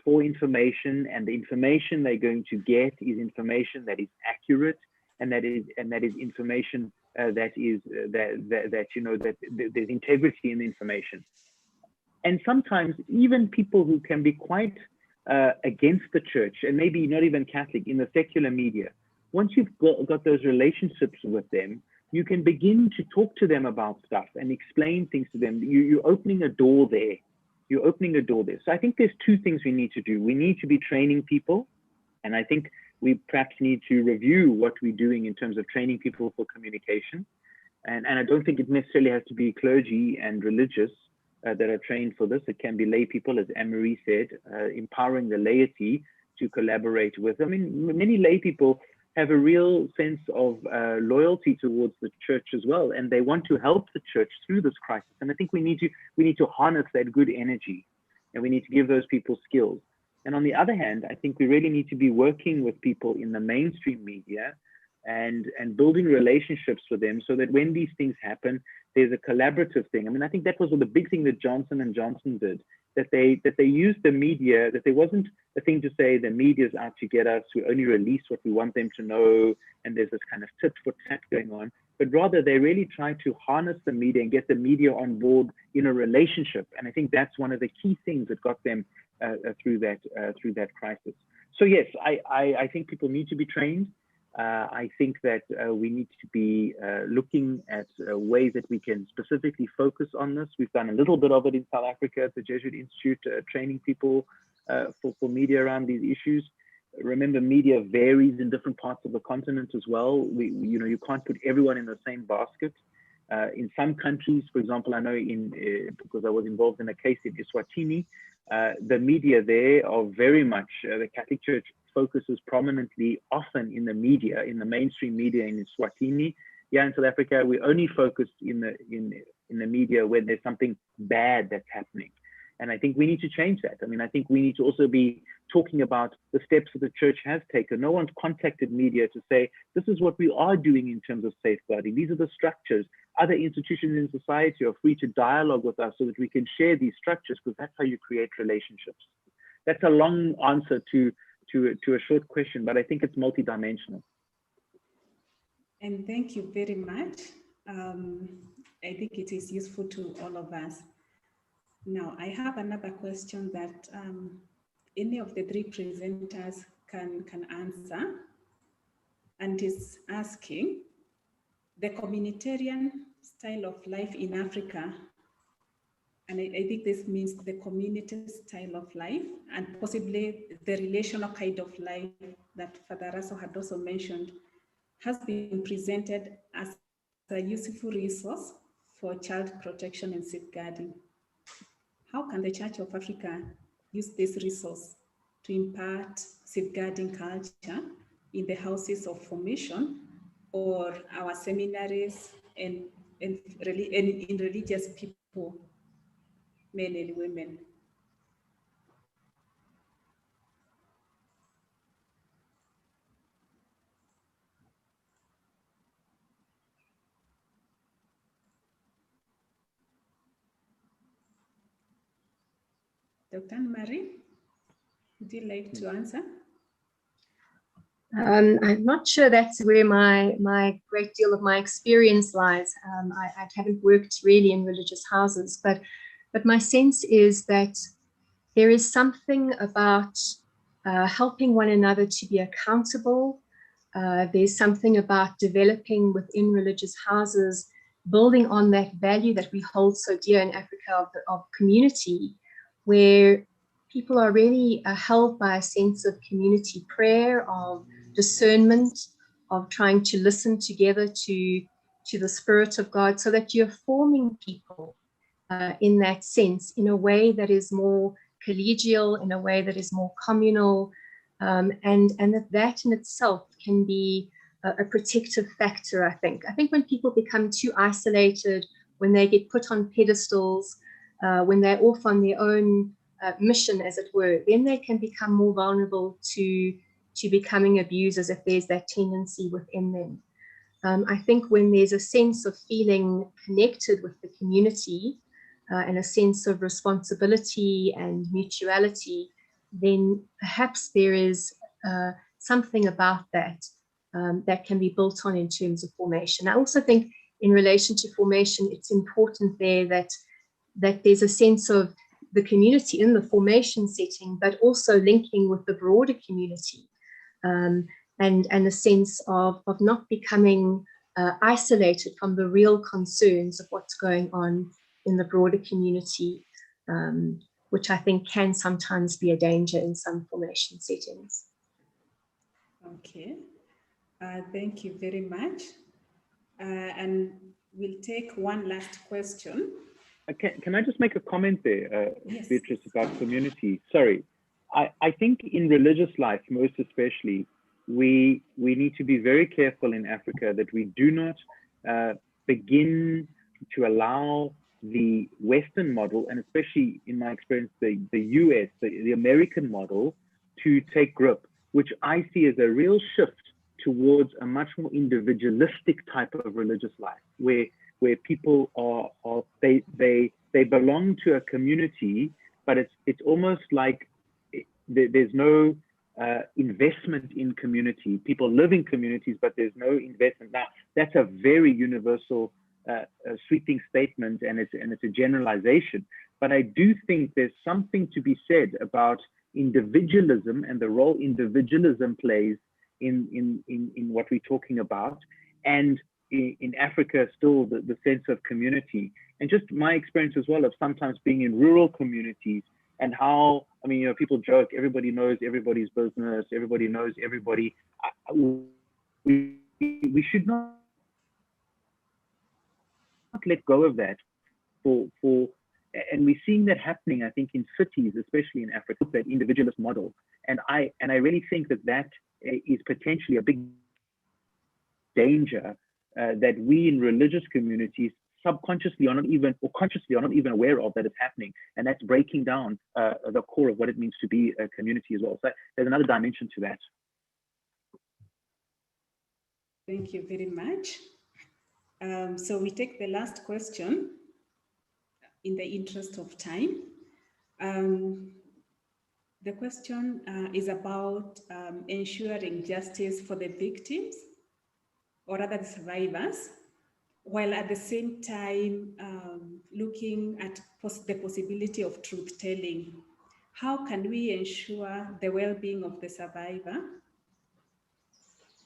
for information, and the information they're going to get is information that is accurate, and that is information that you know, that there's integrity in the information. And sometimes even people who can be quite against the church, and maybe not even Catholic, in the secular media, once you've got those relationships with them, you can begin to talk to them about stuff and explain things to them. You're opening a door there. You're opening a door there. So I think there's two things we need to do. We need to be training people, and I think we perhaps need to review what we're doing in terms of training people for communication. And I don't think it necessarily has to be clergy and religious that are trained for this. It can be lay people, as Anne-Marie said, empowering the laity to collaborate with. I mean, many lay people have a real sense of loyalty towards the church as well, and they want to help the church through this crisis. And I think we need to harness that good energy, and we need to give those people skills. And on the other hand, I think we really need to be working with people in the mainstream media and building relationships with them, so that when these things happen, there's a collaborative thing. I mean, I think that was the big thing that Johnson & Johnson did, that they used the media, that there wasn't a thing to say the media's out to get us, we only release what we want them to know, and there's this kind of tit for tat going on, but rather they really tried to harness the media and get the media on board in a relationship. And I think that's one of the key things that got them through that crisis. So yes, I think people need to be trained. I think that we need to be looking at ways that we can specifically focus on this. We've done a little bit of it in South Africa at the Jesuit Institute, training people for media around these issues. Remember, media varies in different parts of the continent as well. You can't put everyone in the same basket. In some countries, for example, I know because I was involved in a case in Eswatini, the media there are very much, the Catholic Church focuses prominently, often in the media, in the mainstream media in Eswatini. Yeah, in South Africa, we only focus in the media when there's something bad that's happening. And I think we need to change that. I mean, I think we need to also be talking about the steps that the church has taken. No one's contacted media to say, this is what we are doing in terms of safeguarding. These are the structures. Other institutions in society are free to dialogue with us so that we can share these structures, because that's how you create relationships. That's a long answer to a short question, but I think it's multidimensional. And thank you very much. I think it is useful to all of us. Now, I have another question that any of the three presenters can answer, and is asking, the communitarian style of life in Africa, and I think this means the community style of life, and possibly the relational kind of life that Father Russell had also mentioned, has been presented as a useful resource for child protection and safeguarding. How can the Church of Africa use this resource to impart safeguarding culture in the houses of formation or our seminaries and in religious people, men and women? Dr. Anne-Marie, would you like to answer? I'm not sure that's where my great deal of my experience lies. I haven't worked really in religious houses, but my sense is that there is something about helping one another to be accountable. There's something about developing within religious houses, building on that value that we hold so dear in Africa of community, where people are really held by a sense of community prayer, of discernment, of trying to listen together to to the Spirit of God, so that you're forming people in that sense, in a way that is more collegial, in a way that is more communal, and that in itself can be a protective factor, I think. I think when people become too isolated, when they get put on pedestals, when they're off on their own mission, as it were, then they can become more vulnerable to becoming abusers if there's that tendency within them. I think when there's a sense of feeling connected with the community and a sense of responsibility and mutuality, then perhaps there is something about that that can be built on in terms of formation. I also think in relation to formation, it's important there that there's a sense of the community in the formation setting, but also linking with the broader community, and a sense of not becoming isolated from the real concerns of what's going on in the broader community, which I think can sometimes be a danger in some formation settings. Okay, thank you very much. And we'll take one last question. Can I just make a comment there, Yes. Beatrice, about community? Sorry. I think in religious life, most especially, we need to be very careful in Africa that we do not begin to allow the Western model, and especially in my experience, the US, the American model, to take grip, which I see as a real shift towards a much more individualistic type of religious life, where people they belong to a community, but it's almost like there's no investment in community. People live in communities, but there's no investment. Now, that's a very universal sweeping statement, and it's a generalization. But I do think there's something to be said about individualism and the role individualism plays in what we're talking about, and in Africa still the sense of community, and just my experience as well of sometimes being in rural communities, and how, I mean, you know, people joke, everybody knows everybody's business, everybody knows everybody. We should not let go of that and we're seeing that happening, I think, in cities, especially in Africa, that individualist model. And I really think that is potentially a big danger that we in religious communities subconsciously are not even, or consciously are not even aware of that it's happening. And that's breaking down the core of what it means to be a community as well. So there's another dimension to that. Thank you very much. So we take the last question in the interest of time. The question is about ensuring justice for the victims, or rather the survivors, while at the same time looking at the possibility of truth-telling. How can we ensure the well-being of the survivor?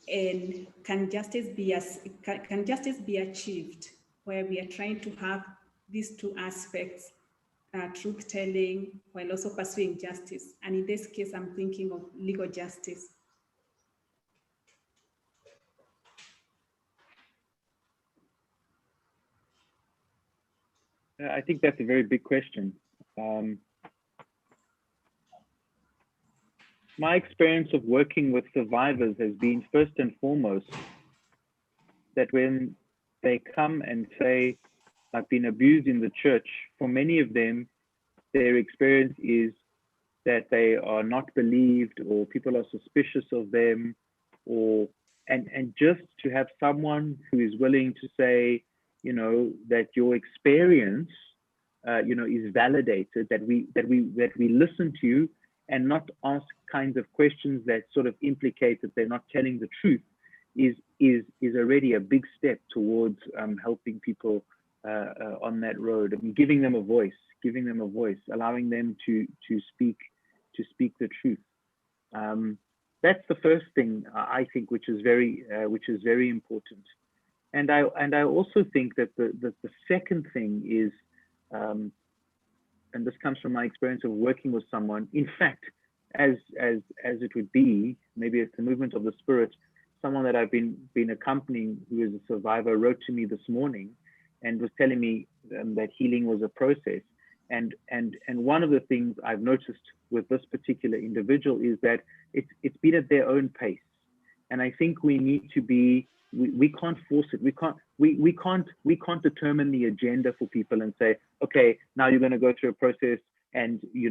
And can justice be achieved where we are trying to have these two aspects, truth-telling while also pursuing justice? And in this case, I'm thinking of legal justice. I think that's a very big question. My experience of working with survivors has been, first and foremost, that when they come and say, I've been abused in the church, for many of them, their experience is that they are not believed, or people are suspicious of them, and just to have someone who is willing to say, you know, that your experience, you know, is validated, that we listen to you, and not ask kinds of questions that sort of implicate that they're not telling the truth, is already a big step towards helping people on that road. I mean, giving them a voice, allowing them to speak the truth. That's the first thing, I think, which is very important. And I also think that the second thing is, and this comes from my experience of working with someone, in fact, as it would be, maybe it's the movement of the Spirit, someone that I've been accompanying, who is a survivor, wrote to me this morning and was telling me that healing was a process. And one of the things I've noticed with this particular individual is that it's been at their own pace. And I think we need to be, we can't force it. We can't determine the agenda for people and say, okay, now you're going to go through a process, and we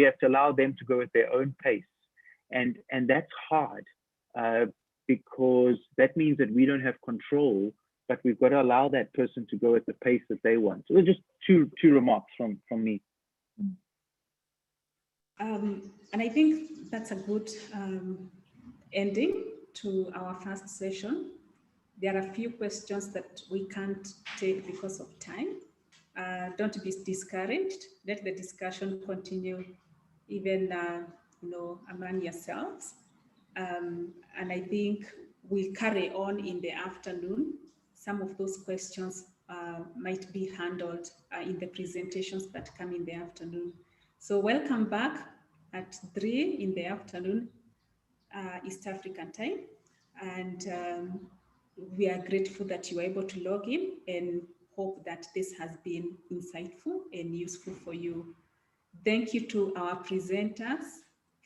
have to allow them to go at their own pace. And that's hard, because that means that we don't have control, but we've got to allow that person to go at the pace that they want. So just two remarks from me. And I think that's a good ending to our first session. There are a few questions that we can't take because of time. Don't be discouraged. Let the discussion continue, even among yourselves. And I think we'll carry on in the afternoon. Some of those questions might be handled in the presentations that come in the afternoon. So welcome back at 3 in the afternoon, East African time. And we are grateful that you were able to log in, and hope that this has been insightful and useful for you. Thank you to our presenters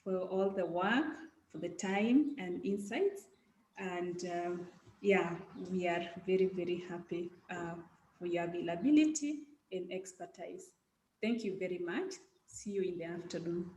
for all the work, for the time and insights. And yeah, we are very, very happy for your availability and expertise. Thank you very much. See you in the afternoon.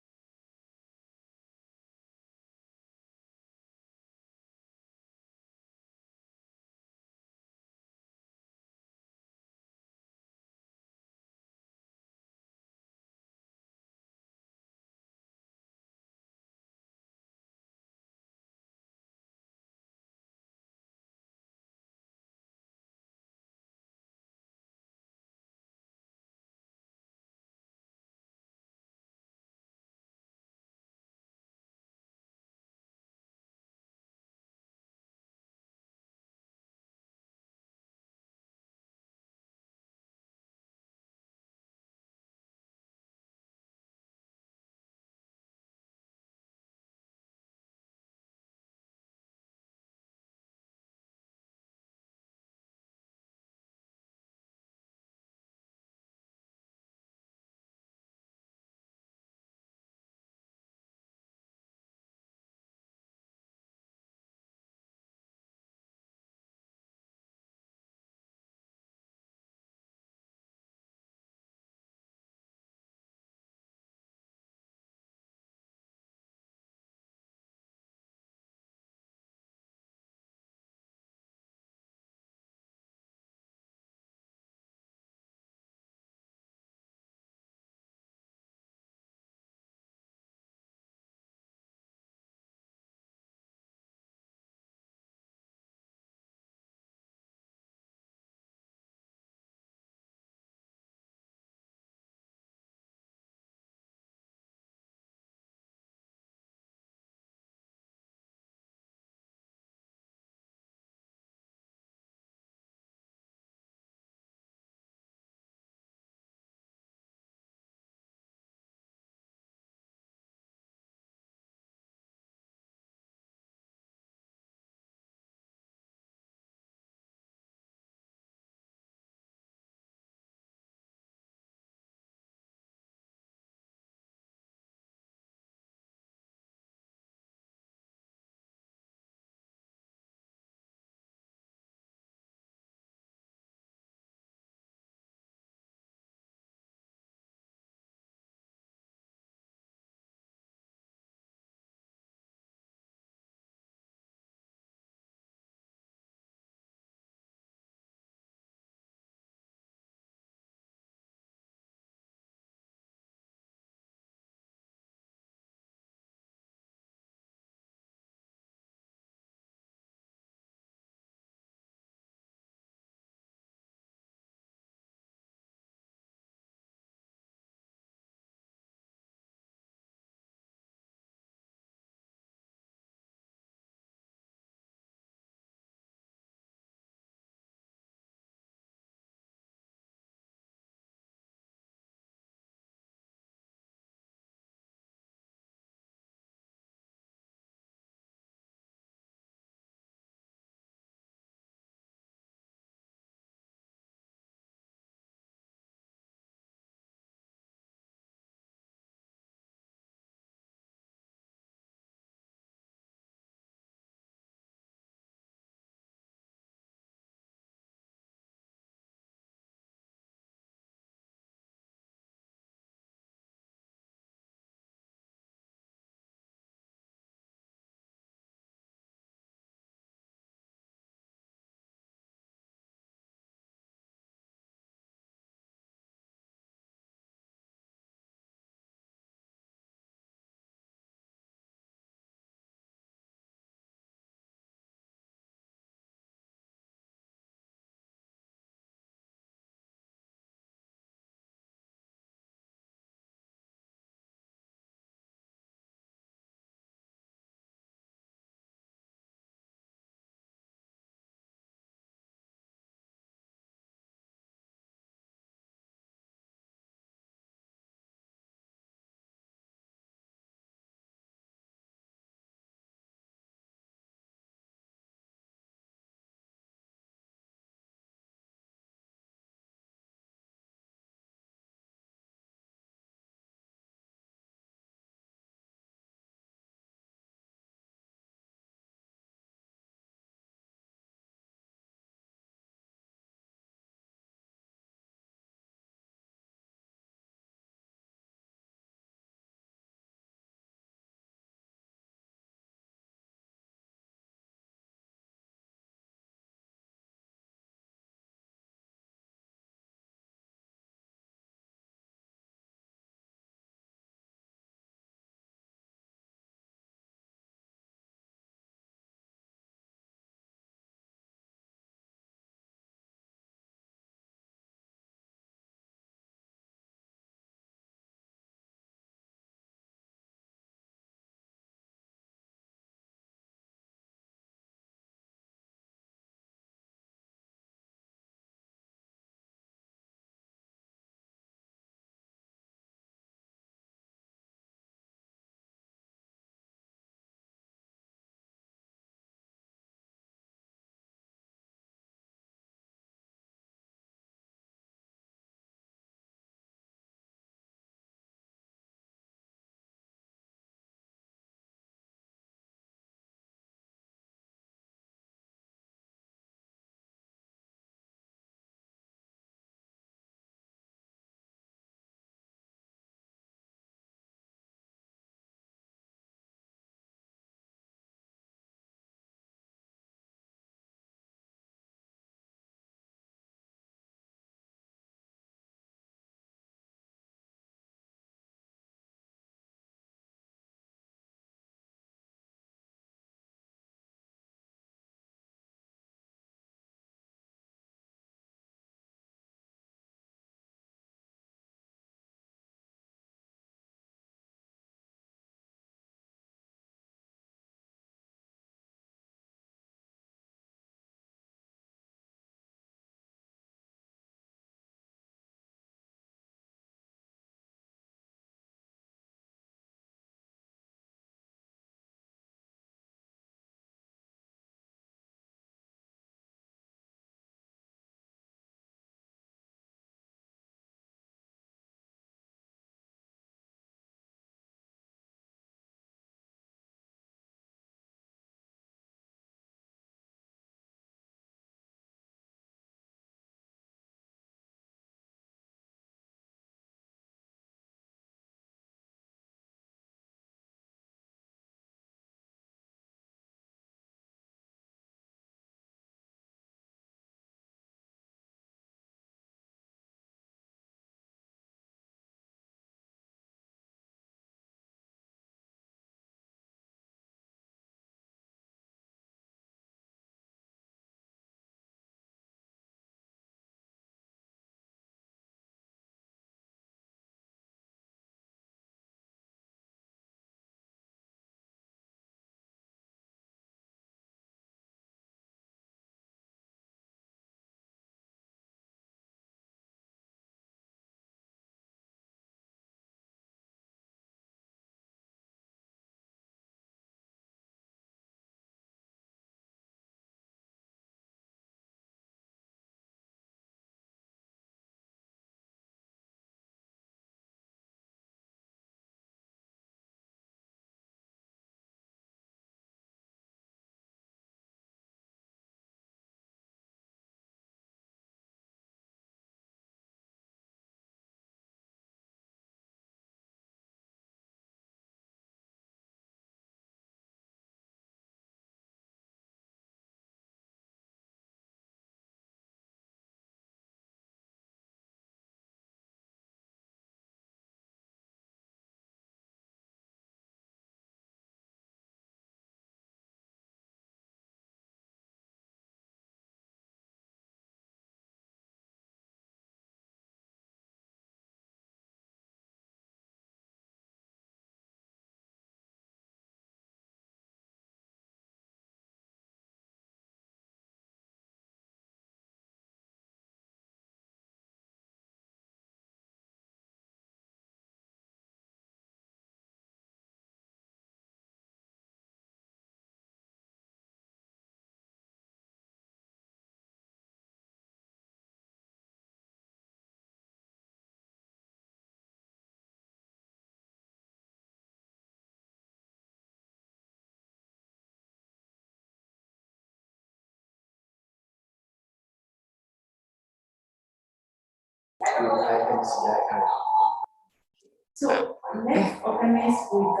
So let's organize with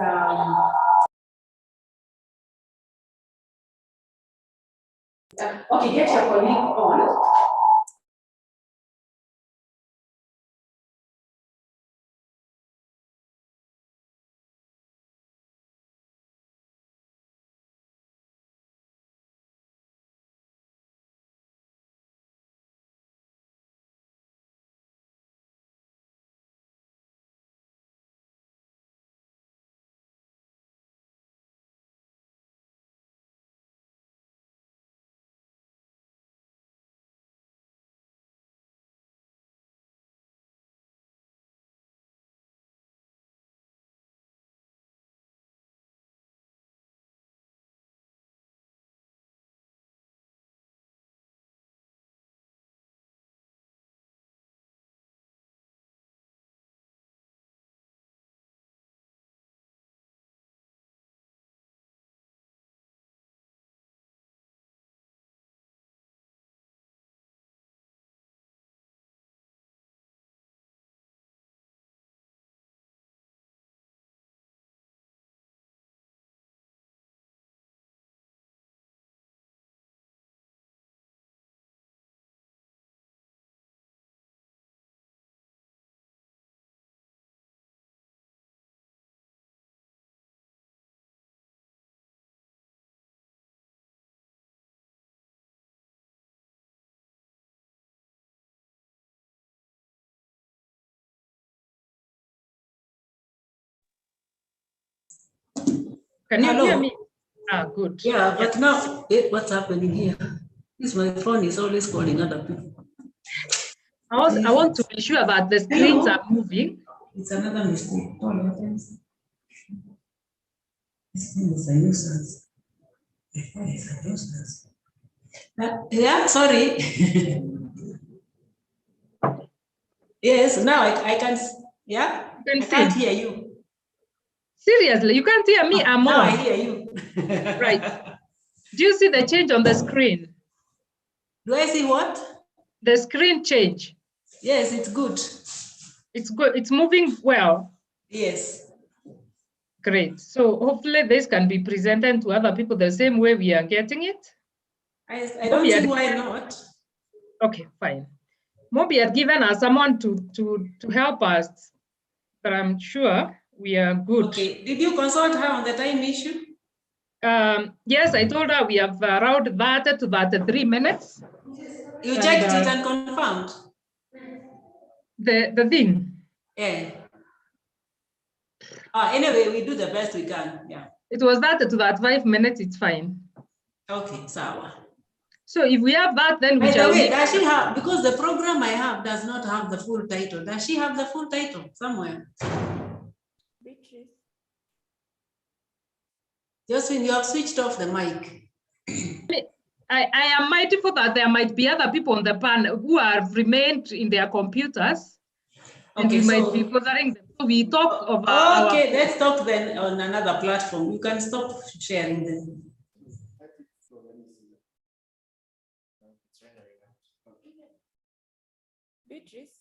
okay, get your colleague on. Can you Hello. hear me? Ah, good. Yeah, but now what's happening here? This my phone is always calling other people. I want to be sure that the screens are moving. It's another mistake. This thing is a nuisance. The phone is a nuisance. Yeah, sorry. Yes, now I can. Yeah, You I can can't see. hear you. Seriously, you can't hear me. I'm Now I on. hear you. Right. Do you see the change on the screen? Do I see what? The screen change. Yes, it's good. It's good. It's moving well. Yes. Great. So hopefully this can be presented to other people the same way we are getting it. I don't see why not. Okay, fine. Mobi had given us someone to help us, but I'm sure we are good. Okay. Did you consult her on the time issue? Yes, I told her we have around 30 to 33 minutes. You checked it and confirmed? The thing. Yeah. Anyway, we do the best we can. Yeah. It was 30 to 35 minutes, it's fine. Okay, sawa. So if we have that, then we By the shall. way, does she have, because the program I have does not have the full title. Does she have the full title somewhere? Josephine, you have switched off the mic. I am mindful that there might be other people on the panel who have remained in their computers, and Okay, we might be bothering them. So we talk of okay, let's talk then on another platform. You can stop sharing then. Beatrice.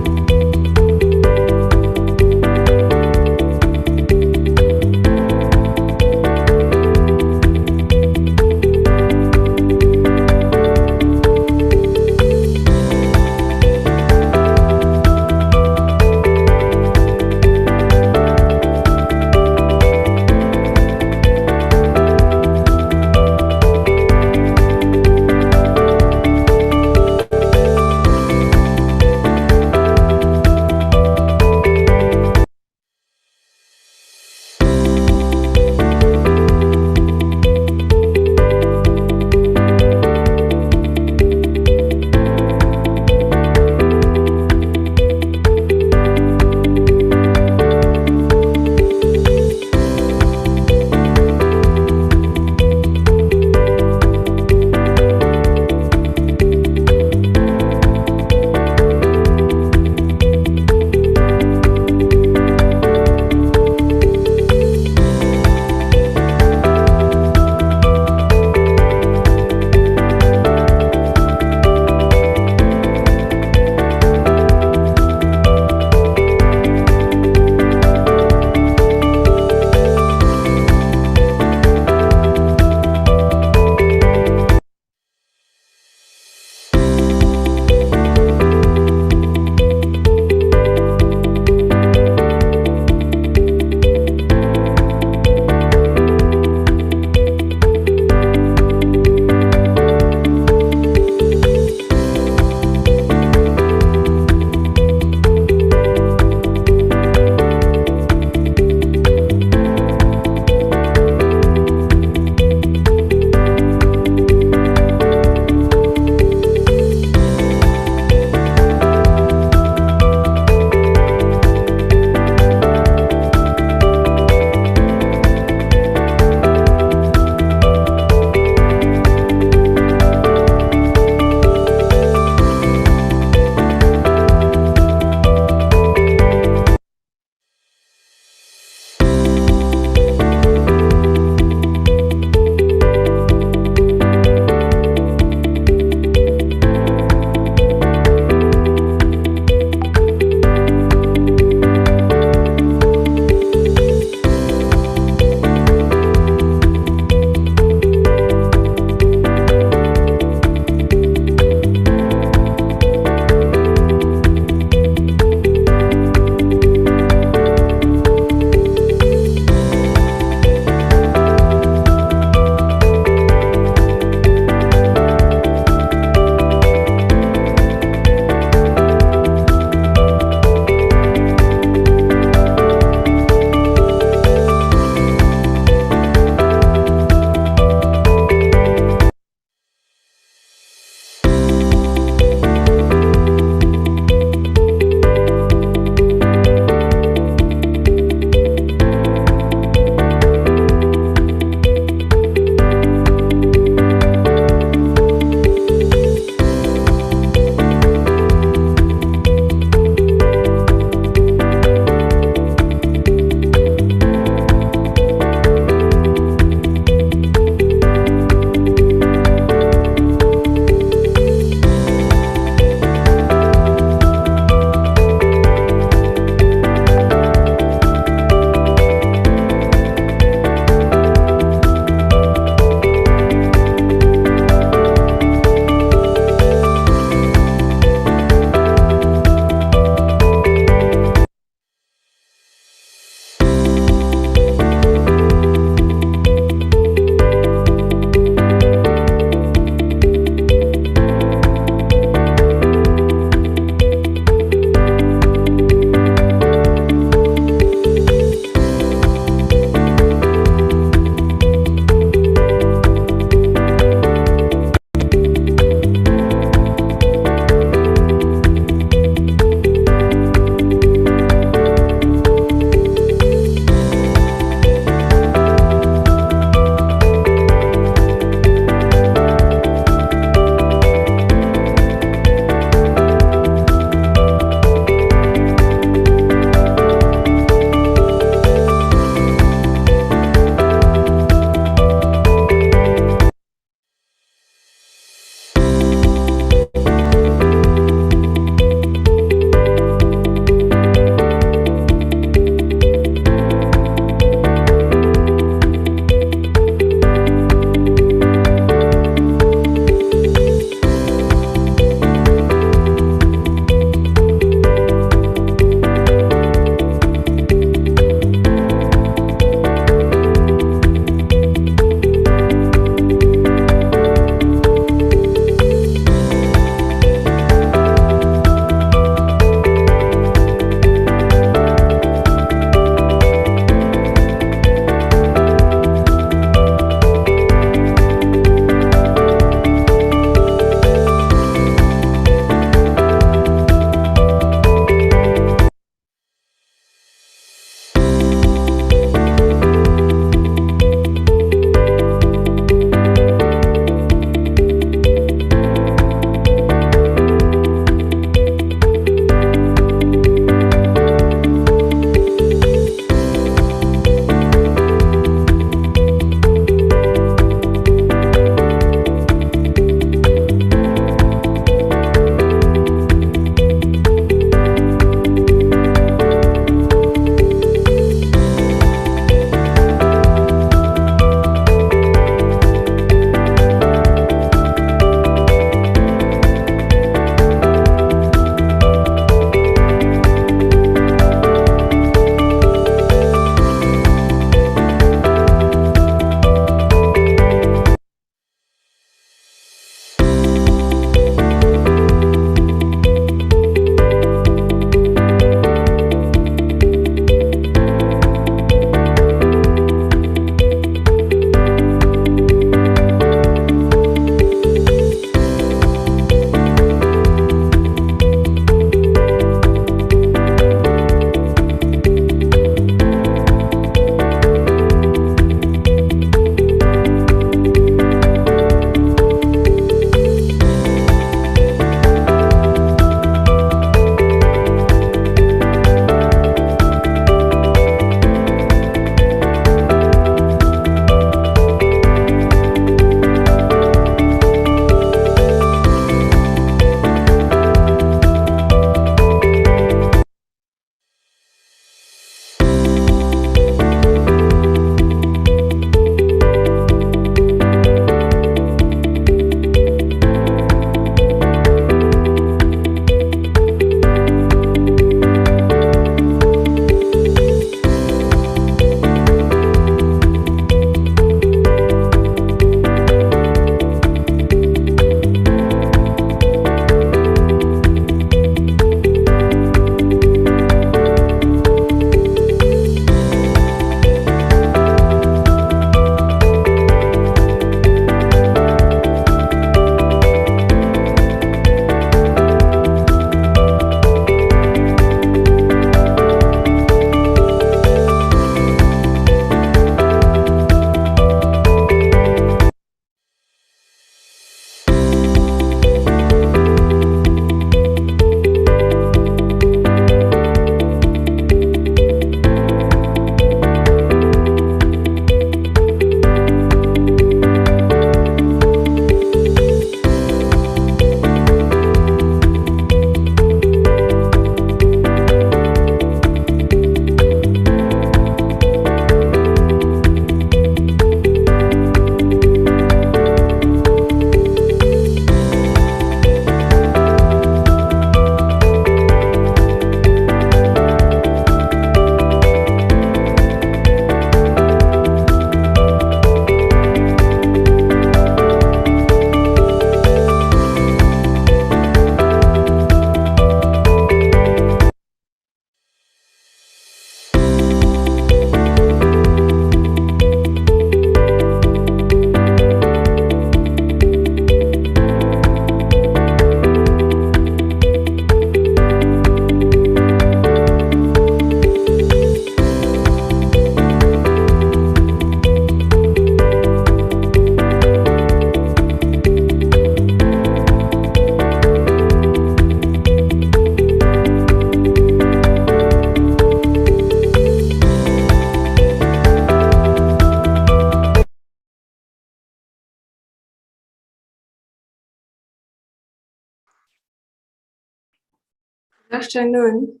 Good afternoon.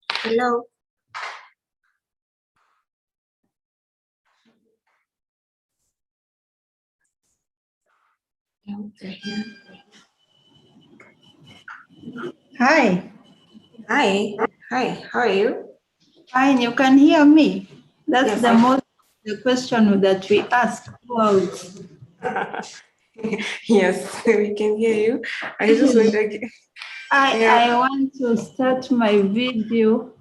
Hello. Hi, Hi. Hi. How are you? fine, you can hear me. That's Yes, the question that we ask about. Yes, we can hear you. I just want to. I want to start my video.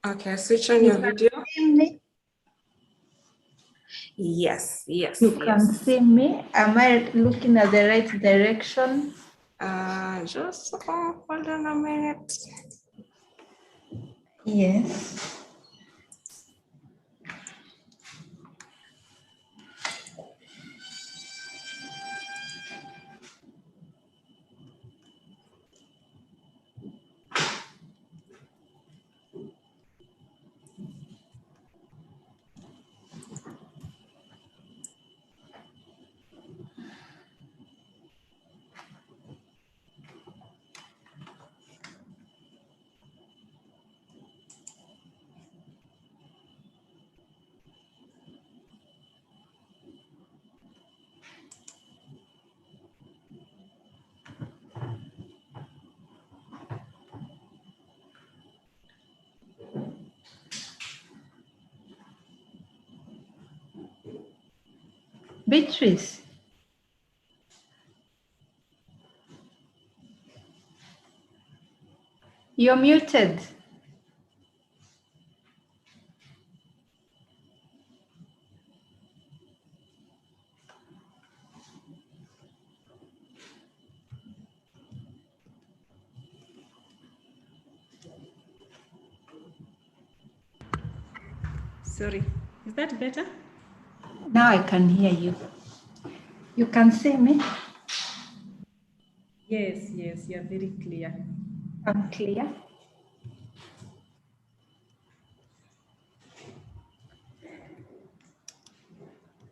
Okay, switch on You your can video. see me? Yes. You can see me? Am I looking at the right direction? Just hold on a minute. Yes. Beatrice. You're muted. Sorry, is that better? Now I can hear you. You can see me? Yes, you're very clear. I'm clear.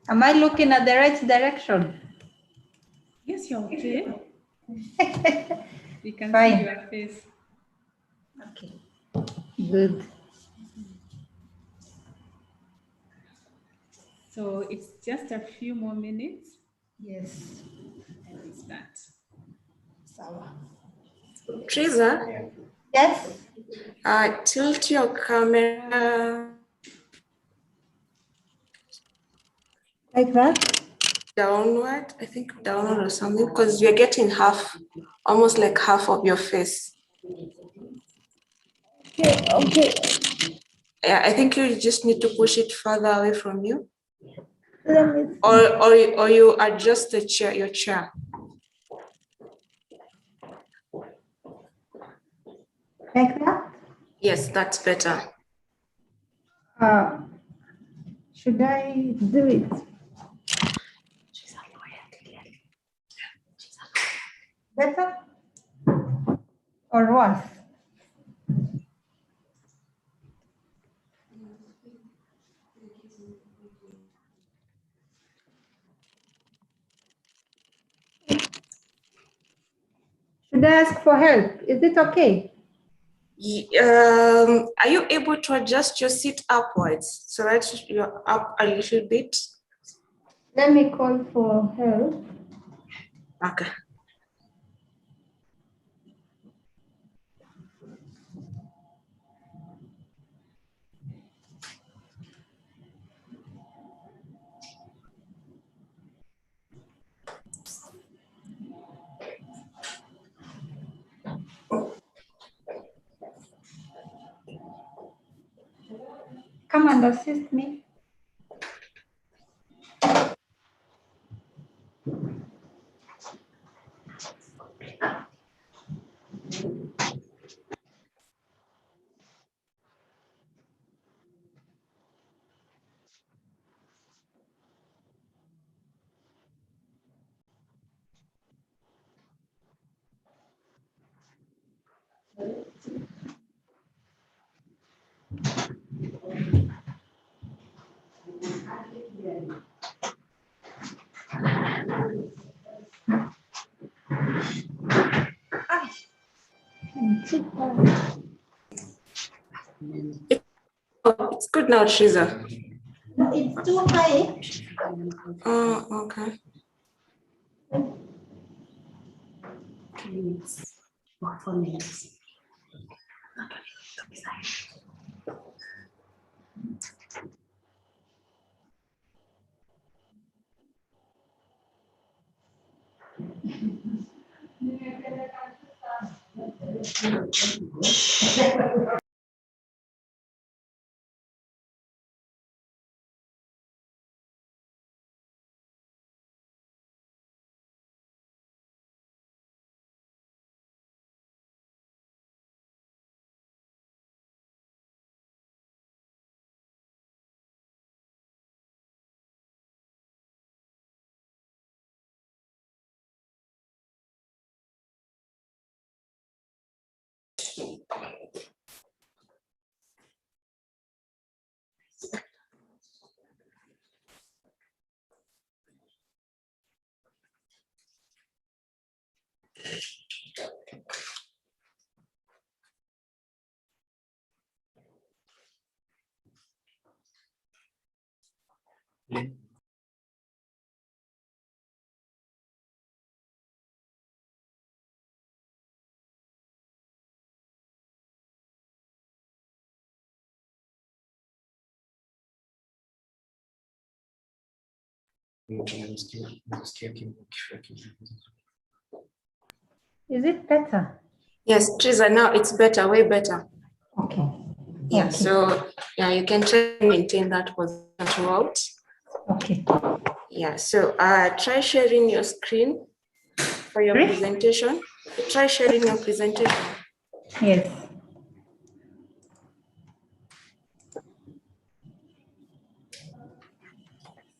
Am I looking at the right direction? Yes, you're okay. We can Fine. see your face. Okay, good. So it's just a few more minutes Yes. and we start. Sawa. Teresa, Yes. tilt your camera Like that? downward. I think downward or something, because you're getting half, almost like half of your face. Okay, okay. Yeah, I think you just need to push it further away from you, Let me see. or you adjust the chair, your chair. Like that? Yes, that's better. Should I do it? Better or worse? Should I ask for help? Is it okay? Are you able to adjust your seat upwards so that you're up a little bit? Let me call for help. Okay. Come and assist me. It's good now, Triza. No, it's too high. Oh, okay. 4 minutes. Is it better? Yes, Triza, now it's better, way better. Okay. Yeah, Okay. so yeah, you can try to maintain that position throughout. Okay. Yeah, so try sharing your screen for your Sorry? presentation. Try sharing your presentation. Yes.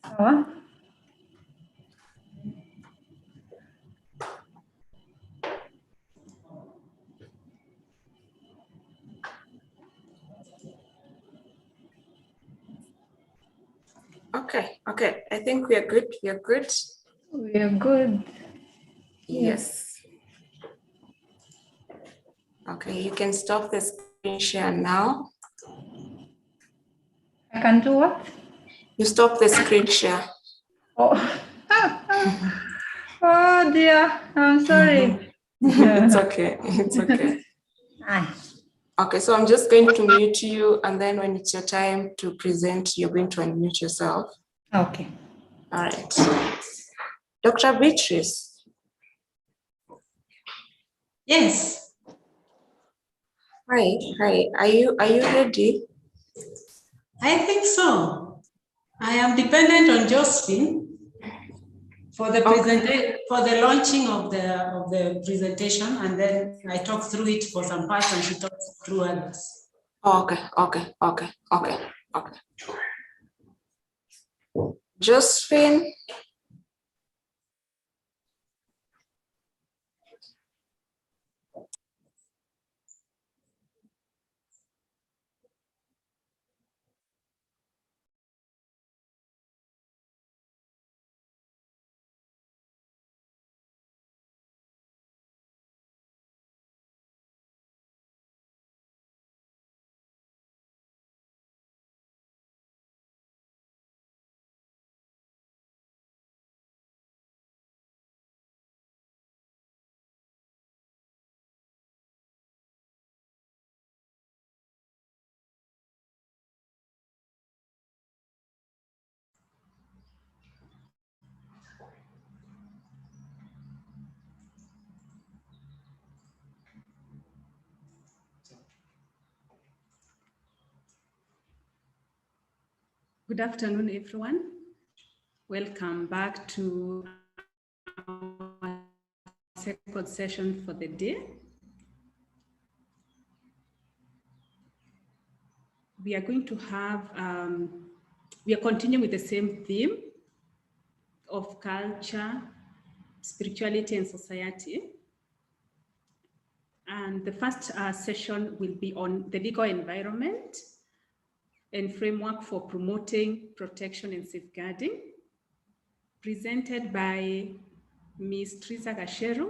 Sawa. Okay, okay. I think we are good. We are good. We are good. Yes. Okay, you can stop the screen share now. I can do what? You stop the screen share. Oh, oh dear. I'm sorry. It's okay. It's okay. Aye. Okay, so I'm just going to mute you, and then when it's your time to present, you're going to unmute yourself. Okay. All right. Dr. Beatrice. Yes, Hi, hi. Are you ready? I think so. I am dependent on Josephine for the for the launching of the presentation, and then I talk through it for some parts, and she talks through others. Okay. Josephine. Good afternoon, everyone. Welcome back to our second session for the day. We are going to have, we are continuing with the same theme of culture, spirituality, and society. And the first session will be on the legal environment and framework for promoting protection and safeguarding, presented by Ms. Triza Gasheru,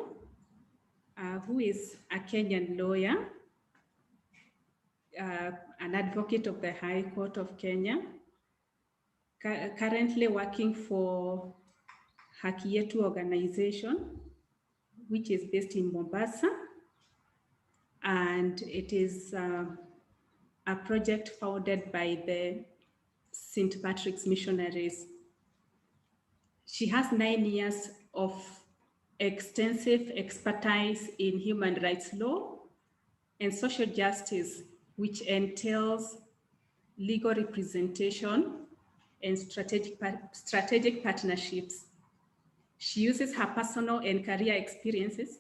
who is a Kenyan lawyer an advocate of the High Court of Kenya, currently working for Haki Yetu organization, which is based in Mombasa. And it is a project founded by the St. Patrick's Missionaries. She has 9 years of extensive expertise in human rights law and social justice, which entails legal representation and strategic partnerships. She uses her personal and career experiences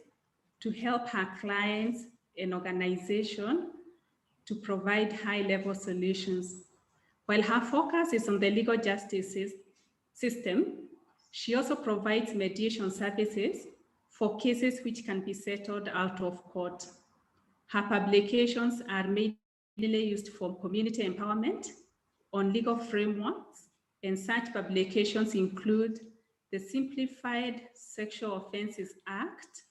to help her clients and organization to provide high-level solutions. While her focus is on the legal justice system, she also provides mediation services for cases which can be settled out of court. Her publications are mainly used for community empowerment on legal frameworks, and such publications include the Simplified Sexual Offences Act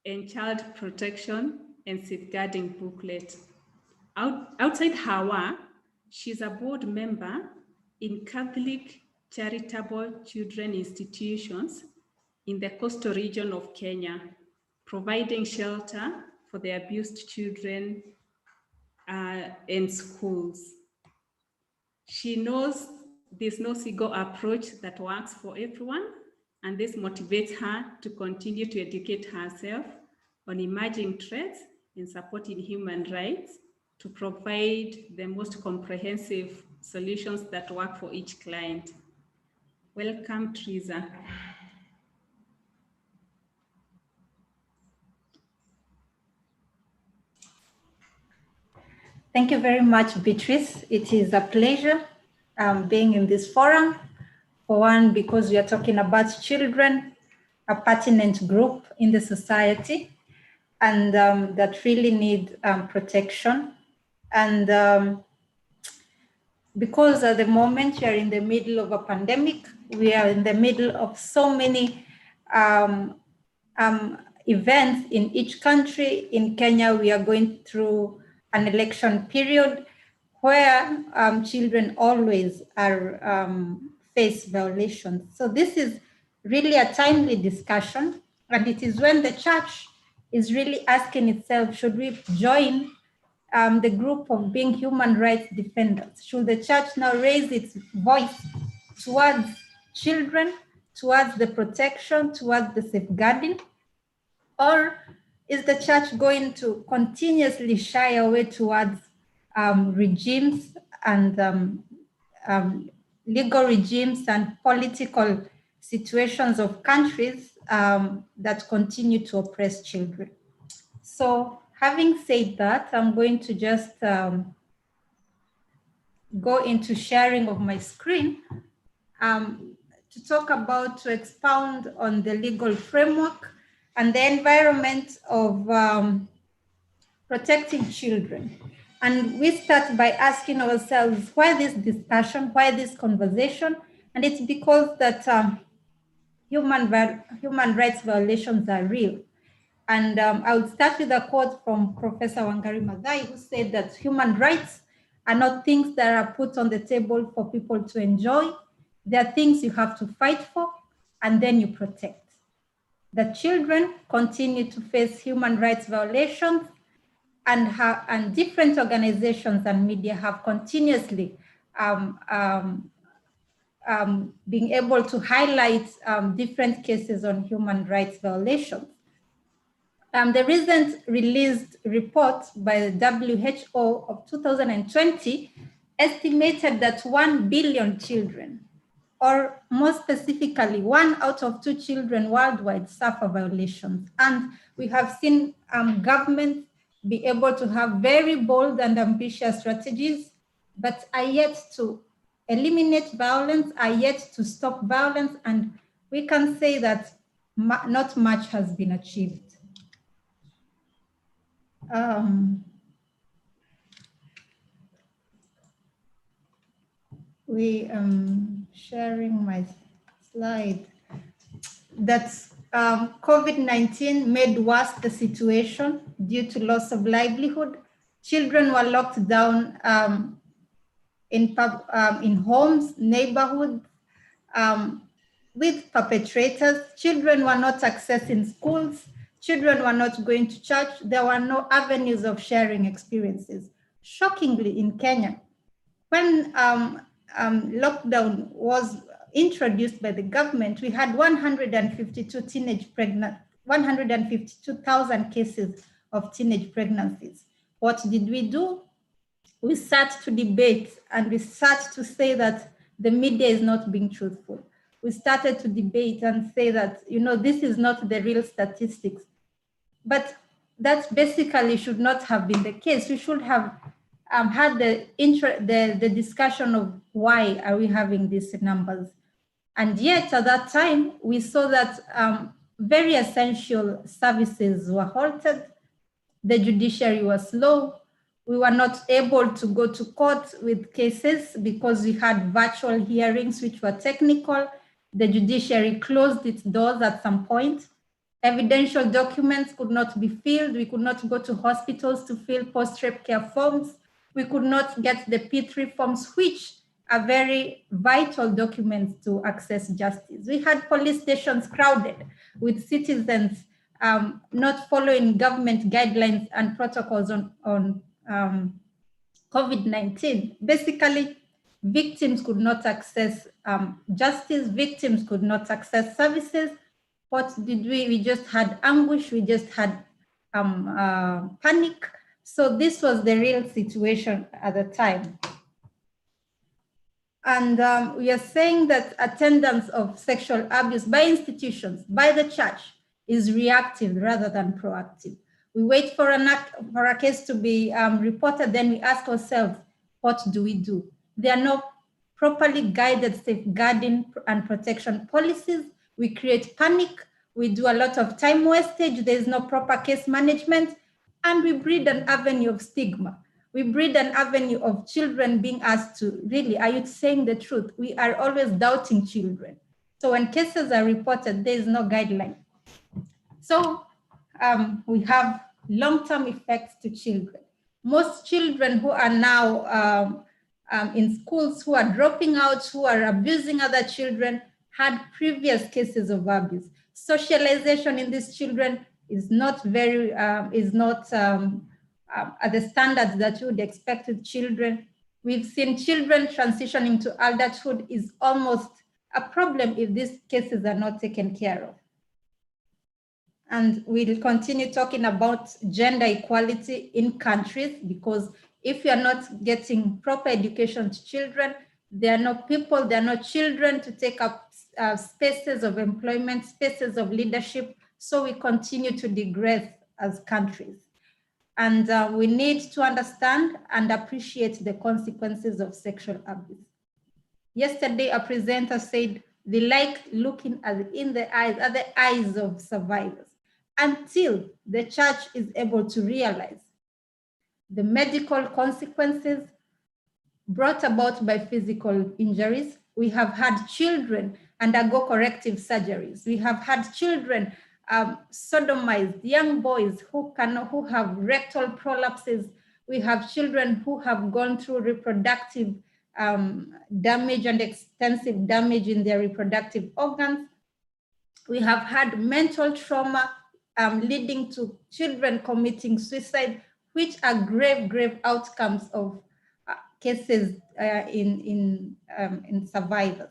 and Child Protection and Safeguarding Booklet. Outside her work, she's a board member in Catholic charitable children institutions in the coastal region of Kenya, providing shelter for the abused children in schools. She knows there's no single approach that works for everyone, and this motivates her to continue to educate herself on emerging threats in supporting human rights to provide the most comprehensive solutions that work for each client. Welcome, Teresa. Thank you very much, Beatrice. It is a pleasure being in this forum. For one, because we are talking about children, a pertinent group in the society, and that really need protection. And because at the moment we are in the middle of a pandemic, we are in the middle of so many events in each country. In Kenya, we are going through an election period where children always are face violations. So this is really a timely discussion, and it is when the church is really asking itself, should we join the group of being human rights defenders? Should the church now raise its voice towards children, towards the protection, towards the safeguarding? Or is the church going to continuously shy away towards regimes and legal regimes and political situations of countries that continue to oppress children? So having said that, I'm going to just go into sharing of my screen to talk about, to expound on the legal framework and the environment of protecting children. And we start by asking ourselves, why this discussion, why this conversation? And it's because that human rights violations are real. And I would start with a quote from Professor Wangari Maathai, who said that human rights are not things that are put on the table for people to enjoy. They are things you have to fight for, and then you protect. The children continue to face human rights violations, and different organizations and media have continuously being able to highlight different cases on human rights violations. The recent released report by the WHO of 2020 estimated that 1 billion children, or more specifically, 1 out of 2 children worldwide suffer violations. And we have seen governments be able to have very bold and ambitious strategies, but are yet to eliminate violence, are yet to stop violence, and we can say that not much has been achieved. Sharing my slide. That's COVID-19 made worse the situation due to loss of livelihood, Children were locked down in homes, neighborhoods, with perpetrators. Children were not accessing schools. Children were not going to church. There were no avenues of sharing experiences. Shockingly, in Kenya, when lockdown was introduced by the government, we had 152,000 cases of teenage pregnancies. What did we do? We sat to debate, and we sat to say that the media is not being truthful. We started to debate and say that, you know, this is not the real statistics. But that basically should not have been the case. We should have had the discussion of why are we having these numbers. And yet at that time, we saw that very essential services were halted. The judiciary was slow. We were not able to go to court with cases because we had virtual hearings, which were technical. The judiciary closed its doors at some point. Evidential documents could not be filled. We could not go to hospitals to fill post-rape care forms. We could not get the P3 forms, which are very vital documents to access justice. We had police stations crowded with citizens not following government guidelines and protocols on COVID-19. Basically, victims could not access justice, victims could not access services. What did we? We just had anguish, we just had panic. So this was the real situation at the time. And we are saying that attendance of sexual abuse by institutions, by the church, is reactive rather than proactive. We wait for a case to be reported, then we ask ourselves, what do we do? There are no properly guided safeguarding and protection policies. We create panic. We do a lot of time wastage. There's no proper case management. And we breed an avenue of stigma. We breed an avenue of children being asked to, really, are you saying the truth? We are always doubting children. So when cases are reported, there is no guideline. So we have long-term effects to children. Most children who are now in schools, who are dropping out, who are abusing other children, had previous cases of abuse. Socialization in these children is not very, at the standards that you would expect with children. We've seen children transitioning to adulthood is almost a problem if these cases are not taken care of. And we'll continue talking about gender equality in countries, because if you are not getting proper education to children, there are no people, there are no children to take up spaces of employment, spaces of leadership. So we continue to digress as countries. And we need to understand and appreciate the consequences of sexual abuse. Yesterday, a presenter said they like looking at the eyes of survivors until the church is able to realize the medical consequences brought about by physical injuries. We have had children undergo corrective surgeries. We have had children sodomized, young boys who have rectal prolapses. We have children who have gone through reproductive damage and extensive damage in their reproductive organs. We have had mental trauma leading to children committing suicide, which are grave, grave outcomes of cases in survivors.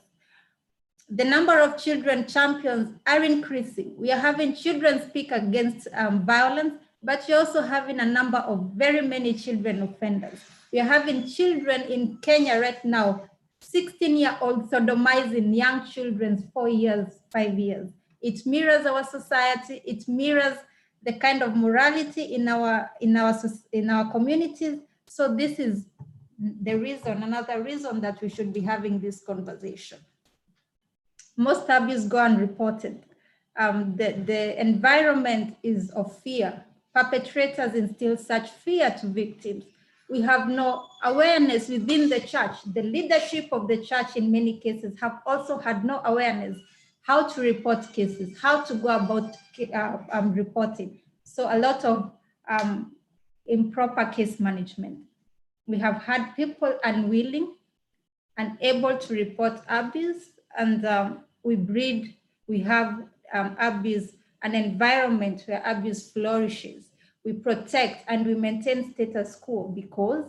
The number of children champions are increasing. We are having children speak against violence, but you're also having a number of very many children offenders. We are having children in Kenya right now, 16-year-olds sodomizing young children, 4 years, 5 years. It mirrors our society. It mirrors the kind of morality in our communities. So this is the reason, another reason that we should be having this conversation. Most abuse go unreported. The environment is of fear. Perpetrators instill such fear to victims. We have no awareness within the church. The leadership of the church in many cases have also had no awareness how to report cases, how to go about reporting. So a lot of improper case management. We have had people unwilling, unable to report abuse, and we have abuse, an environment where abuse flourishes. We protect and we maintain status quo because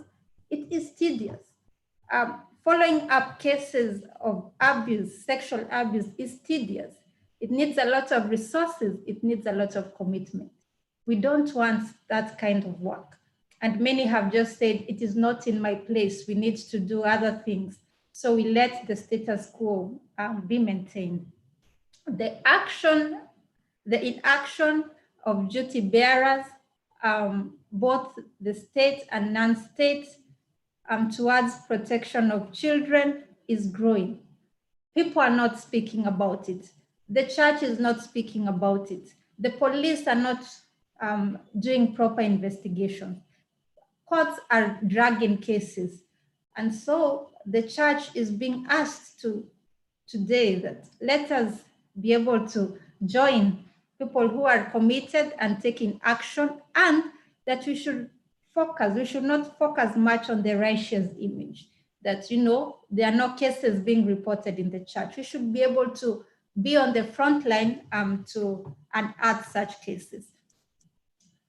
it is tedious. Following up cases of abuse, sexual abuse, is tedious. It needs a lot of resources. It needs a lot of commitment. We don't want that kind of work. And many have just said, it is not in my place. We need to do other things. So we let the status quo be maintained. The inaction of duty bearers, both the state and non-state, towards protection of children is growing. People are not speaking about it. The church is not speaking about it. The police are not doing proper investigation. Courts are dragging cases. And so the church is being asked to today that let us be able to join people who are committed and taking action, and that we should not focus much on the righteous image, that, there are no cases being reported in the church. We should be able to be on the front line to unearth such cases.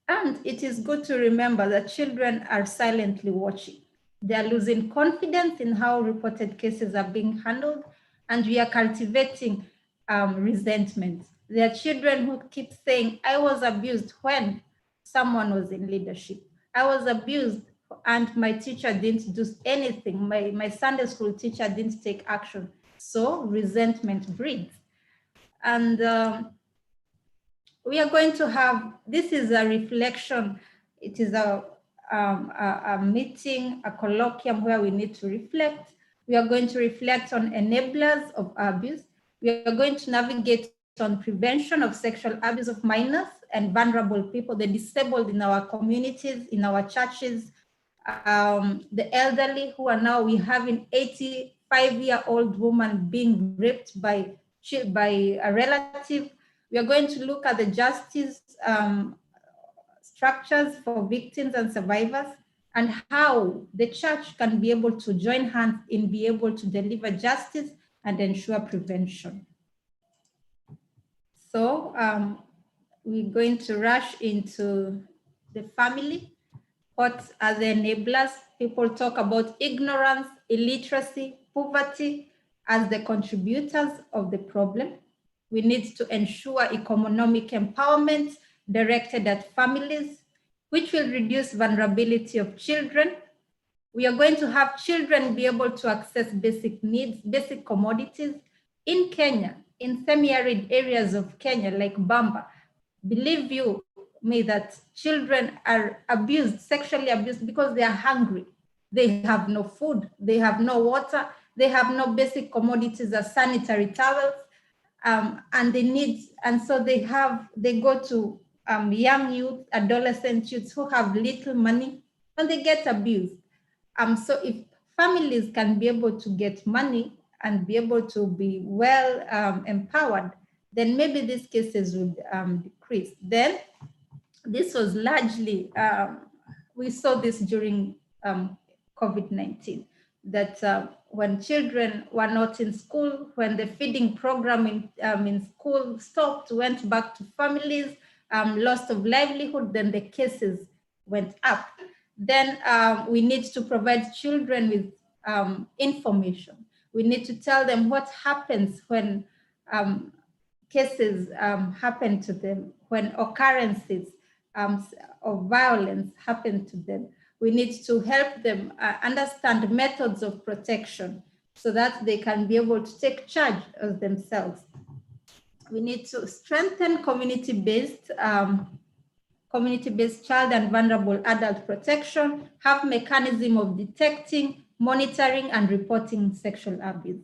And it is good to remember that children are silently watching. They are losing confidence in how reported cases are being handled, and we are cultivating resentment. There are children who keep saying, I was abused when someone was in leadership. I was abused and my teacher didn't do anything. My Sunday school teacher didn't take action. So resentment breeds. And we are going to have, this is a reflection. It is a meeting, a colloquium where we need to reflect. We are going to reflect on enablers of abuse. We are going to navigate on prevention of sexual abuse of minors and vulnerable people, the disabled in our communities, in our churches, the elderly who are now, we have an 85-year-old woman being raped by a relative. We are going to look at the justice structures for victims and survivors, and how the church can be able to join hands in be able to deliver justice and ensure prevention. So we're going to rush into the family. What are the enablers? People talk about ignorance, illiteracy, poverty as the contributors of the problem. We need to ensure economic empowerment directed at families, which will reduce vulnerability of children. We are going to have children be able to access basic needs, basic commodities. In Kenya, in semi-arid areas of Kenya, like Bamba, believe you me that children are abused, sexually abused, because they are hungry. They have no food, they have no water, they have no basic commodities as sanitary towels, and they need, and so they go to young youth, adolescent youths who have little money, and they get abused. So if families can be able to get money and be able to be well empowered, then maybe these cases would decrease. Then this was largely, we saw this during COVID-19, that when children were not in school, when the feeding program in school stopped, went back to families, loss of livelihood, then the cases went up. Then we need to provide children with information. We need to tell them what happens when cases happen to them, when occurrences of violence happen to them. We need to help them understand methods of protection so that they can be able to take charge of themselves. We need to strengthen community-based child and vulnerable adult protection, have mechanism of detecting, monitoring, and reporting sexual abuse.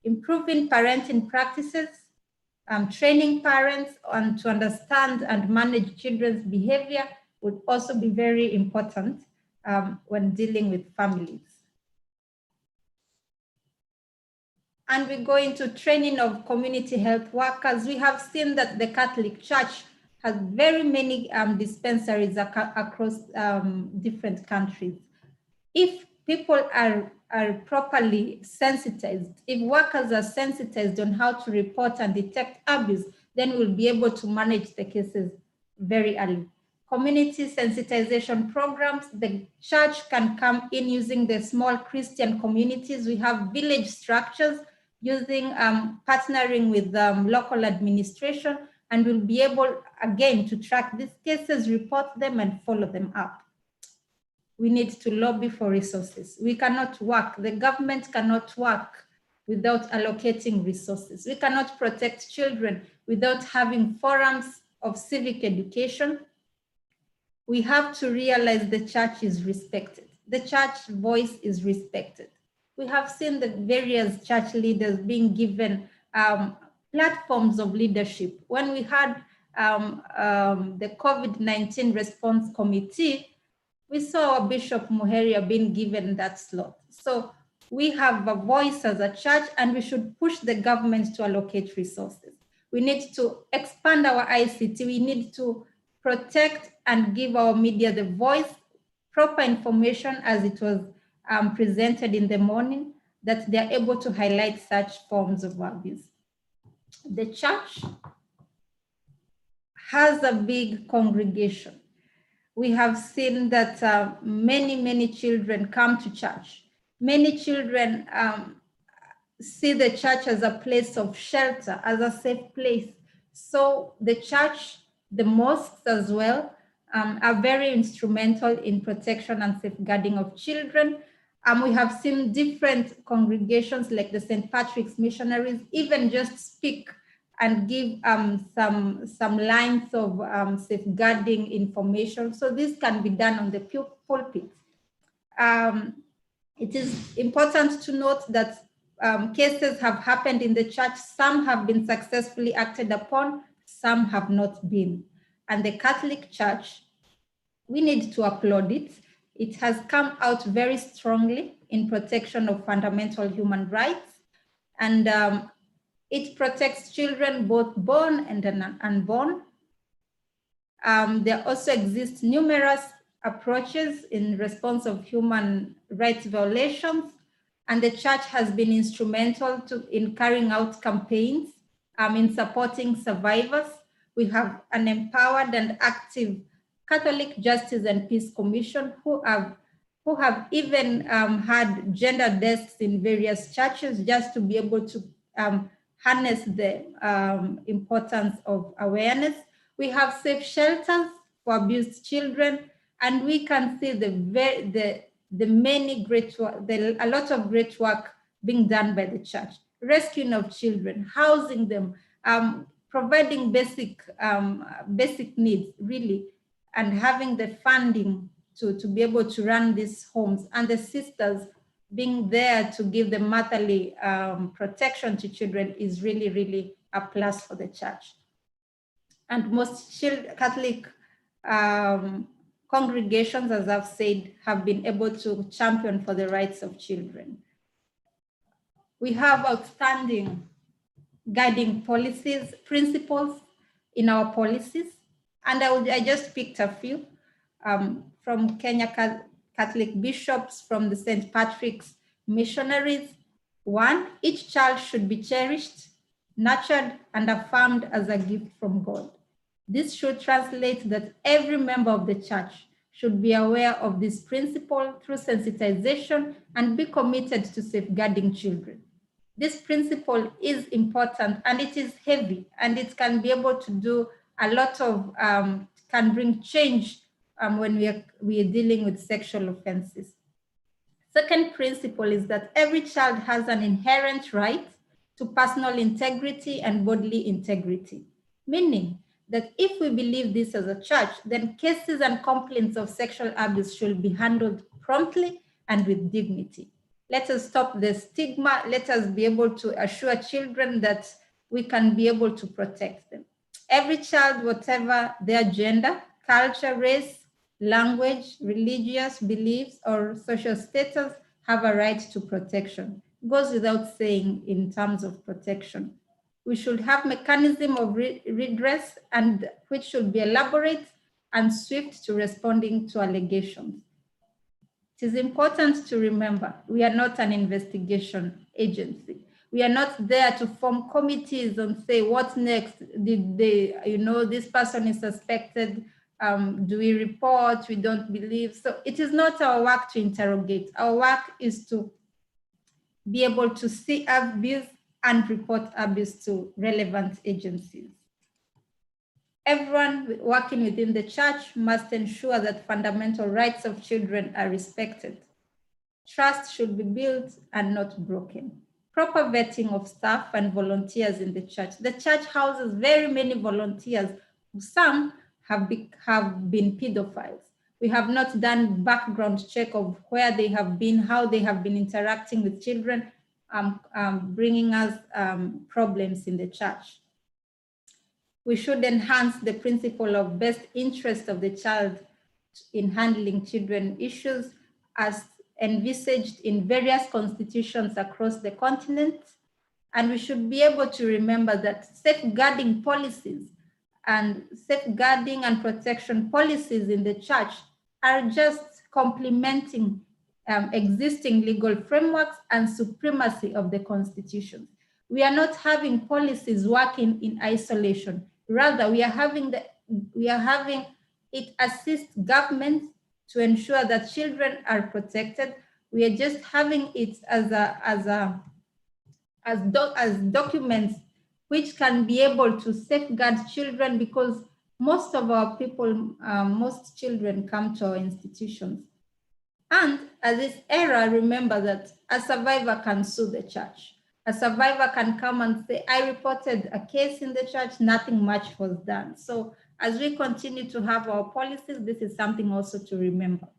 Improving parenting practices, training parents on to understand and manage children's behavior would also be very important when dealing with families. And we go into training of community health workers. We have seen that the Catholic Church has very many dispensaries across different countries. If people are properly sensitized, if workers are sensitized on how to report and detect abuse, then we'll be able to manage the cases very early. Community sensitization programs, the church can come in using the small Christian communities. We have village structures using partnering with local administration, and we'll be able again to track these cases, report them, and follow them up. We need to lobby for resources. We cannot work, the government cannot work without allocating resources. We cannot protect children without having forums of civic education. We have to realize the church is respected. The church voice is respected. We have seen the various church leaders being given platforms of leadership. When we had the COVID-19 response committee, we saw Bishop Muheria being given that slot. So we have a voice as a church, and we should push the government to allocate resources. We need to expand our ICT. We need to protect and give our media the voice, proper information as it was presented in the morning, that they're able to highlight such forms of abuse. The church has a big congregation. We have seen that many children come to church. Many children see the church as a place of shelter, as a safe place. So the church, the mosques as well, are very instrumental in protection and safeguarding of children. We have seen different congregations like the St. Patrick's Missionaries even just speak and give some lines of safeguarding information. So this can be done on the pulpit. It is important to note that cases have happened in the church. Some have been successfully acted upon, some have not been. And the Catholic Church, we need to applaud it. It has come out very strongly in protection of fundamental human rights. And it protects children, both born and unborn. There also exist numerous approaches in response of human rights violations, and the church has been instrumental in carrying out campaigns in supporting survivors. We have an empowered and active Catholic Justice and Peace Commission who have even had gender desks in various churches just to be able to harness the importance of awareness. We have safe shelters for abused children, and we can see the many great work, a lot of great work being done by the church. Rescuing of children, housing them, providing basic needs, really, and having the funding to be able to run these homes, and the sisters being there to give the motherly protection to children is really, really a plus for the church. And most Catholic congregations, as I've said, have been able to champion for the rights of children. We have outstanding guiding policies, principles in our policies. And I just picked a few from Kenya Catholic bishops, from the St. Patrick's Missionaries. One, each child should be cherished, nurtured, and affirmed as a gift from God. This should translate that every member of the church should be aware of this principle through sensitization and be committed to safeguarding children. This principle is important, and it is heavy, and it can be able to do a lot of, can bring change when we are dealing with sexual offenses. Second principle is that every child has an inherent right to personal integrity and bodily integrity, meaning that if we believe this as a church, then cases and complaints of sexual abuse should be handled promptly and with dignity. Let us stop the stigma. Let us be able to assure children that we can be able to protect them. Every child, whatever their gender, culture, race, language, religious beliefs, or social status, have a right to protection. It goes without saying in terms of protection. We should have mechanism of redress, and which should be elaborate and swift to responding to allegations. It is important to remember, we are not an investigation agency. We are not there to form committees and say, what's next? Did they, this person is suspected. Do we report? We don't believe. So it is not our work to interrogate. Our work is to be able to see abuse and report abuse to relevant agencies. Everyone working within the church must ensure that fundamental rights of children are respected. Trust should be built and not broken. Proper vetting of staff and volunteers in the church. The church houses very many volunteers. Some have been pedophiles. We have not done background check of where they have been, how they have been interacting with children, bringing us problems in the church. We should enhance the principle of best interest of the child in handling children issues as envisaged in various constitutions across the continent. And we should be able to remember that safeguarding policies and safeguarding and protection policies in the church are just complementing existing legal frameworks and supremacy of the constitution. We are not having policies working in isolation. Rather, we are having it assist government to ensure that children are protected. We are just having it as documents which can be able to safeguard children, because most of our people, most children come to our institutions. And at this era, remember that a survivor can sue the church. A survivor can come and say, I reported a case in the church, nothing much was done. So as we continue to have our policies, this is something also to remember.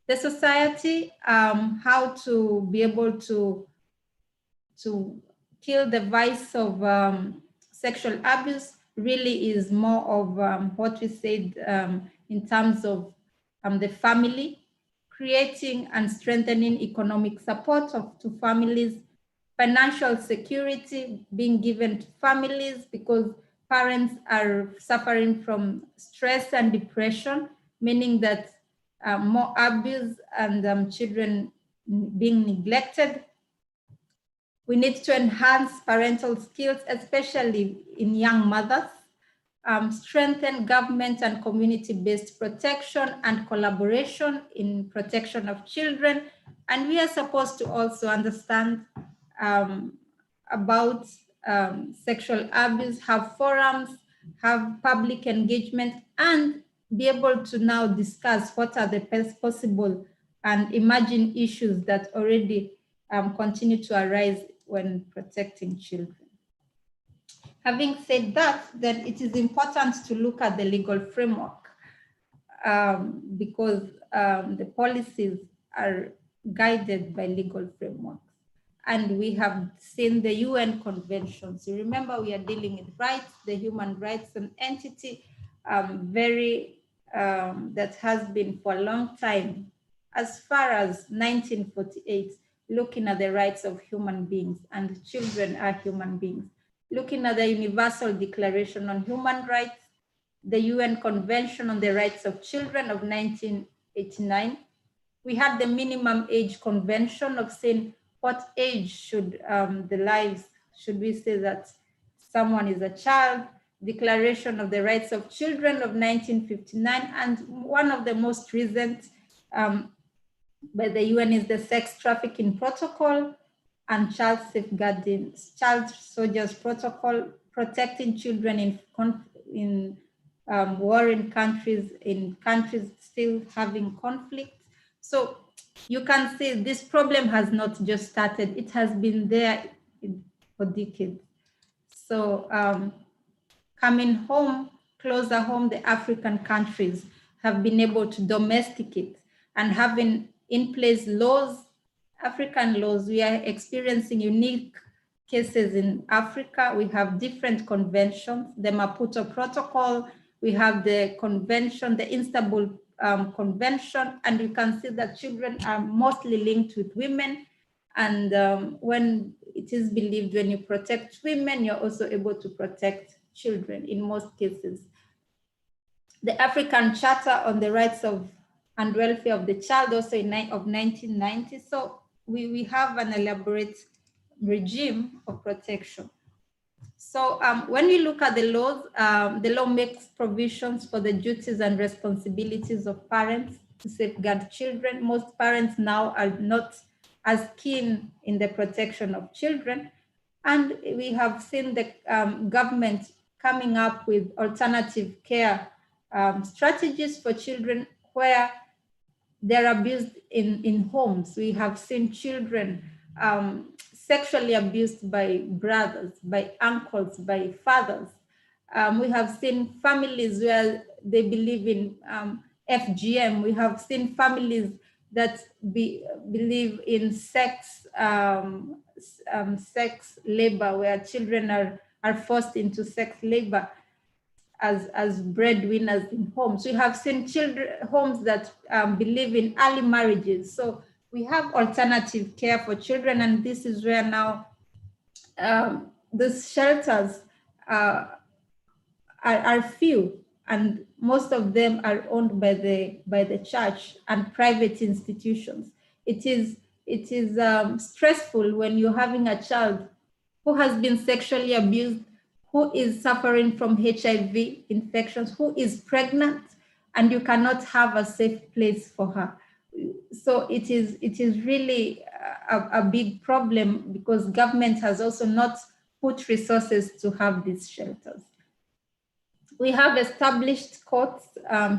The society, how to be able to kill the vice of sexual abuse really is more of what we said in terms of the family, creating and strengthening economic support to families, financial security being given to families, because parents are suffering from stress and depression, meaning that more abuse and children being neglected. We need to enhance parental skills, especially in young mothers, strengthen government and community-based protection and collaboration in protection of children. And we are supposed to also understand about sexual abuse, have forums, have public engagement, and be able to now discuss what are the possible and emerging issues that already continue to arise when protecting children. Having said that, then it is important to look at the legal framework because the policies are guided by legal frameworks. And we have seen the UN conventions. You remember, we are dealing with rights, the human rights, an entity that has been for a long time, as far as 1948, looking at the rights of human beings, and children are human beings. Looking at the Universal Declaration on Human Rights, the UN Convention on the Rights of Children of 1989. We had the minimum age convention of saying what age should should we say that someone is a child, Declaration of the Rights of Children of 1959, and one of the most recent by the UN is the Sex Trafficking Protocol and Child Soldiers Protocol, protecting children in warring countries, in countries still having conflict. So you can see this problem has not just started, it has been there for decades. So coming home, closer home, the African countries have been able to domesticate and having in place laws, African laws. We are experiencing unique cases in Africa. We have different conventions, the Maputo Protocol, we have the convention, the Istanbul Convention, and you can see that children are mostly linked with women. And when it is believed when you protect women, you're also able to protect children in most cases. The African Charter on the Rights of and Welfare of the Child, also of 1990. So we have an elaborate regime of protection. So when we look at the laws, the law makes provisions for the duties and responsibilities of parents to safeguard children. Most parents now are not as keen in the protection of children. And we have seen the government coming up with alternative care strategies for children where they're abused in homes. We have seen children sexually abused by brothers, by uncles, by fathers. We have seen families where they believe in FGM. We have seen families that believe in sex labor, where children are forced into sex labor as breadwinners in homes. We have seen homes that believe in early marriages. So we have alternative care for children, and this is where now these shelters are few, and most of them are owned by the church and private institutions. It is stressful when you're having a child who has been sexually abused, who is suffering from HIV infections, who is pregnant, and you cannot have a safe place for her. So it is really a big problem, because government has also not put resources to have these shelters. We have established courts,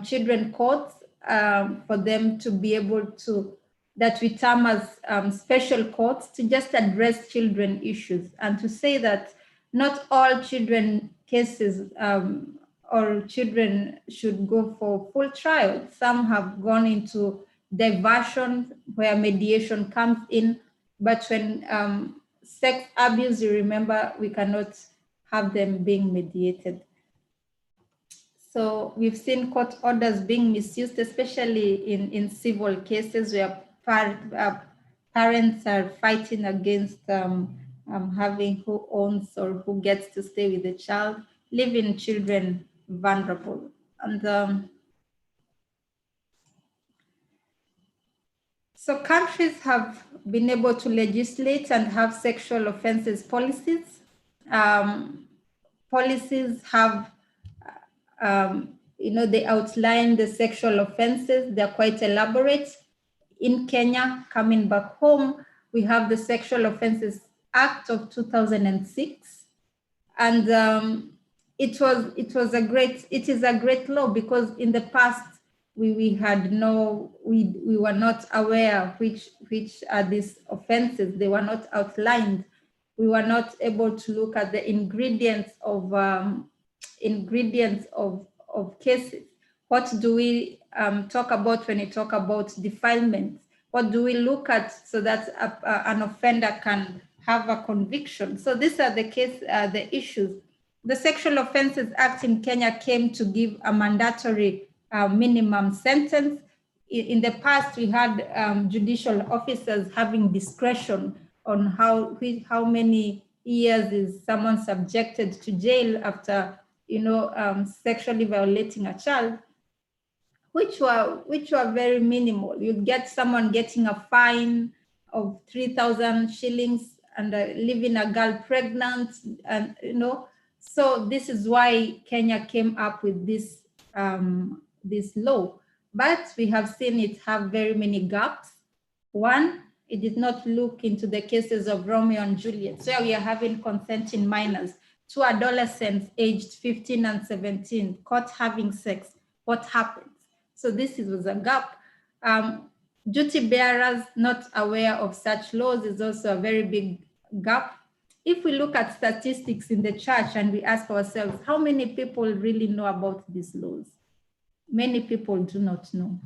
children courts, for them to be able to, that we term as special courts, to just address children issues, and to say that not all children cases or children should go for full trial. Some have gone into diversion where mediation comes in, but when sex abuse, you remember, we cannot have them being mediated. So we've seen court orders being misused, especially in civil cases where parents are fighting against having who owns or who gets to stay with the child, leaving children vulnerable. And so countries have been able to legislate and have sexual offenses policies. Policies have, they outline the sexual offenses. They're quite elaborate. In Kenya, coming back home, we have the Sexual Offences Act of 2006. And it is a great law, because in the past, we were not aware which are these offenses. They were not outlined. We were not able to look at the ingredients of cases. What do we talk about when we talk about defilement? What do we look at so that an offender can have a conviction? So these are the issues. The Sexual Offences Act in Kenya came to give a mandatory minimum sentence. In the past, we had judicial officers having discretion on how many years is someone subjected to jail after sexually violating a child, which were very minimal. You'd get someone getting a fine of 3,000 shillings and leaving a girl pregnant, and so this is why Kenya came up with this law. But we have seen it have very many gaps. One, it did not look into the cases of Romeo and Juliet. So we are having consenting minors, two adolescents aged 15 and 17, caught having sex. What happens? So this was a gap. Duty bearers not aware of such laws is also a very big gap. If we look at statistics in the church and we ask ourselves, how many people really know about these laws? Many people do not know.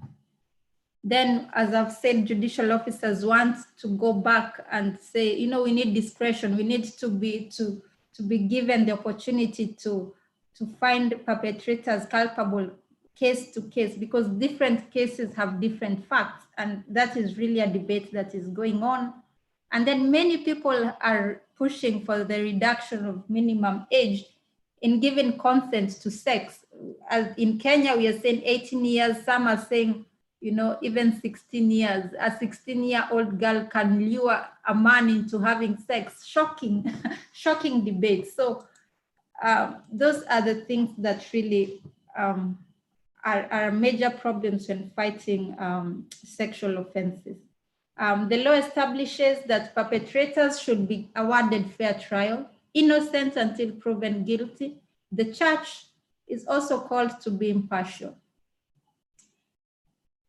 Then, as I've said, judicial officers want to go back and say, we need discretion. We need to be given the opportunity to find perpetrators culpable case to case, because different cases have different facts. And that is really a debate that is going on. And then many people are pushing for the reduction of minimum age in giving consent to sex. As in Kenya, we are saying 18 years, some are saying, you know, even 16 years. A 16-year-old girl can lure a man into having sex. Shocking, shocking debate. So those are the things that really are major problems when fighting sexual offenses. The law establishes that perpetrators should be awarded fair trial, innocent until proven guilty. The church is also called to be impartial.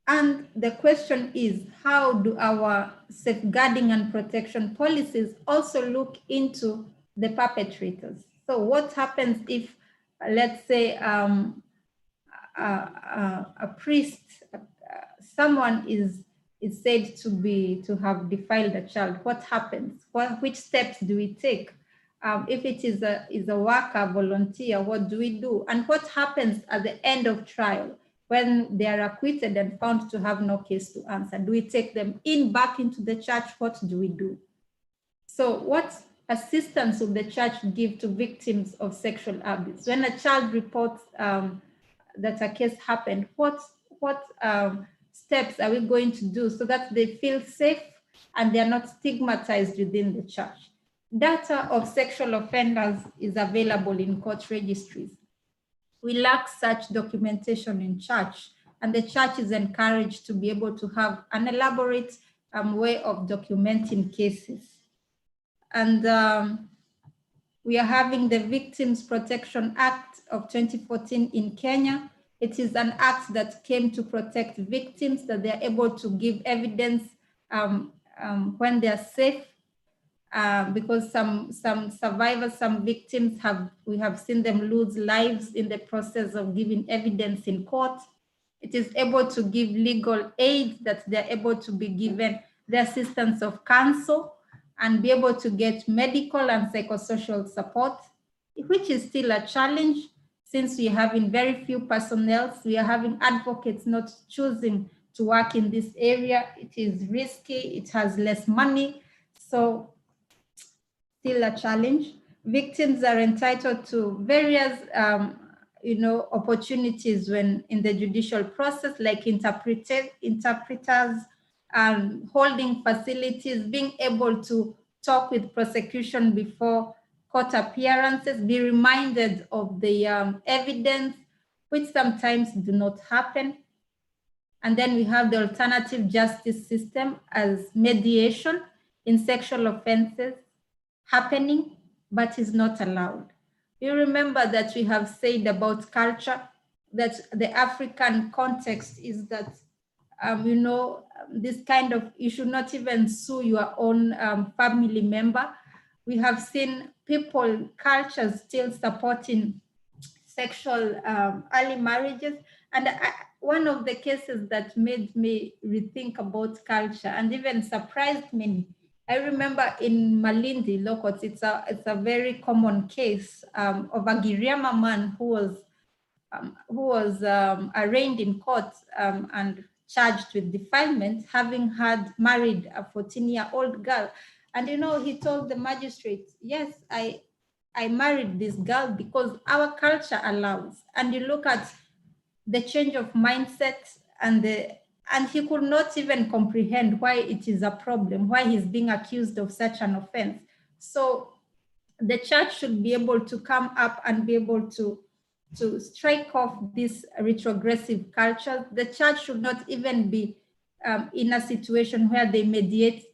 And the question is, how do our safeguarding and protection policies also look into the perpetrators? So what happens if, let's say, a priest, someone is said to have defiled a child? What happens? Which steps do we take? If it is a worker, volunteer, what do we do? And what happens at the end of trial when they are acquitted and found to have no case to answer? Do we take them back into the church? What do we do? So what assistance will the church give to victims of sexual abuse? When a child reports that a case happened, what steps are we going to do so that they feel safe and they are not stigmatized within the church? Data of sexual offenders is available in court registries. We lack such documentation in church, and the church is encouraged to be able to have an elaborate way of documenting cases. And we are having the Victims Protection Act of 2014 in Kenya. It is an act that came to protect victims, that they are able to give evidence when they are safe. Because some survivors, some victims we have seen them lose lives in the process of giving evidence in court. It is able to give legal aid, that they're able to be given the assistance of counsel and be able to get medical and psychosocial support, which is still a challenge since we are having very few personnel. We are having advocates not choosing to work in this area. It is risky, it has less money. So still a challenge. Victims are entitled to various opportunities when in the judicial process, like interpreters, holding facilities, being able to talk with prosecution before court appearances, be reminded of the evidence, which sometimes do not happen. And then we have the alternative justice system as mediation in sexual offenses happening, but is not allowed. You remember that we have said about culture, that the African context is that, this kind of, you should not even sue your own family member. We have seen cultures still supporting sexual early marriages. And one of the cases that made me rethink about culture and even surprised me, I remember in Malindi, Lokots, it's a very common case of a Giriama man who was arraigned in court and charged with defilement, having married a 14-year-old girl. And he told the magistrate, yes, I married this girl because our culture allows. And you look at the change of mindset, and he could not even comprehend why it is a problem, why he's being accused of such an offense. So the church should be able to come up and be able to strike off this retrogressive culture. The church should not even be in a situation where they mediate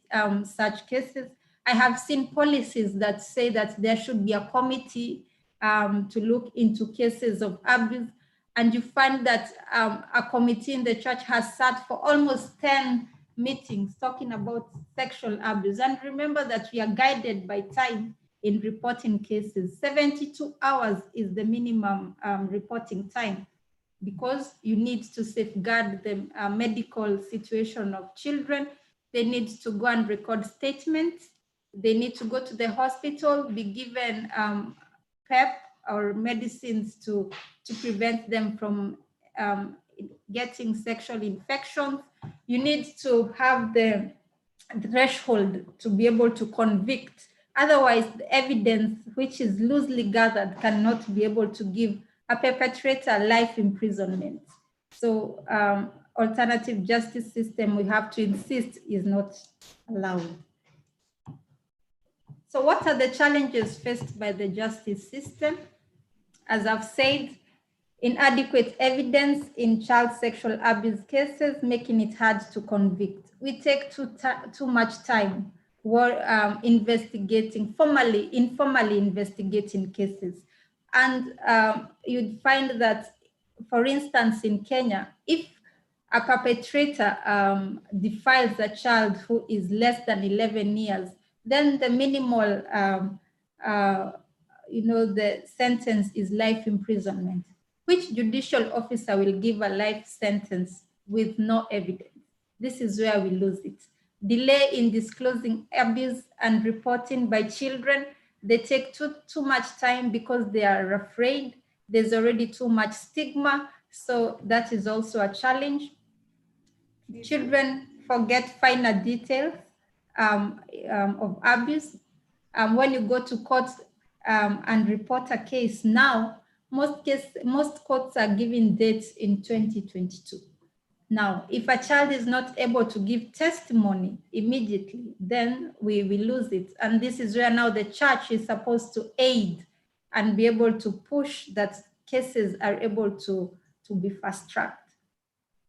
such cases. I have seen policies that say that there should be a committee to look into cases of abuse. And you find that a committee in the church has sat for almost 10 meetings talking about sexual abuse. And remember that we are guided by time in reporting cases. 72 hours is the minimum reporting time, because you need to safeguard the medical situation of children. They need to go and record statements. They need to go to the hospital, be given PEP or medicines to prevent them from getting sexual infections. You need to have the threshold to be able to convict. Otherwise, the evidence which is loosely gathered cannot be able to give a perpetrator life imprisonment. So alternative justice system, we have to insist, is not allowed. So what are the challenges faced by the justice system? As I've said, inadequate evidence in child sexual abuse cases, making it hard to convict. We take too much time investigating, informally investigating cases. And you'd find that, for instance, in Kenya, if a perpetrator defiles a child who is less than 11 years, then the minimal, the sentence is life imprisonment. Which judicial officer will give a life sentence with no evidence? This is where we lose it. Delay in disclosing abuse and reporting by children. They take too much time because they are afraid. There's already too much stigma. So that is also a challenge. Children forget finer details of abuse. When you go to court and report a case now, most courts are giving dates in 2022. Now, if a child is not able to give testimony immediately, then we lose it. And this is where now the church is supposed to aid and be able to push that cases are able to be fast-tracked.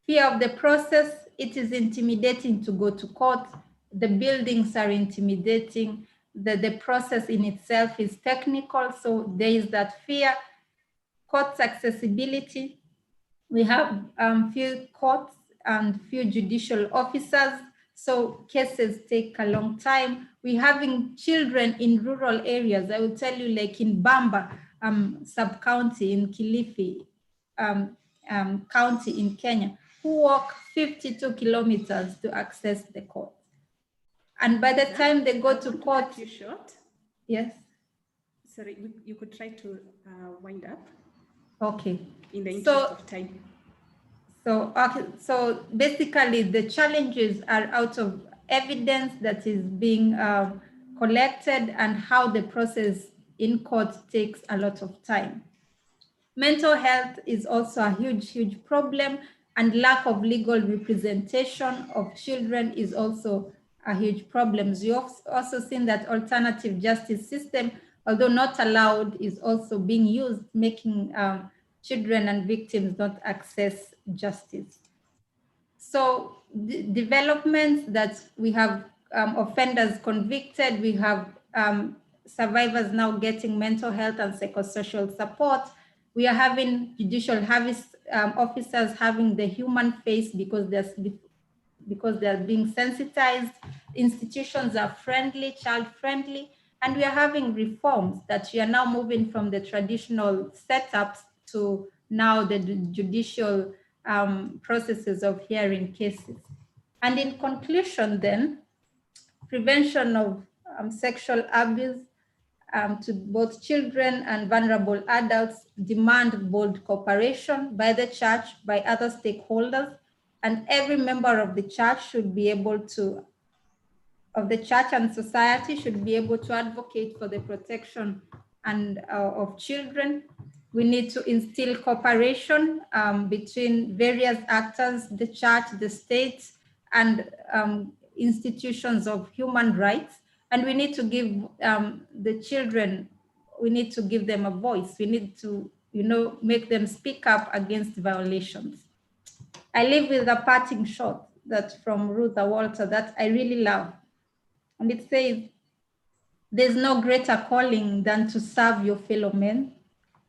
Fear of the process, it is intimidating to go to court. The buildings are intimidating. The process in itself is technical, so there is that fear. Courts accessibility, we have few courts and few judicial officers, so cases take a long time. We're having children in rural areas. I will tell you, like in Bamba sub-county in Kilifi county in Kenya, who walk 52 kilometers to access the court. And by the time they go to court, yes. Sorry, you could try to wind up. Okay. In the interest of time. So basically the challenges are out of evidence that is being collected and how the process in court takes a lot of time. Mental health is also a huge problem, and lack of legal representation of children is also a huge problem. You've also seen that alternative justice system, although not allowed, is also being used, making children and victims not access justice. So the developments that we have offenders convicted, we have survivors now getting mental health and psychosocial support. We are having judicial officers having the human face because they're being sensitized. Institutions are friendly, child friendly, and we are having reforms that we are now moving from the traditional setups to now the judicial processes of hearing cases. And in conclusion then, prevention of sexual abuse to both children and vulnerable adults demand bold cooperation by the church, by other stakeholders, and every member of the church should be able to, of the church and society should be able to advocate for the protection and of children. We need to instill cooperation between various actors, the church, the state, and institutions of human rights. And we need to give the children, we need to give them a voice. We need to, make them speak up against violations. I live with a parting shot that from Ruth Walter that I really love. And it says, there's no greater calling than to serve your fellow men.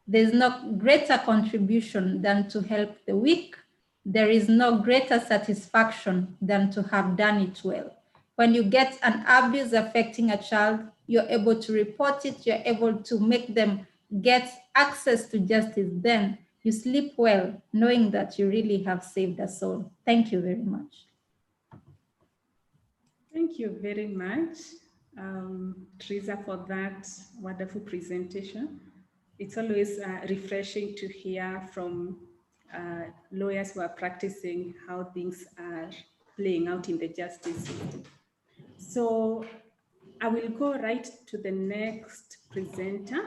There's no greater contribution than to help the weak. There is no greater satisfaction than to have done it well. When you get an abuse affecting a child, you're able to report it, you're able to make them get access to justice, then you sleep well, knowing that you really have saved a soul. Thank you very much. Thank you very much, Teresa, for that wonderful presentation. It's always refreshing to hear from lawyers who are practicing how things are playing out in the justice system. So I will go right to the next presenter,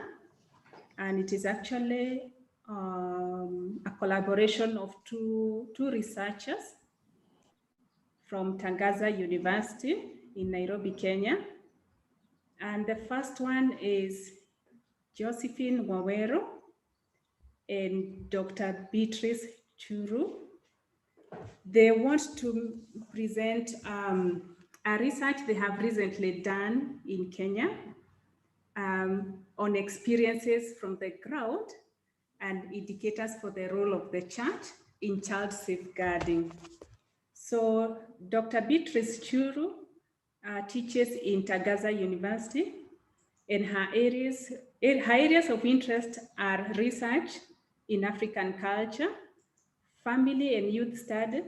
and it is actually a collaboration of two researchers from Tangaza University in Nairobi, Kenya. And the first one is Josephine Waweru and Dr. Beatrice Churu. They want to present a research they have recently done in Kenya on experiences from the ground and indicators for the role of the church in child safeguarding. So Dr. Beatrice Churu teaches in Tangaza University, and her areas of interest are research in African culture, family and youth study,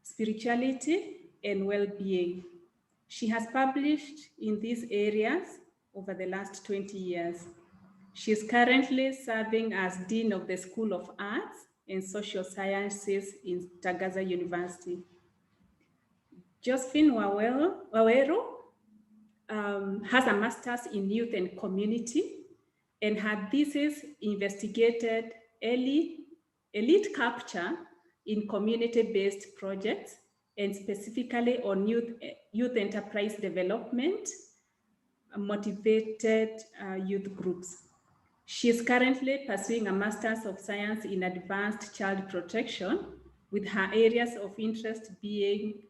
spirituality, and well-being. She has published in these areas over the last 20 years. She is currently serving as Dean of the School of Arts and Social Sciences in Tangaza University. Josephine Waweru has a master's in youth and community, and her thesis investigated elite capture in community-based projects, and specifically on youth enterprise development, motivated youth groups. She is currently pursuing a Master's of Science in Advanced Child Protection, with her areas of interest being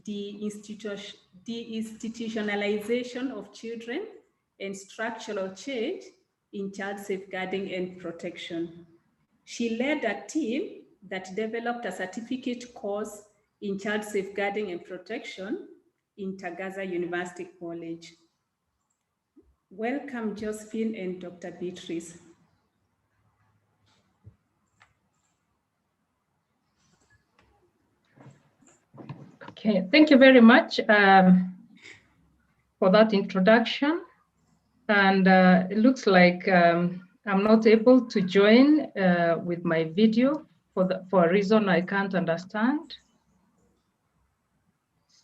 the institutionalization of children and structural change in child safeguarding and protection. She led a team that developed a certificate course in child safeguarding and protection in Tangaza University College. Welcome, Josephine and Dr. Beatrice. Okay, thank you very much for that introduction. And it looks like I'm not able to join with my video for a reason I can't understand.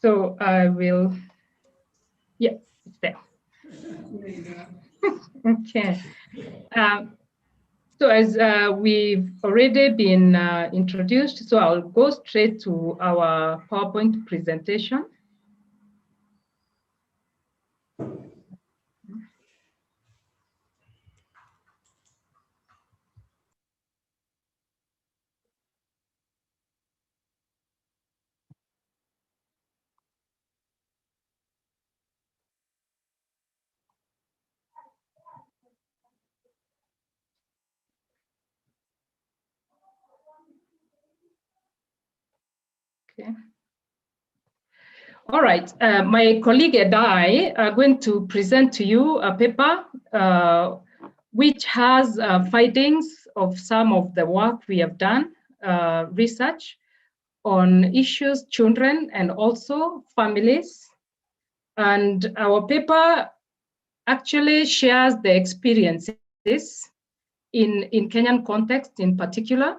So I will, yeah, it's there. Okay. So as we've already been introduced, so I'll go straight to our PowerPoint presentation. Okay. All right, my colleague and I are going to present to you a paper which has findings of some of the work we have done, research on issues, children, and also families. And our paper actually shares the experiences in Kenyan context in particular.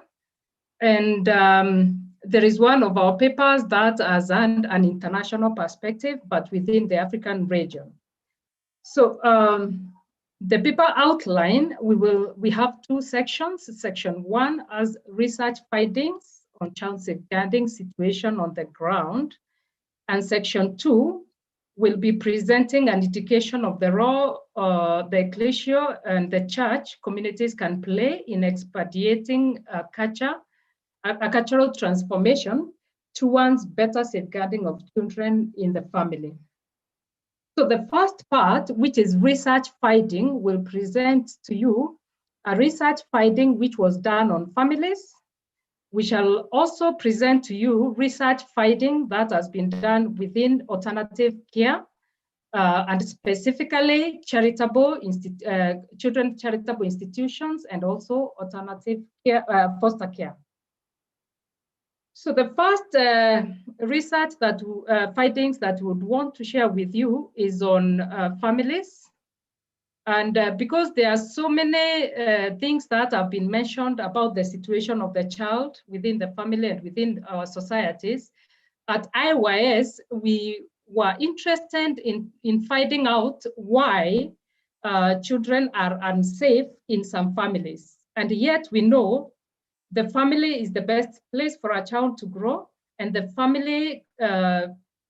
And there is one of our papers that has an international perspective, but within the African region. So the paper outline, we have two sections. Section 1 as research findings on child safeguarding situation on the ground. And section 2 will be presenting an indication of the role the ecclesia and the church communities can play in expediting a cultural transformation towards better safeguarding of children in the family. So the first part, which is research finding, will present to you a research finding which was done on families. We shall also present to you research finding that has been done within alternative care and specifically charitable children charitable institutions and also alternative care, foster care. So the first research that findings that we would want to share with you is on families. And because there are so many things that have been mentioned about the situation of the child within the family and within our societies, at IYS, we were interested in finding out why children are unsafe in some families. And yet we know the family is the best place for a child to grow, and the family,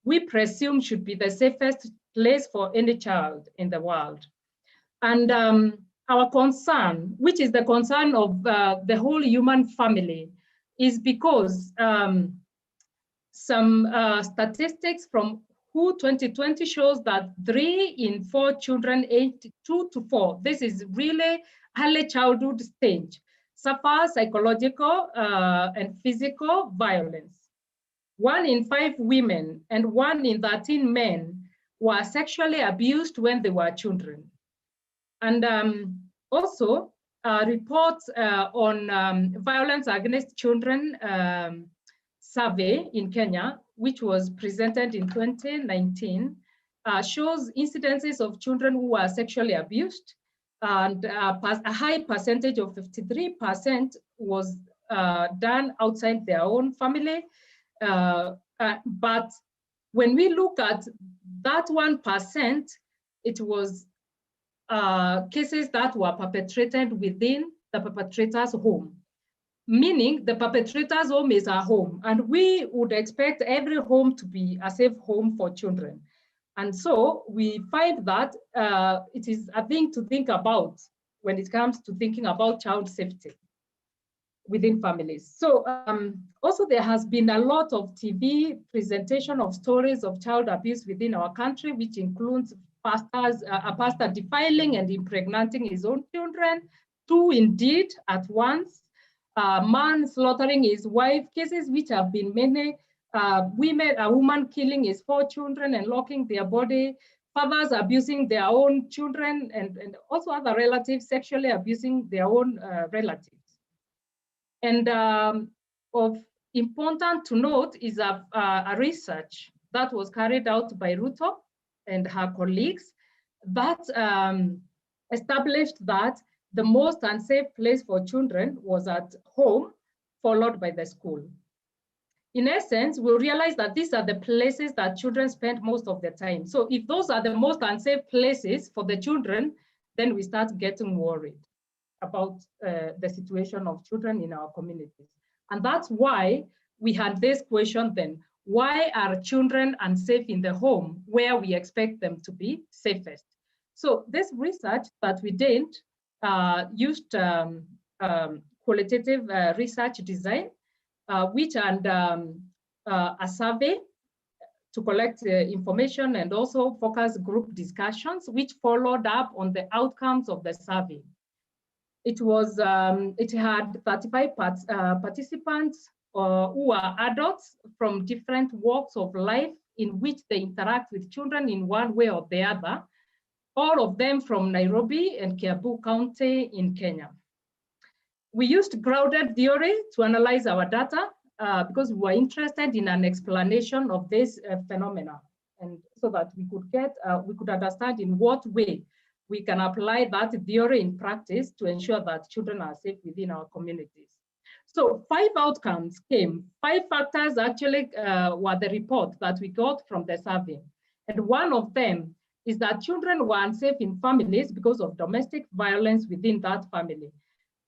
we presume, should be the safest place for any child in the world. And our concern, which is the concern of the whole human family, is because some statistics from WHO 2020 shows that 3 in 4 children aged 2 to 4, this is really early childhood stage, suffer psychological and physical violence. 1 in 5 women and 1 in 13 men were sexually abused when they were children. And also reports on violence against children survey in Kenya, which was presented in 2019, shows incidences of children who were sexually abused, and a high percentage of 53% was done outside their own family. But when we look at that 1%, it was cases that were perpetrated within the perpetrator's home, meaning the perpetrator's home is a home, and we would expect every home to be a safe home for children. And so we find that it is a thing to think about when it comes to thinking about child safety within families. So also there has been a lot of TV presentation of stories of child abuse within our country, which includes pastors, a pastor defiling and impregnating his own children, 2 indeed at once, man slaughtering his wife, cases which have been many, a woman killing his 4 children and locking their body, fathers abusing their own children, and also other relatives sexually abusing their own relatives. And of important to note is a research that was carried out by Ruto and her colleagues that established that the most unsafe place for children was at home, followed by the school. In essence, we realize that these are the places that children spend most of their time. So if those are the most unsafe places for the children, then we start getting worried about the situation of children in our communities. And that's why we had this question then, why are children unsafe in the home where we expect them to be safest? So this research that we did used qualitative research design, which and a survey to collect information, and also focus group discussions, which followed up on the outcomes of the survey. It was, it had 35 participants who are adults from different walks of life in which they interact with children in one way or the other, all of them from Nairobi and Kiambu County in Kenya. We used grounded theory to analyze our data because we were interested in an explanation of this phenomena, and so that we could get, we could understand in what way we can apply that theory in practice to ensure that children are safe within our communities. So 5 outcomes came, 5 factors actually were the report that we got from the survey. And one of them is that children were unsafe in families because of domestic violence within that family.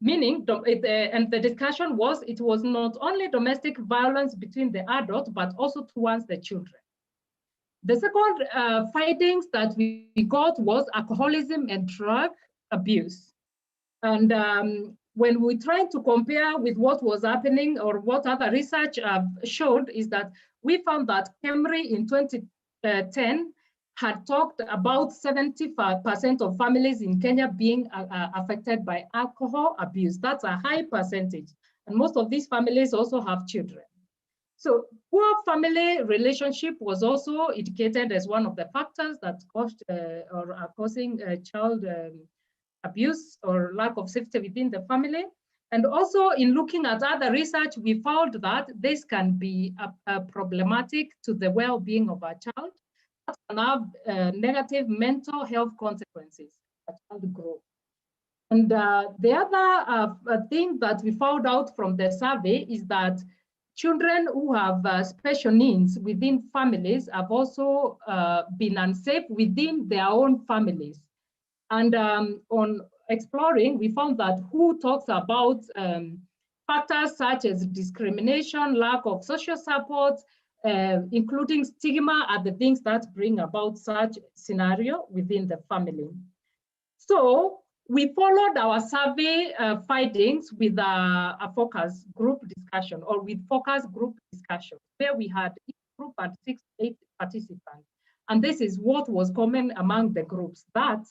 Meaning, and the discussion was, it was not only domestic violence between the adult, but also towards the children. The second findings that we got was alcoholism and drug abuse. And when we tried to compare with what was happening or what other research showed, is that we found that KEMRI in 2010 had talked about 75% of families in Kenya being affected by alcohol abuse. That's a high percentage. And most of these families also have children. So poor family relationship was also indicated as one of the factors that caused or are causing child abuse or lack of safety within the family. And also in looking at other research, we found that this can be problematic to the well-being of a child, that can have negative mental health consequences as child grows. And the other thing that we found out from the survey is that children who have special needs within families have also been unsafe within their own families. And on exploring, we found that WHO talks about factors such as discrimination, lack of social support, including stigma, are the things that bring about such scenario within the family. So we followed our survey findings with a focus group discussion, or with focus group discussion, where we had each group had 8 participants. And this is what was common among the groups, that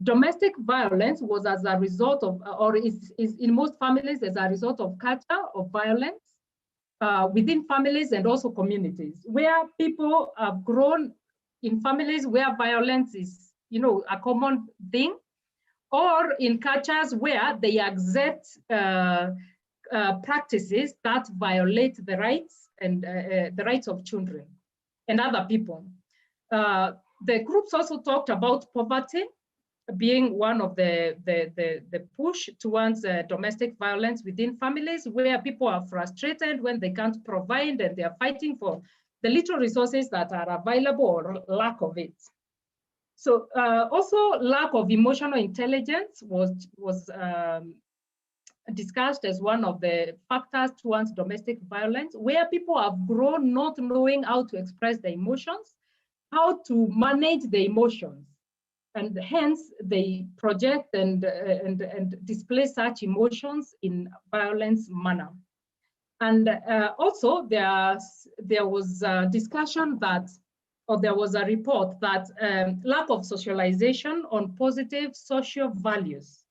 domestic violence was as a result of, or is in most families as a result of culture of violence within families and also communities, where people have grown in families where violence is, a common thing, or in cultures where they accept practices that violate the rights and the rights of children and other people. The groups also talked about poverty being one of the push towards domestic violence within families, where people are frustrated when they can't provide and they are fighting for the little resources that are available or lack of it. So also lack of emotional intelligence was discussed as one of the factors towards domestic violence, where people have grown not knowing how to express their emotions, how to manage the emotions, and hence they project and display such emotions in violence manner. And also there was a discussion that, or there was a report that lack of socialization on positive social values,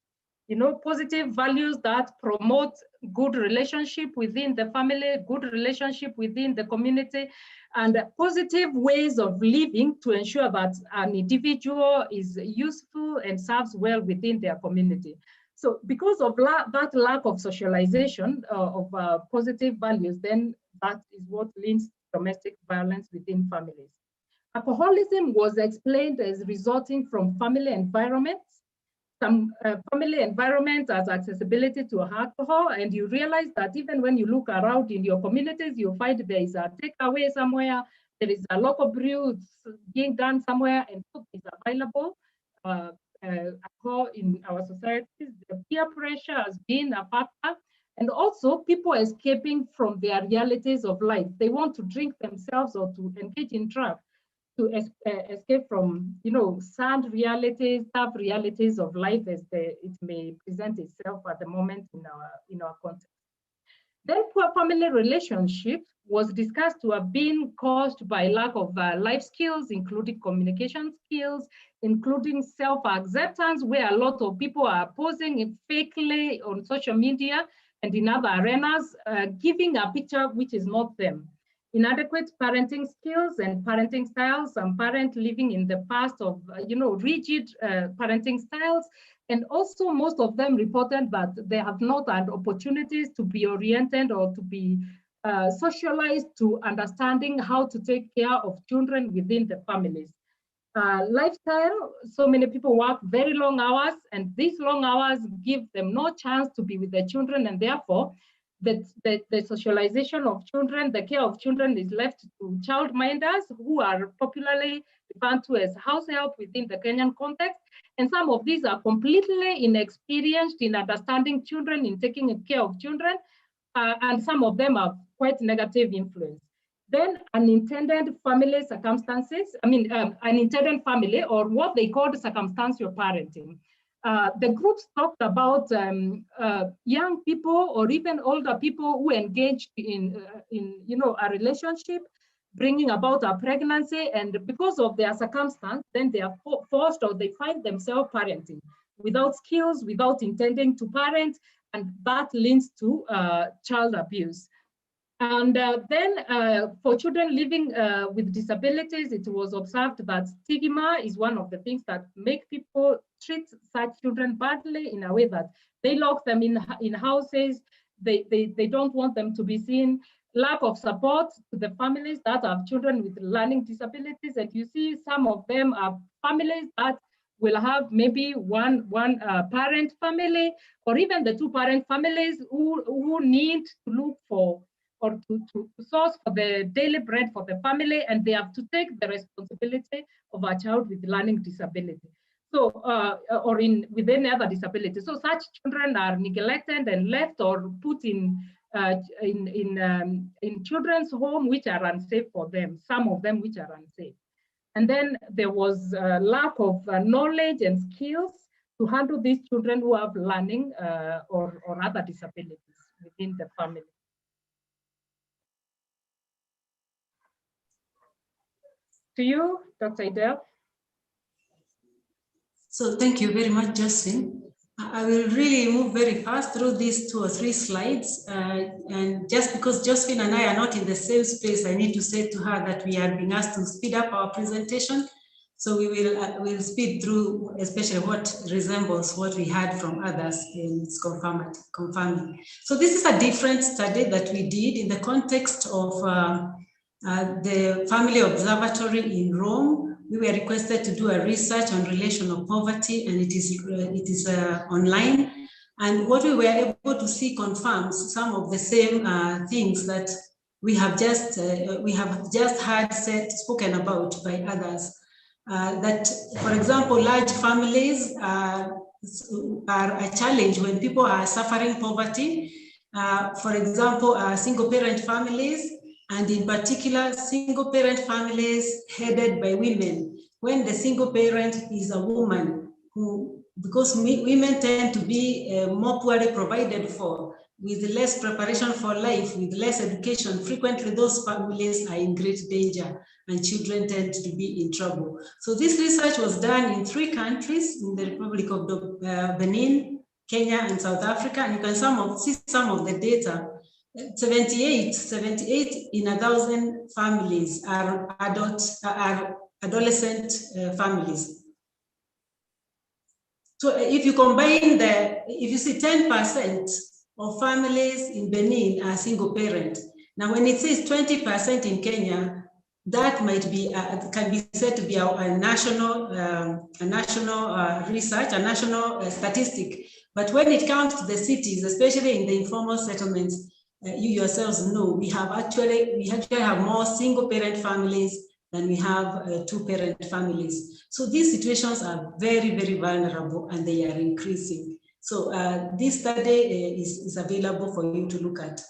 positive values that promote good relationship within the family, good relationship within the community, and positive ways of living to ensure that an individual is useful and serves well within their community. So because of that lack of socialization of positive values, then that is what leads to domestic violence within families. Alcoholism was explained as resulting from family environments. Some family environment has accessibility to alcohol, and you realize that even when you look around in your communities, you find there is a takeaway somewhere, there is a local brew being done somewhere, and food is available. Alcohol in our societies, the peer pressure has been a factor, and also people escaping from their realities of life. They want to drink themselves or to engage in drugs to escape from, sad realities, tough realities of life as it may present itself at the moment in our context. Then poor family relationship was discussed to have been caused by lack of life skills, including communication skills, including self-acceptance, where a lot of people are posing fakely on social media and in other arenas, giving a picture which is not them. Inadequate parenting skills and parenting styles, some parents living in the past of, rigid parenting styles. And also most of them reported that they have not had opportunities to be oriented or to be socialized to understanding how to take care of children within the families. Lifestyle, so many people work very long hours, and these long hours give them no chance to be with their children, and therefore the socialization of children, the care of children is left to childminders, who are popularly referred to as house help within the Kenyan context. And some of these are completely inexperienced in understanding children, in taking care of children, and some of them are quite negative influence. Then unintended family circumstances, unintended family, or what they called circumstantial parenting. The groups talked about young people or even older people who engaged in a relationship, bringing about a pregnancy, and because of their circumstance, then they are forced, or they find themselves parenting without skills, without intending to parent, and that leads to child abuse. And then for children living with disabilities, it was observed that stigma is one of the things that make people treat such children badly, in a way that they lock them in houses, they don't want them to be seen. Lack of support to the families that have children with learning disabilities, and you see some of them are families that will have maybe one parent family, or even the 2 parent families who need to look for or to source for the daily bread for the family, and they have to take the responsibility of a child with learning disability. So, or with any other disability. So such children are neglected and left or put in children's home, which are unsafe for them, some of them which are unsafe. And then there was a lack of knowledge and skills to handle these children who have learning or other disabilities within the family. To you, Dr. Idel. So thank you very much, Josephine. I will really move very fast through these 2 or 3 slides. And just because Josephine and I are not in the same space, I need to say to her that we are being asked to speed up our presentation. So we will speed through, especially what resembles what we had from others in confirming. So this is a different study that we did in the context of the Family Observatory in Rome. We were requested to do a research on relational poverty, and it is online. And what we were able to see confirms some of the same things that we have just heard spoken about by others. That, for example, large families are a challenge when people are suffering poverty. For example, single-parent families, and in particular, single-parent families headed by women. When the single parent is a woman, because women tend to be more poorly provided for, with less preparation for life, with less education, frequently those families are in great danger and children tend to be in trouble. So this research was done in 3 countries, in the Republic of Benin, Kenya, and South Africa, and you can see some of the data. 78 in 1,000 families are adolescent families. So if you combine if you see 10% of families in Benin are single parent. Now, when it says 20% in Kenya, that might be can be said to be a national research, a national statistic. But when it comes to the cities, especially in the informal settlements, you yourselves know we actually have more single parent families than we have 2-parent families. So these situations are very, very vulnerable and they are increasing. So this study is available for you to look at.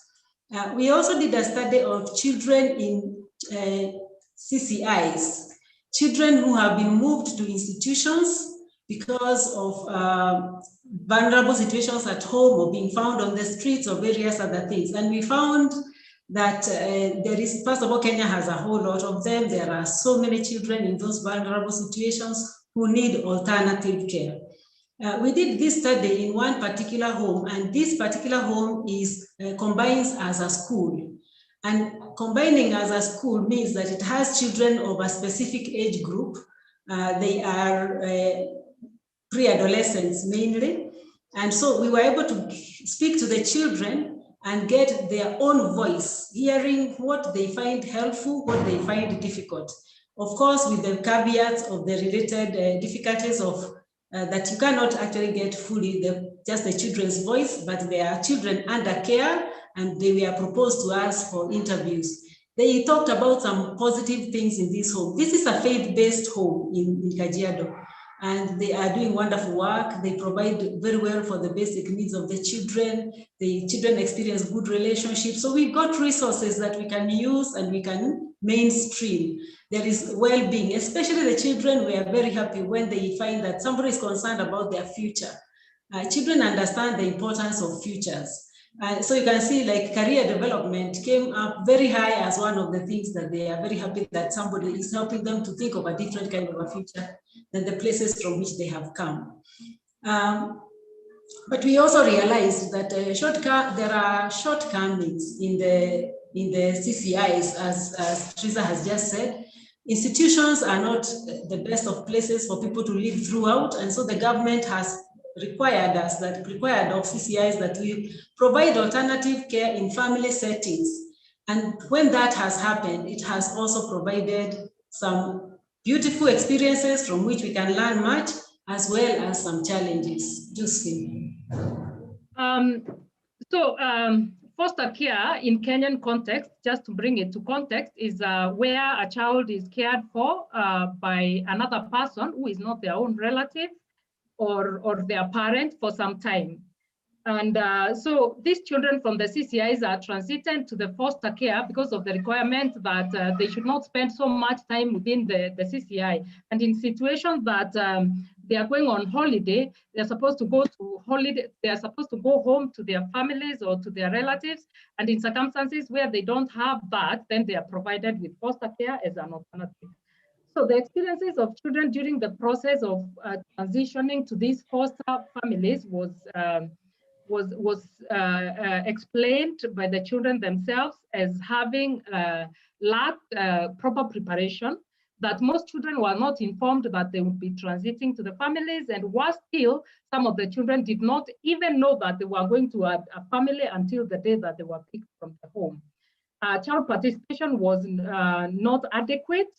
We also did a study of children in CCIs, children who have been moved to institutions because of vulnerable situations at home or being found on the streets or various other things. And we found that first of all, Kenya has a whole lot of them. There are so many children in those vulnerable situations who need alternative care. We did this study in one particular home, and this particular home combines as a school. And combining as a school means that it has children of a specific age group. They are pre-adolescents mainly. And so we were able to speak to the children and get their own voice, hearing what they find helpful, what they find difficult. Of course, with the caveats of the related difficulties of that you cannot actually get fully just the children's voice, but they are children under care and they were proposed to us for interviews. They talked about some positive things in this home. This is a faith-based home in Kajiado, and they are doing wonderful work. They provide very well for the basic needs of the children. The children experience good relationships. So we got resources that we can use and we can mainstream. There is well-being, especially the children were very happy when they find that somebody is concerned about their future. Children understand the importance of futures. So you can see like career development came up very high as one of the things that they are very happy that somebody is helping them to think of a different kind of a future than the places from which they have come. But we also realized that there are shortcomings in the CCIs, as Teresa has just said. Institutions are not the best of places for people to live throughout, and so the government has required of CCIs that we provide alternative care in family settings. And when that has happened, it has also provided some beautiful experiences from which we can learn much, as well as some challenges. Josephine. foster care in Kenyan context, just to bring it to context, is where a child is cared for by another person who is not their own relative or their parent for some time. And so these children from the CCIs are transited to the foster care because of the requirement that they should not spend so much time within the CCI. And in situations that they are going on holiday, they're supposed to go to holiday, they are supposed to go home to their families or to their relatives. And in circumstances where they don't have that, then they are provided with foster care as an alternative. So the experiences of children during the process of transitioning to these foster families was explained by the children themselves as having lacked proper preparation, that most children were not informed that they would be transiting to the families, and worse still, some of the children did not even know that they were going to a family until the day that they were picked from the home. Child participation was not adequate,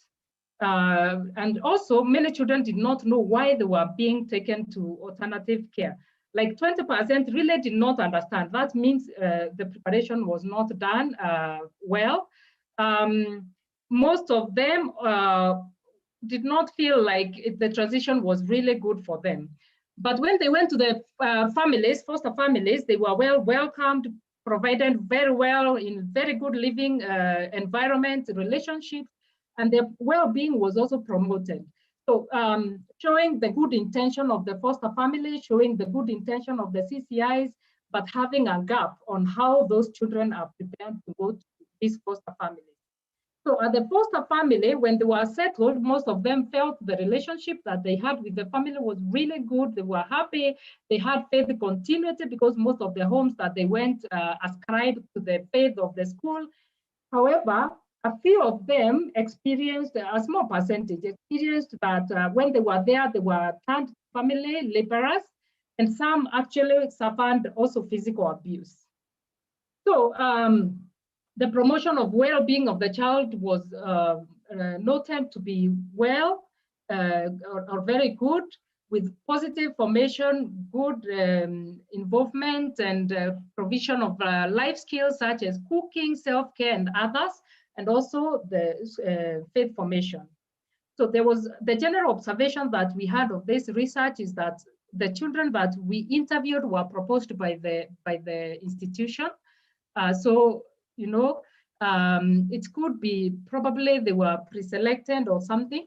and also many children did not know why they were being taken to alternative care. Like 20% really did not understand. That means the preparation was not done well. Most of them did not feel like the transition was really good for them. But when they went to the families, foster families, they were well welcomed, provided very well in very good living environment, relationships, and their well-being was also promoted. So showing the good intention of the foster family, showing the good intention of the CCIs, but having a gap on how those children are prepared to go to these foster families. So at the foster family, when they were settled, most of them felt the relationship that they had with the family was really good. They were happy. They had faith continuity because most of the homes that they went ascribed to the faith of the school. However, a few of them experienced, a small percentage experienced that when they were there, they were turned family laborers, and some actually suffered also physical abuse. So the promotion of well-being of the child was noted to be well or very good, with positive formation, good involvement, and provision of life skills such as cooking, self-care, and others, and also the faith formation. So there was the general observation that we had of this research is that the children that we interviewed were proposed by the institution. So, you know, it could be probably they were pre-selected or something.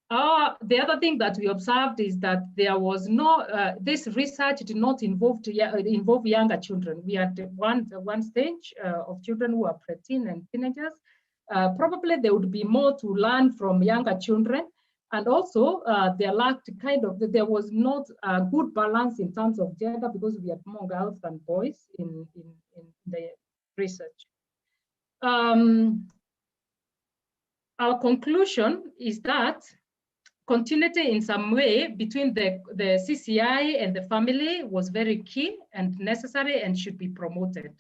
The other thing that we observed is that there was no, this research did not involve younger children. We had one stage of children who are preteen and teenagers. Probably there would be more to learn from younger children. And also there lacked there was not a good balance in terms of gender because we had more girls than boys in the research. Our conclusion is that continuity in some way between the CCI and the family was very key and necessary and should be promoted.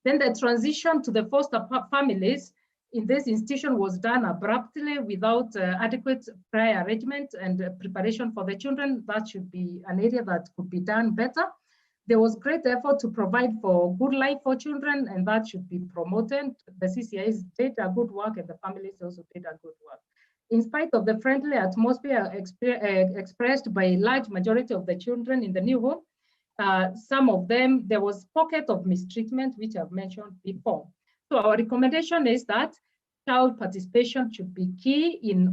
Then the transition to the foster families in this institution was done abruptly without adequate prior arrangement and preparation for the children. That should be an area that could be done better. There was great effort to provide for good life for children, and that should be promoted. The CCIs did a good work and the families also did a good work. In spite of the friendly atmosphere expressed by a large majority of the children in the new home, some of them, there was pocket of mistreatment, which I've mentioned before. So our recommendation is that child participation should be key in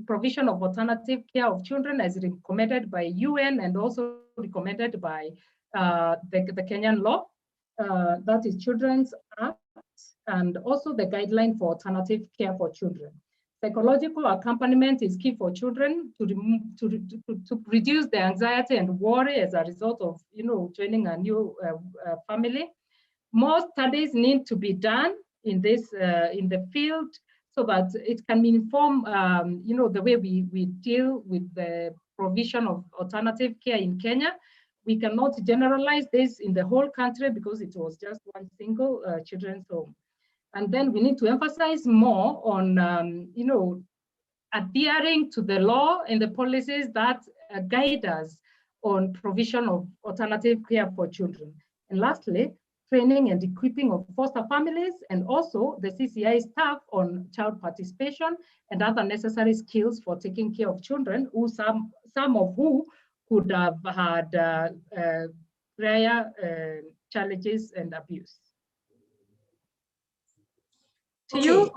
provision of alternative care of children as recommended by UN and also recommended by the Kenyan law, that is Children's Act, and also the guideline for alternative care for children. Psychological accompaniment is key for children to reduce the anxiety and worry as a result of joining a new family. More studies need to be done in this in the field so that it can inform the way we deal with the provision of alternative care in Kenya. We cannot generalize this in the whole country because it was just one single children's home. And then we need to emphasize more on adhering to the law and the policies that guide us on provision of alternative care for children. And lastly, training and equipping of foster families, and also the CCI staff on child participation and other necessary skills for taking care of children, who some of who could have had prior challenges and abuse. To you.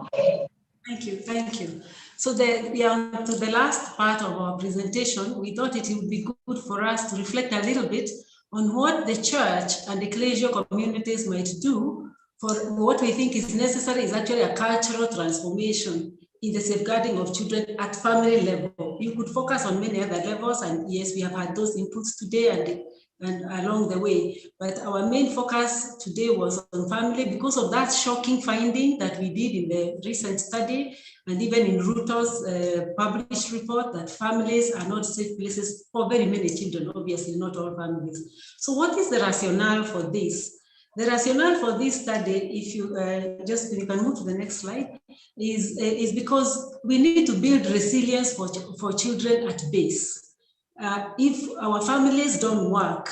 Thank you. So we are to the last part of our presentation. We thought it would be good for us to reflect a little bit on what the church and the ecclesial communities might do for what we think is necessary is actually a cultural transformation in the safeguarding of children at family level. You could focus on many other levels, and yes, we have had those inputs today and along the way, but our main focus today was on family because of that shocking finding that we did in the recent study, and even in Ruto's published report, that families are not safe places for very many children, obviously not all families. So what is the rationale for this? The rationale for this study, if you you can move to the next slide, is because we need to build resilience for children at base. If our families don't work,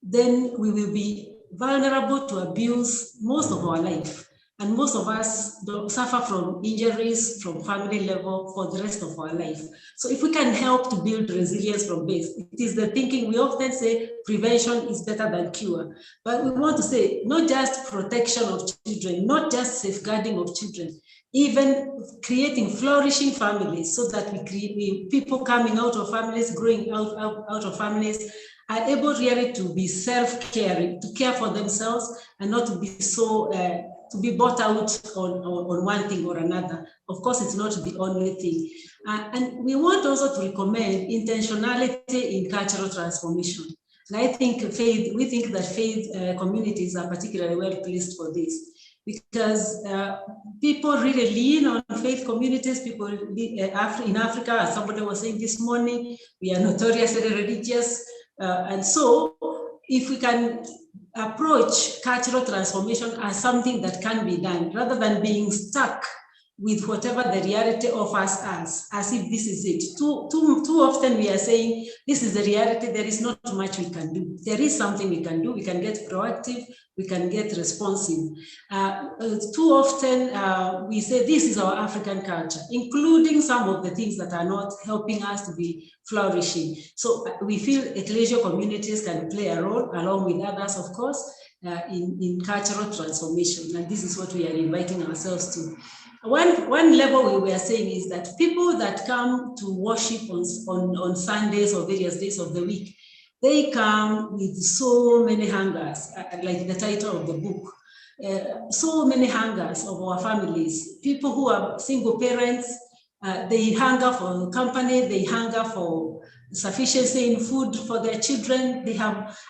then we will be vulnerable to abuse most of our life. And most of us suffer from injuries from family level for the rest of our life. So if we can help to build resilience from base, it is the thinking, we often say prevention is better than cure. But we want to say not just protection of children, not just safeguarding of children, even creating flourishing families so that people coming out of families, growing out of families, are able really to be self-caring, to care for themselves and not to be so, to be bought out on one thing or another. Of course, it's not the only thing. And we want also to recommend intentionality in cultural transformation. And I think we think that faith communities are particularly well placed for this, because people really lean on faith communities. People in Africa, as somebody was saying this morning, we are notoriously religious. And so if we can approach cultural transformation as something that can be done, rather than being stuck with whatever the reality offers us, as if this is it. Too often we are saying, this is the reality, there is not much we can do. There is something we can do. We can get proactive, we can get responsive. Too often we say, this is our African culture, including some of the things that are not helping us to be flourishing. So we feel ecclesial communities can play a role, along with others, of course, in cultural transformation. And this is what we are inviting ourselves to. One level we were saying is that people that come to worship on Sundays or various days of the week, they come with so many hungers, like the title of the book, so many hungers of our families. People who are single parents, they hunger for company, they hunger for sufficiency in food for their children,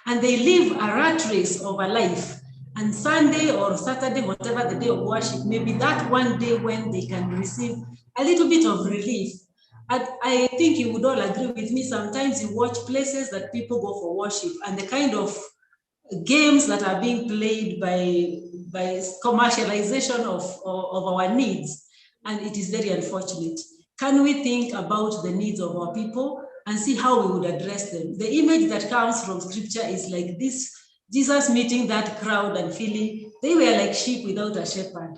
and they live a rat race of a life. And Sunday or Saturday, whatever the day of worship, maybe that one day when they can receive a little bit of relief. And I think you would all agree with me, sometimes you watch places that people go for worship and the kind of games that are being played by commercialization of our needs, and it is very unfortunate. Can we think about the needs of our people and see how we would address them? The image that comes from scripture is like this: Jesus meeting that crowd and feeling they were like sheep without a shepherd.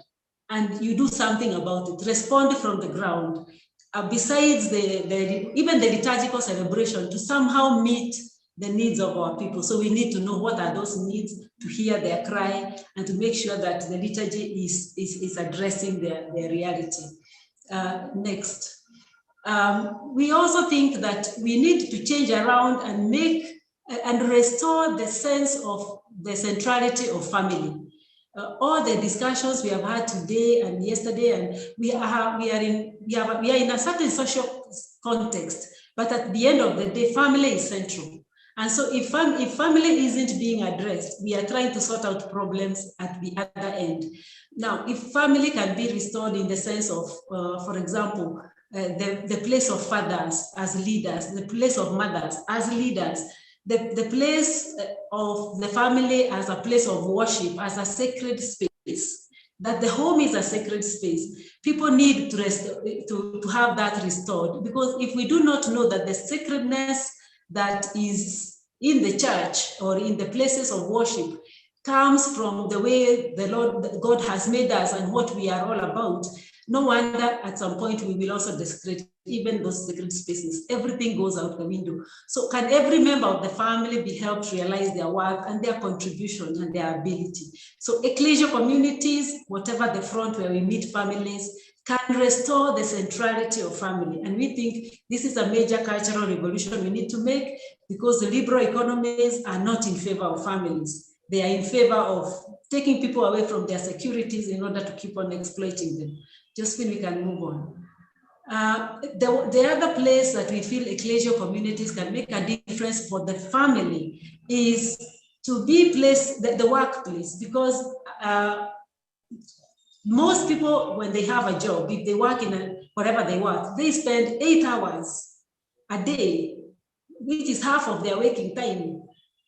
And you do something about it, respond from the ground. Besides even the liturgical celebration, to somehow meet the needs of our people. So we need to know what are those needs, to hear their cry, and to make sure that the liturgy is addressing their reality. Next. We also think that we need to change around and restore the sense of the centrality of family. All the discussions we have had today and yesterday, and we are in a certain social context, but at the end of the day, family is central. And so if family isn't being addressed, we are trying to sort out problems at the other end. Now, if family can be restored in the sense of, for example, the place of fathers as leaders, the place of mothers as leaders, the place of the family as a place of worship, as a sacred space, that the home is a sacred space. People need to have that restored, because if we do not know that the sacredness that is in the church or in the places of worship comes from the way the Lord God has made us and what we are all about, no wonder at some point we will also desecrate even those sacred spaces. Everything goes out the window. So can every member of the family be helped realize their work and their contribution and their ability? So ecclesial communities, whatever the front where we meet families, can restore the centrality of family. And we think this is a major cultural revolution we need to make, because the liberal economies are not in favor of families. They are in favor of taking people away from their securities in order to keep on exploiting them. Josephine, we can move on. The other place that we feel ecclesial communities can make a difference for the family is to be placed, the workplace, because most people, when they have a job, if they work in whatever they work, they spend 8 hours a day, which is half of their waking time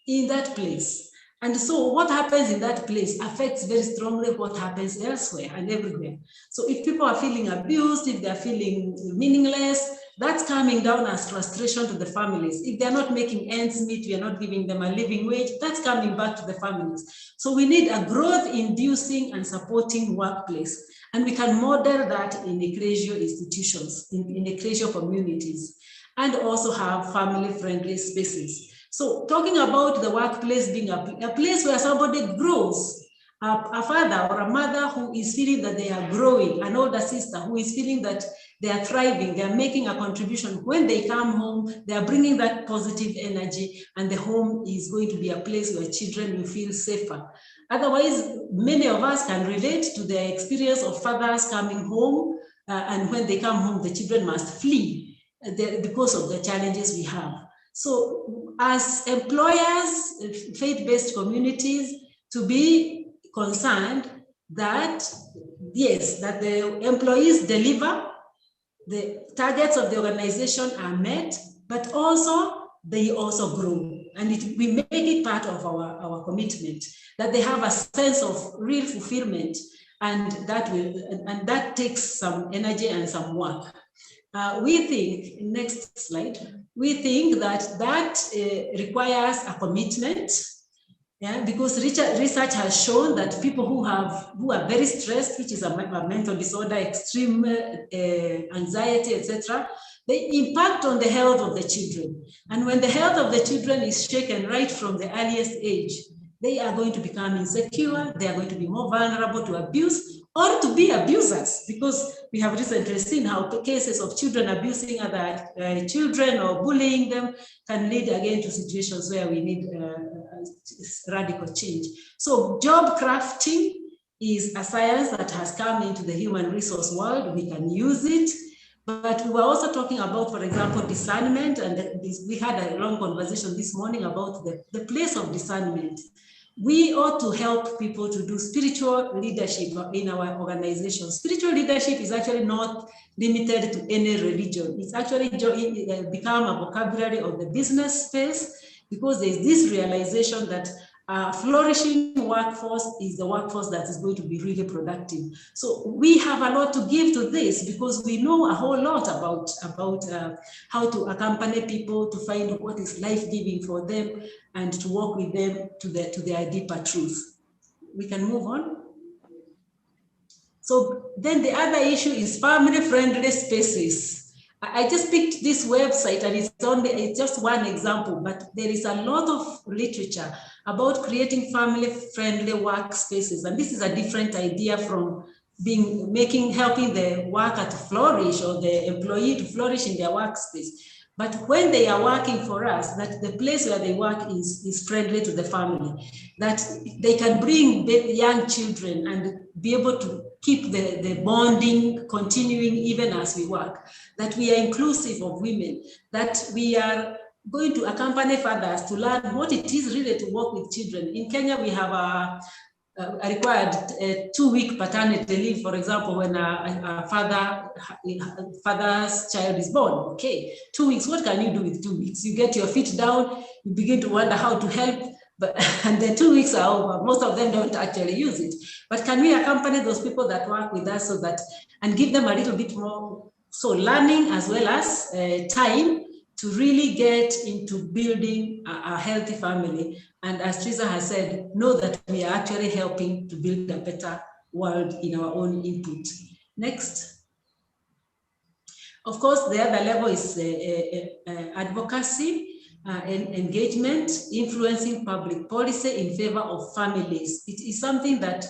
in that place. And so what happens in that place affects very strongly what happens elsewhere and everywhere. So if people are feeling abused, if they're feeling meaningless, that's coming down as frustration to the families. If they're not making ends meet, we are not giving them a living wage, that's coming back to the families. So we need a growth-inducing and supporting workplace. And we can model that in ecclesial institutions, in ecclesial communities, and also have family-friendly spaces. So talking about the workplace being a place where somebody grows, a father or a mother who is feeling that they are growing, an older sister who is feeling that they are thriving, they are making a contribution. When they come home, they are bringing that positive energy, and the home is going to be a place where children will feel safer. Otherwise, many of us can relate to the experience of fathers coming home, and when they come home, the children must flee because of the challenges we have. So as employers, faith-based communities, to be concerned that, yes, that the employees deliver, the targets of the organization are met, but also they also grow. And we make it part of our commitment, that they have a sense of real fulfillment, and that takes some energy and some work. We think, next slide, we think that requires a commitment, because research has shown that people who are very stressed, which is a mental disorder, extreme anxiety, etc., they impact on the health of the children. And when the health of the children is shaken right from the earliest age, they are going to become insecure, they are going to be more vulnerable to abuse or to be abusers, because we have recently seen how cases of children abusing other children or bullying them can lead again to situations where we need radical change. So job crafting is a science that has come into the human resource world. We can use it. But we were also talking about, for example, discernment, and we had a long conversation this morning about the place of discernment. We ought to help people to do spiritual leadership in our organization. Spiritual leadership is actually not limited to any religion. It's actually become a vocabulary of the business space, because there's this realization that flourishing workforce is the workforce that is going to be really productive. So we have a lot to give to this, because we know a whole lot about how to accompany people to find what is life-giving for them and to work with them to their deeper truth. We can move on. So then the other issue is family-friendly spaces. I just picked this website, and it's just one example, but there is a lot of literature about creating family-friendly workspaces. And this is a different idea from helping the worker to flourish or the employee to flourish in their workspace. But when they are working for us, that the place where they work is friendly to the family, that they can bring young children and be able to keep the bonding continuing even as we work, that we are inclusive of women, that we are going to accompany fathers to learn what it is really to work with children. In Kenya, we have a required 2-week paternity leave, for example, when a father's child is born. Okay, 2 weeks, what can you do with 2 weeks? You get your feet down, you begin to wonder how to help, and the 2 weeks are over. Most of them don't actually use it. But can we accompany those people that work with us and give them a little bit more, so learning as well as time to really get into building a healthy family. And as Teresa has said, know that we are actually helping to build a better world in our own input. Next. Of course, the other level is advocacy, engagement, influencing public policy in favor of families. It is something that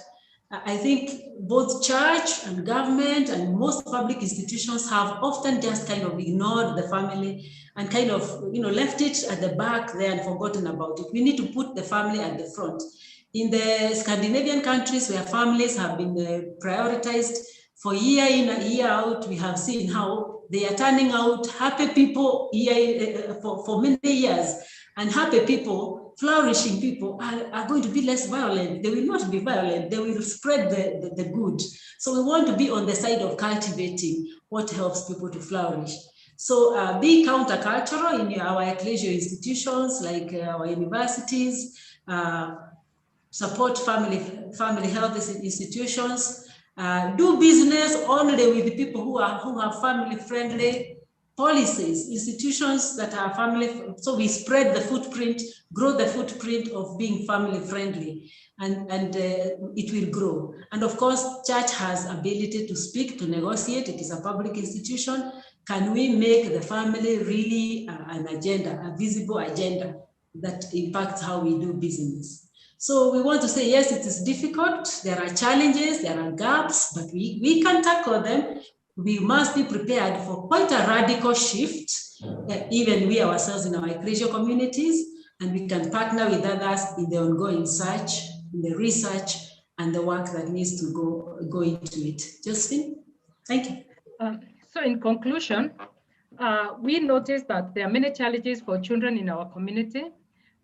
I think both church and government and most public institutions have often just kind of ignored the family and kind of, left it at the back there and forgotten about it. We need to put the family at the front. In the Scandinavian countries where families have been prioritized for year in and year out, we have seen how they are turning out happy people for many years, and happy people, flourishing people are going to be less violent. They will not be violent. They will spread the good. So we want to be on the side of cultivating what helps people to flourish. So be countercultural in our ecclesial institutions like our universities, support family health institutions, do business only with the people who have family-friendly policies, institutions that are family. So we spread the footprint, grow the footprint of being family-friendly, and it will grow. And of course, church has ability to speak, to negotiate. It is a public institution. Can we make the family really an agenda, a visible agenda that impacts how we do business? So we want to say, yes, it is difficult. There are challenges, there are gaps, but we can tackle them. We must be prepared for quite a radical shift, even we ourselves in our ecclesial communities, and we can partner with others in the ongoing search, in the research, and the work that needs to go into it. Josephine, thank you. So in conclusion, we noticed that there are many challenges for children in our community,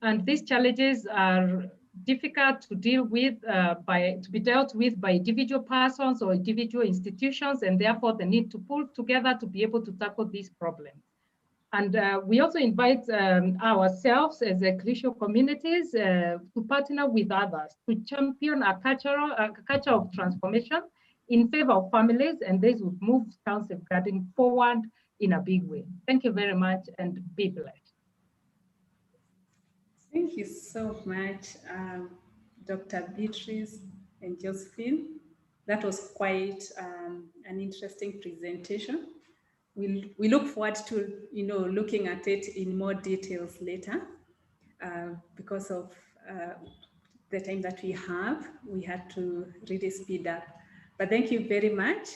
and these challenges are difficult to deal with, to be dealt with by individual persons or individual institutions, and therefore the need to pull together to be able to tackle these problems. And we also invite ourselves as ecclesial communities to partner with others to champion a culture of transformation in favor of families, and this would move child safeguarding forward in a big way. Thank you very much, and be blessed. Thank you so much, Dr. Beatrice and Josephine. That was quite an interesting presentation. We look forward to looking at it in more details later. Because of the time that we have, we had to really speed up. But thank you very much.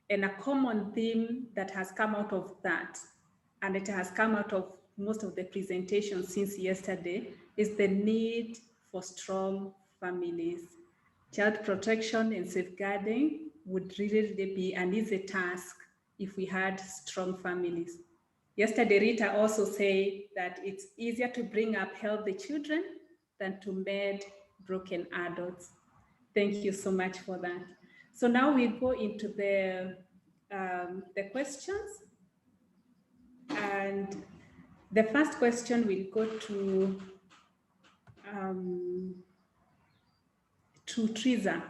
And a common theme that has come out of that, and it has come out of most of the presentations since yesterday, is the need for strong families. Child protection and safeguarding would really be an easy task if we had strong families. Yesterday, Rita also said that it's easier to bring up healthy children than to mend broken adults. Thank you so much for that. So now we go into the questions. And the first question will go to Teresa.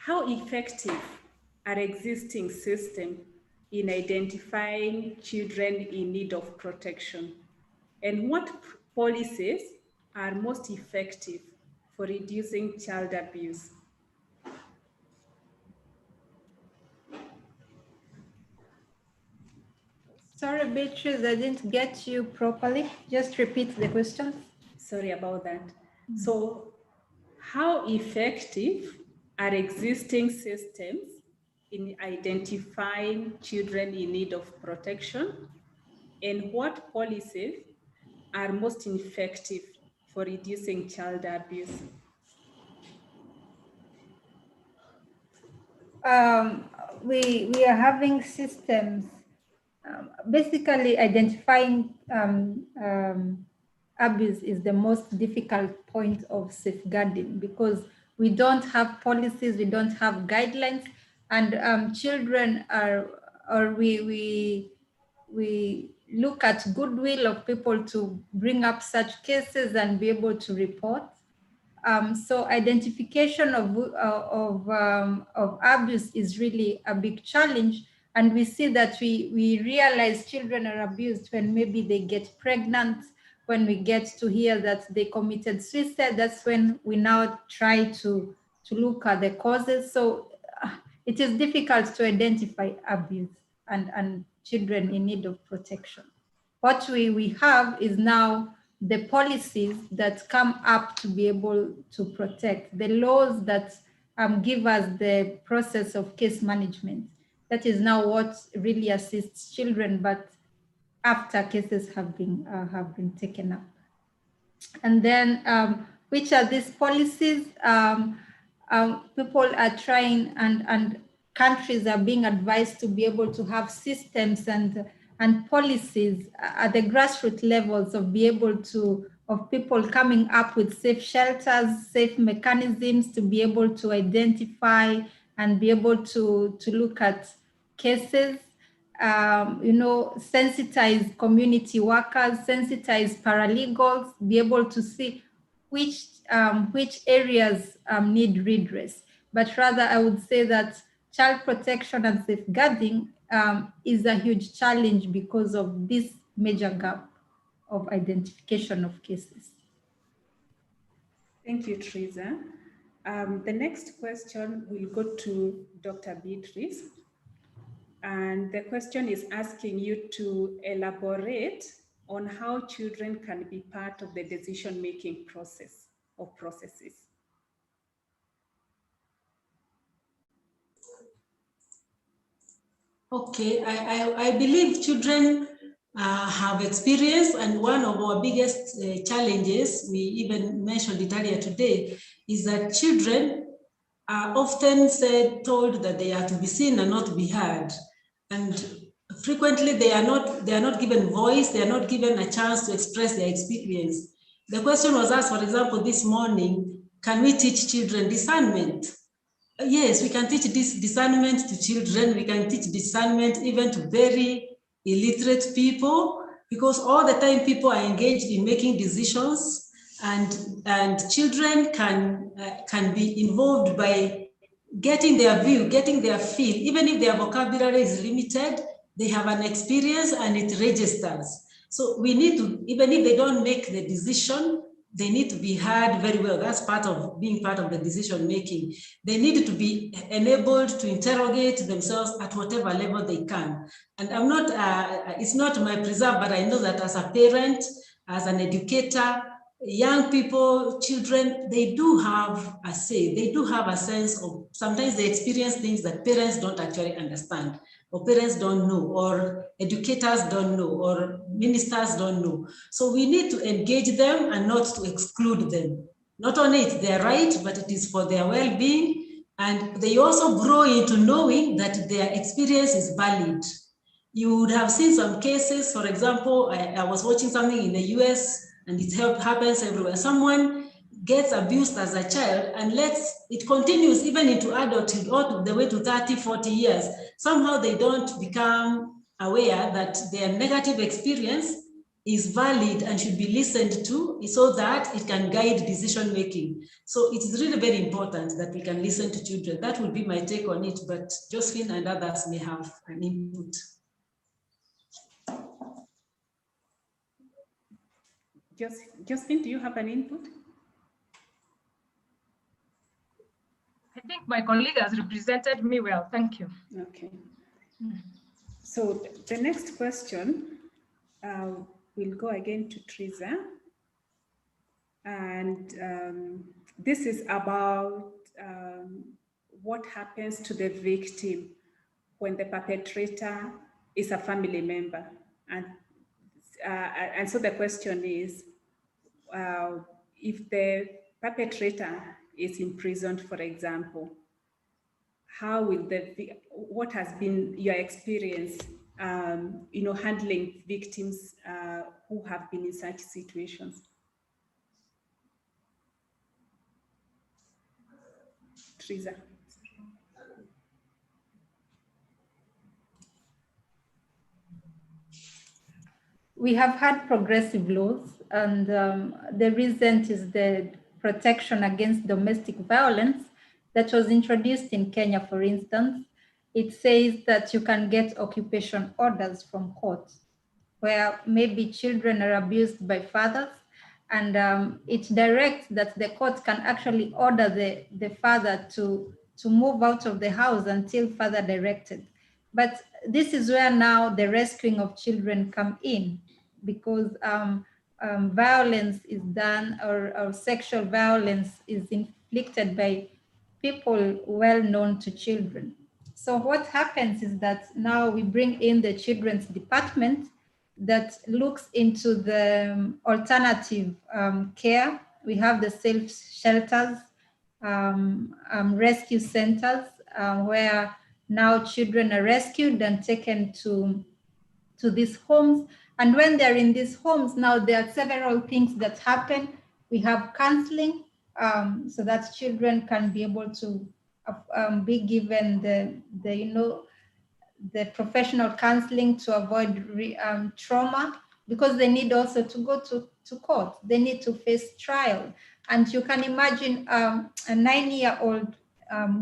How effective are existing systems in identifying children in need of protection? And what policies are most effective for reducing child abuse? Sorry, Beatrice, I didn't get you properly. Just repeat the question. Sorry about that. So, how effective are existing systems in identifying children in need of protection? And what policies are most effective for reducing child abuse? We are having systems, basically identifying abuse is the most difficult point of safeguarding, because we don't have policies, we don't have guidelines, and children are, or we look at goodwill of people to bring up such cases and be able to report. So identification of abuse is really a big challenge. And we see that we realize children are abused when maybe they get pregnant, when we get to hear that they committed suicide. That's when we now try to look at the causes. So it is difficult to identify abuse and children in need of protection. What we have is now the policies that come up to be able to protect, the laws that give us the process of case management. That is now what really assists children, but after cases have been taken up. And then which are these policies? People are trying and countries are being advised to be able to have systems and policies at the grassroots levels of be able to, of people coming up with safe shelters, safe mechanisms to be able to identify and be able to look at cases, sensitize community workers, sensitize paralegals, be able to see which areas need redress. But rather, I would say that child protection and safeguarding is a huge challenge because of this major gap of identification of cases. Thank you, Teresa. The next question will go to Dr. Beatrice. And the question is asking you to elaborate on how children can be part of the decision-making process or processes. Okay, I believe children have experience, and one of our biggest challenges, we even mentioned it earlier today, is that children are often told that they are to be seen and not to be heard. And frequently they are not given voice, they are not given a chance to express their experience. The question was asked, for example, this morning, can we teach children discernment? Yes, we can teach this discernment to children. We can teach discernment even to very illiterate people, because all the time people are engaged in making decisions, and children can be involved by getting their view, getting their feel. Even if their vocabulary is limited, they have an experience and it registers. So we need to, even if they don't make the decision, they need to be heard very well. That's part of being part of the decision making. They need to be enabled to interrogate themselves at whatever level they can. And I'm not, it's not my preserve, but I know that as a parent, as an educator, young people, children, they do have a say. They do have a sense of, sometimes they experience things that parents don't actually understand, or parents don't know, or educators don't know, or ministers don't know. So we need to engage them and not to exclude them. Not only it's their right, but it is for their well-being. And they also grow into knowing that their experience is valid. You would have seen some cases, for example, I was watching something in the US, and it happens everywhere. Someone gets abused as a child, and it continues even into adulthood, all the way to 30, 40 years. Somehow they don't become aware that their negative experience is valid and should be listened to, so that it can guide decision making. So it's really very important that we can listen to children. That would be my take on it, but Josephine and others may have an input. Josephine, do you have an input? I think my colleague has represented me well. Thank you. Okay. So the next question will go again to Teresa. And this is about what happens to the victim when the perpetrator is a family member. And so the question is, if the perpetrator is imprisoned, for example, how will what has been your experience, handling victims who have been in such situations? Teresa. We have had progressive laws, and the recent is the protection against domestic violence that was introduced in Kenya, for instance, it says that you can get occupation orders from court where maybe children are abused by fathers, and it directs that the court can actually order the father to move out of the house until further directed. But this is where now the rescuing of children come in, because violence is done, or sexual violence is inflicted by people well known to children. So what happens is that now we bring in the children's department that looks into the alternative care. We have the safe shelters, rescue centers, where now children are rescued and taken to these homes. And when they're in these homes, now there are several things that happen. We have counseling, so that children can be able to be given the professional counseling to avoid trauma, because they need also to go to court. They need to face trial. And you can imagine a 9-year-old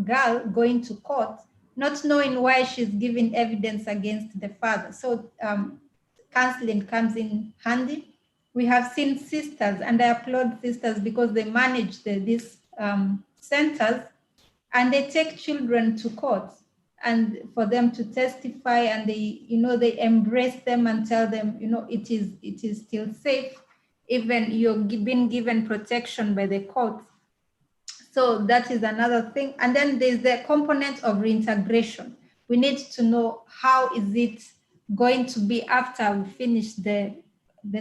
girl going to court, not knowing why she's giving evidence against the father. So counseling comes in handy. We have seen sisters, and I applaud sisters because they manage these centers, and they take children to court and for them to testify, and they embrace them and tell them, it is still safe, even you've been given protection by the court. So that is another thing. And then there's the component of reintegration. We need to know how is it going to be after we finish the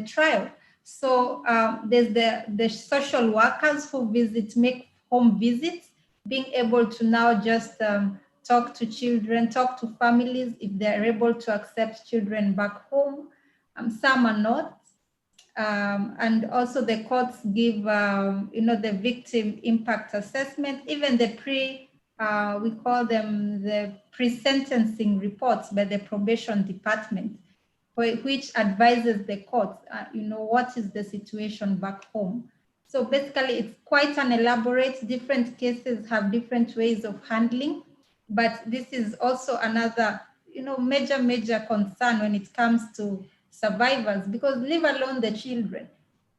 trial. So there's the social workers who make home visits, being able to now just talk to children, talk to families if they're able to accept children back home. Some are not. And also the courts give, the victim impact assessment, even the we call them the pre-sentencing reports by the probation department, which advises the courts, what is the situation back home. So basically it's quite an elaborate, different cases have different ways of handling, but this is also another, major concern when it comes to survivors, because leave alone the children.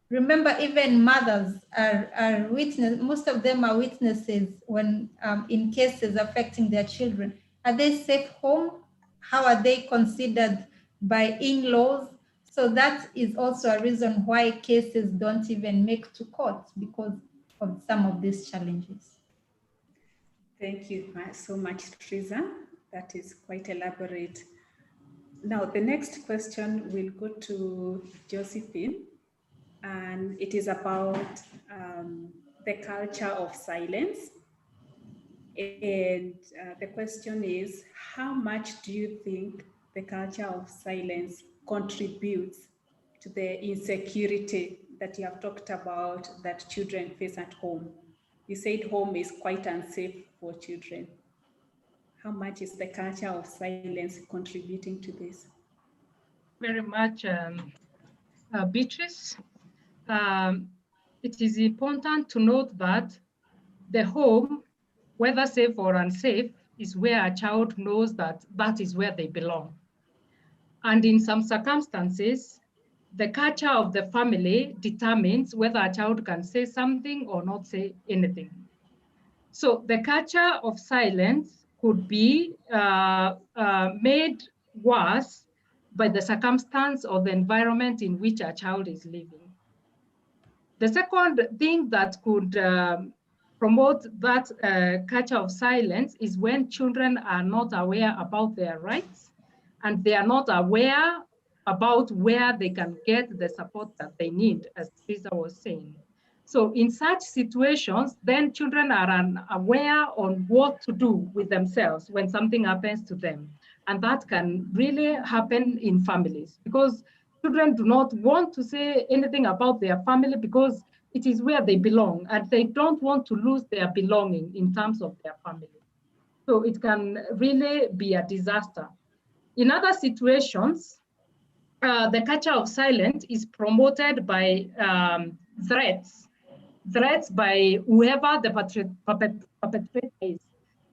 Remember, even mothers are witnesses, most of them are witnesses when in cases affecting their children. Are they safe home? How are they considered by in-laws? So that is also a reason why cases don't even make to court, because of some of these challenges. Thank you so much, Teresa. That is quite elaborate. Now, the next question will go to Josephine, and it is about the culture of silence. And the question is, how much do you think the culture of silence contributes to the insecurity that you have talked about that children face at home? You said home is quite unsafe for children. How much is the culture of silence contributing to this? Very much, Beatrice. It is important to note that the home, whether safe or unsafe, is where a child knows that that is where they belong. And in some circumstances, the culture of the family determines whether a child can say something or not say anything. So the culture of silence could be made worse by the circumstance or the environment in which a child is living. The second thing that could promote that culture of silence is when children are not aware about their rights, and they are not aware about where they can get the support that they need, as Teresa was saying. So in such situations, then children are unaware on what to do with themselves when something happens to them. And that can really happen in families, because children do not want to say anything about their family because it is where they belong, and they don't want to lose their belonging in terms of their family. So it can really be a disaster. In other situations, the culture of silence is promoted by threats. threats by whoever the perpetrator is.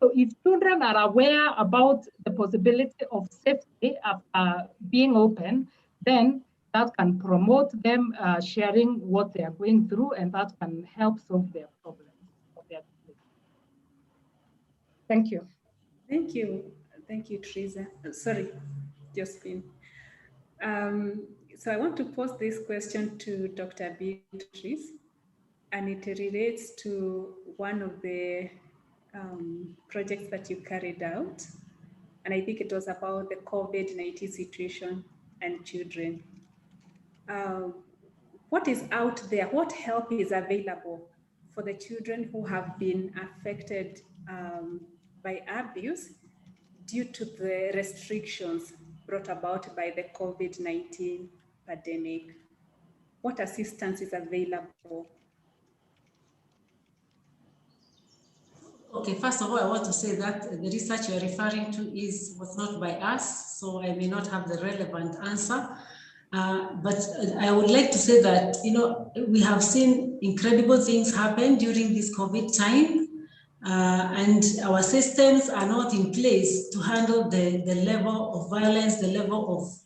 So if children are aware about the possibility of safety after being open, then that can promote them sharing what they are going through, and that can help solve their problems. Thank you. Thank you. Thank you, Teresa. Sorry, Josephine. So I want to pose this question to Dr. Beatrice, and it relates to one of the projects that you carried out. And I think it was about the COVID-19 situation and children. What is out there? What help is available for the children who have been affected by abuse due to the restrictions brought about by the COVID-19 pandemic? What assistance is available? Okay, first of all, I want to say that the research you're referring to was not by us, so I may not have the relevant answer. But I would like to say that, we have seen incredible things happen during this COVID time, and our systems are not in place to handle the level of violence, the level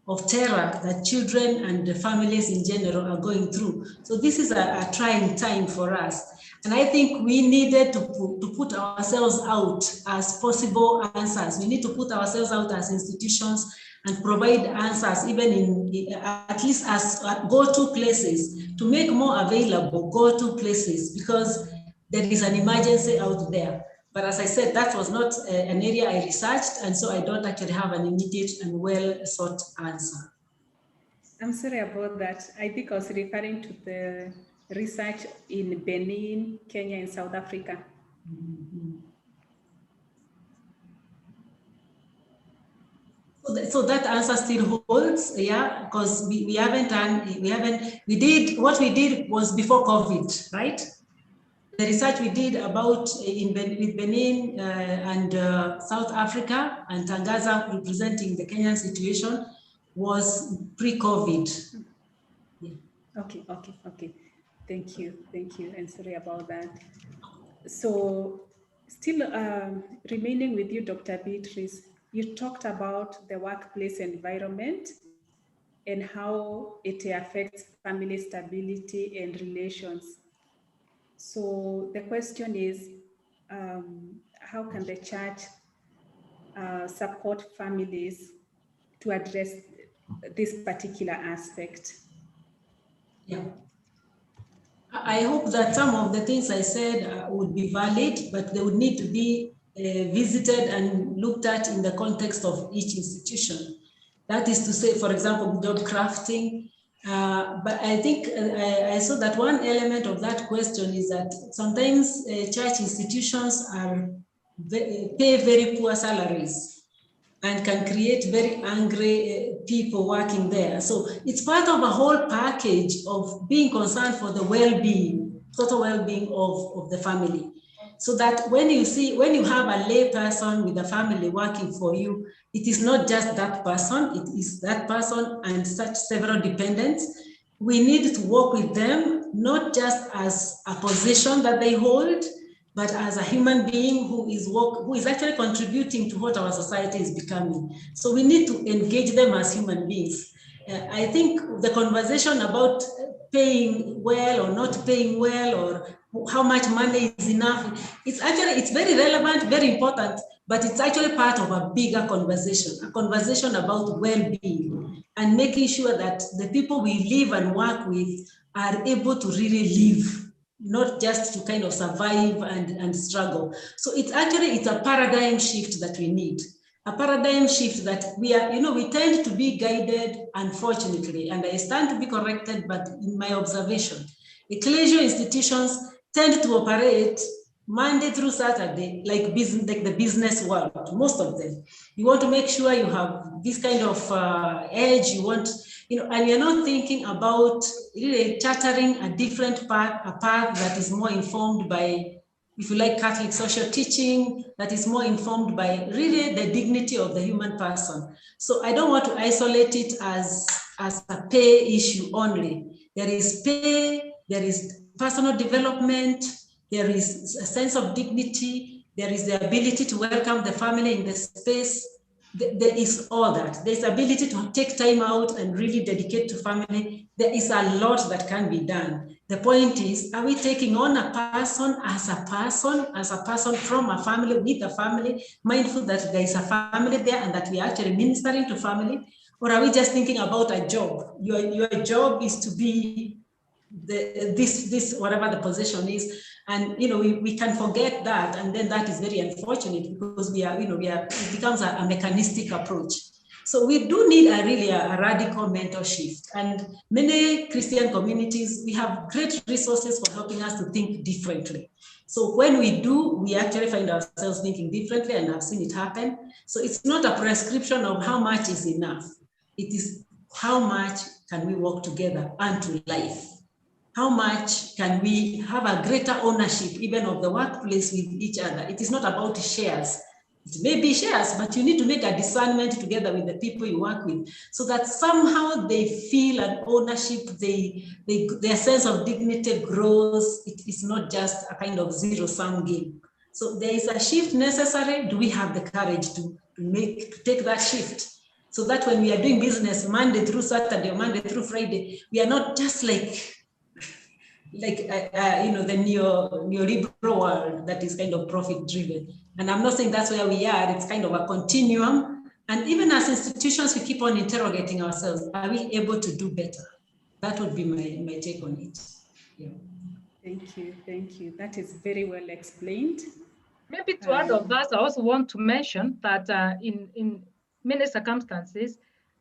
of terror that children and the families in general are going through. So this is a trying time for us. And I think we needed to put ourselves out as possible answers. We need to put ourselves out as institutions and provide answers, even at least as go-to places, to make more available go-to places, because there is an emergency out there. But as I said, that was not an area I researched, and so I don't actually have an immediate and well-sought answer. I'm sorry about that. I think I was referring to the research in Benin, Kenya, and South Africa. Mm-hmm. So that answer still holds, yeah, because what we did was before COVID, right? The research we did with Benin and South Africa and Tangaza representing the Kenyan situation was pre-COVID. Yeah. Okay. Thank you, and sorry about that. So still remaining with you, Dr. Beatrice, you talked about the workplace environment and how it affects family stability and relations. So the question is, how can the church support families to address this particular aspect? Yeah. I hope that some of the things I said would be valid, but they would need to be visited and looked at in the context of each institution. That is to say, for example, job crafting. But I think I saw that one element of that question is that sometimes church institutions pay very poor salaries and can create very angry people working there. So it's part of a whole package of being concerned for the well-being, total well-being of the family. So that when you have a lay person with a family working for you, it is not just that person, it is that person and such several dependents. We need to work with them, not just as a position that they hold, but as a human being who is actually contributing to what our society is becoming. So we need to engage them as human beings. I think the conversation about paying well or not paying well, or how much money is enough, it's very relevant, very important, but it's actually part of a bigger conversation, a conversation about well-being and making sure that the people we live and work with are able to really live, not just to kind of survive and struggle. So it's a paradigm shift that we need. A paradigm shift that we tend to be guided, unfortunately, and I stand to be corrected, but in my observation, ecclesial institutions tend to operate Monday through Saturday, like the business world, most of them. You want to make sure you have this kind of edge, and you're not thinking about really chartering a different path, a path that is more informed by, if you like, Catholic social teaching, that is more informed by really the dignity of the human person. So I don't want to isolate it as a pay issue only. There is pay, there is personal development, there is a sense of dignity, there is the ability to welcome the family in the space. There is all that. There's ability to take time out and really dedicate to family. There is a lot that can be done. The point is, are we taking on a person, as a person from a family, with a family, mindful that there is a family there and that we are actually ministering to family? Or are we just thinking about a job? Your job is to be this whatever the position is, and we can forget that, and then that is very unfortunate, because it becomes a mechanistic approach. So we do need a radical mental shift, and many Christian communities, we have great resources for helping us to think differently. So when we do, we actually find ourselves thinking differently, and I've seen it happen. So it's not a prescription of how much is enough. It is how much can we work together unto life. How much can we have a greater ownership even of the workplace with each other? It is not about shares. It may be shares, but you need to make a discernment together with the people you work with, so that somehow they feel an ownership, their sense of dignity grows. It is not just a kind of zero-sum game. So there is a shift necessary. Do we have the courage to take that shift? So that when we are doing business Monday through Saturday or Monday through Friday, we are not just like the neoliberal world that is kind of profit driven. And I'm not saying that's where we are. It's kind of a continuum. And even as institutions, we keep on interrogating ourselves. Are we able to do better? That would be my take on it. Yeah. Thank you. That is very well explained. Maybe to add on that, I also want to mention that in many circumstances,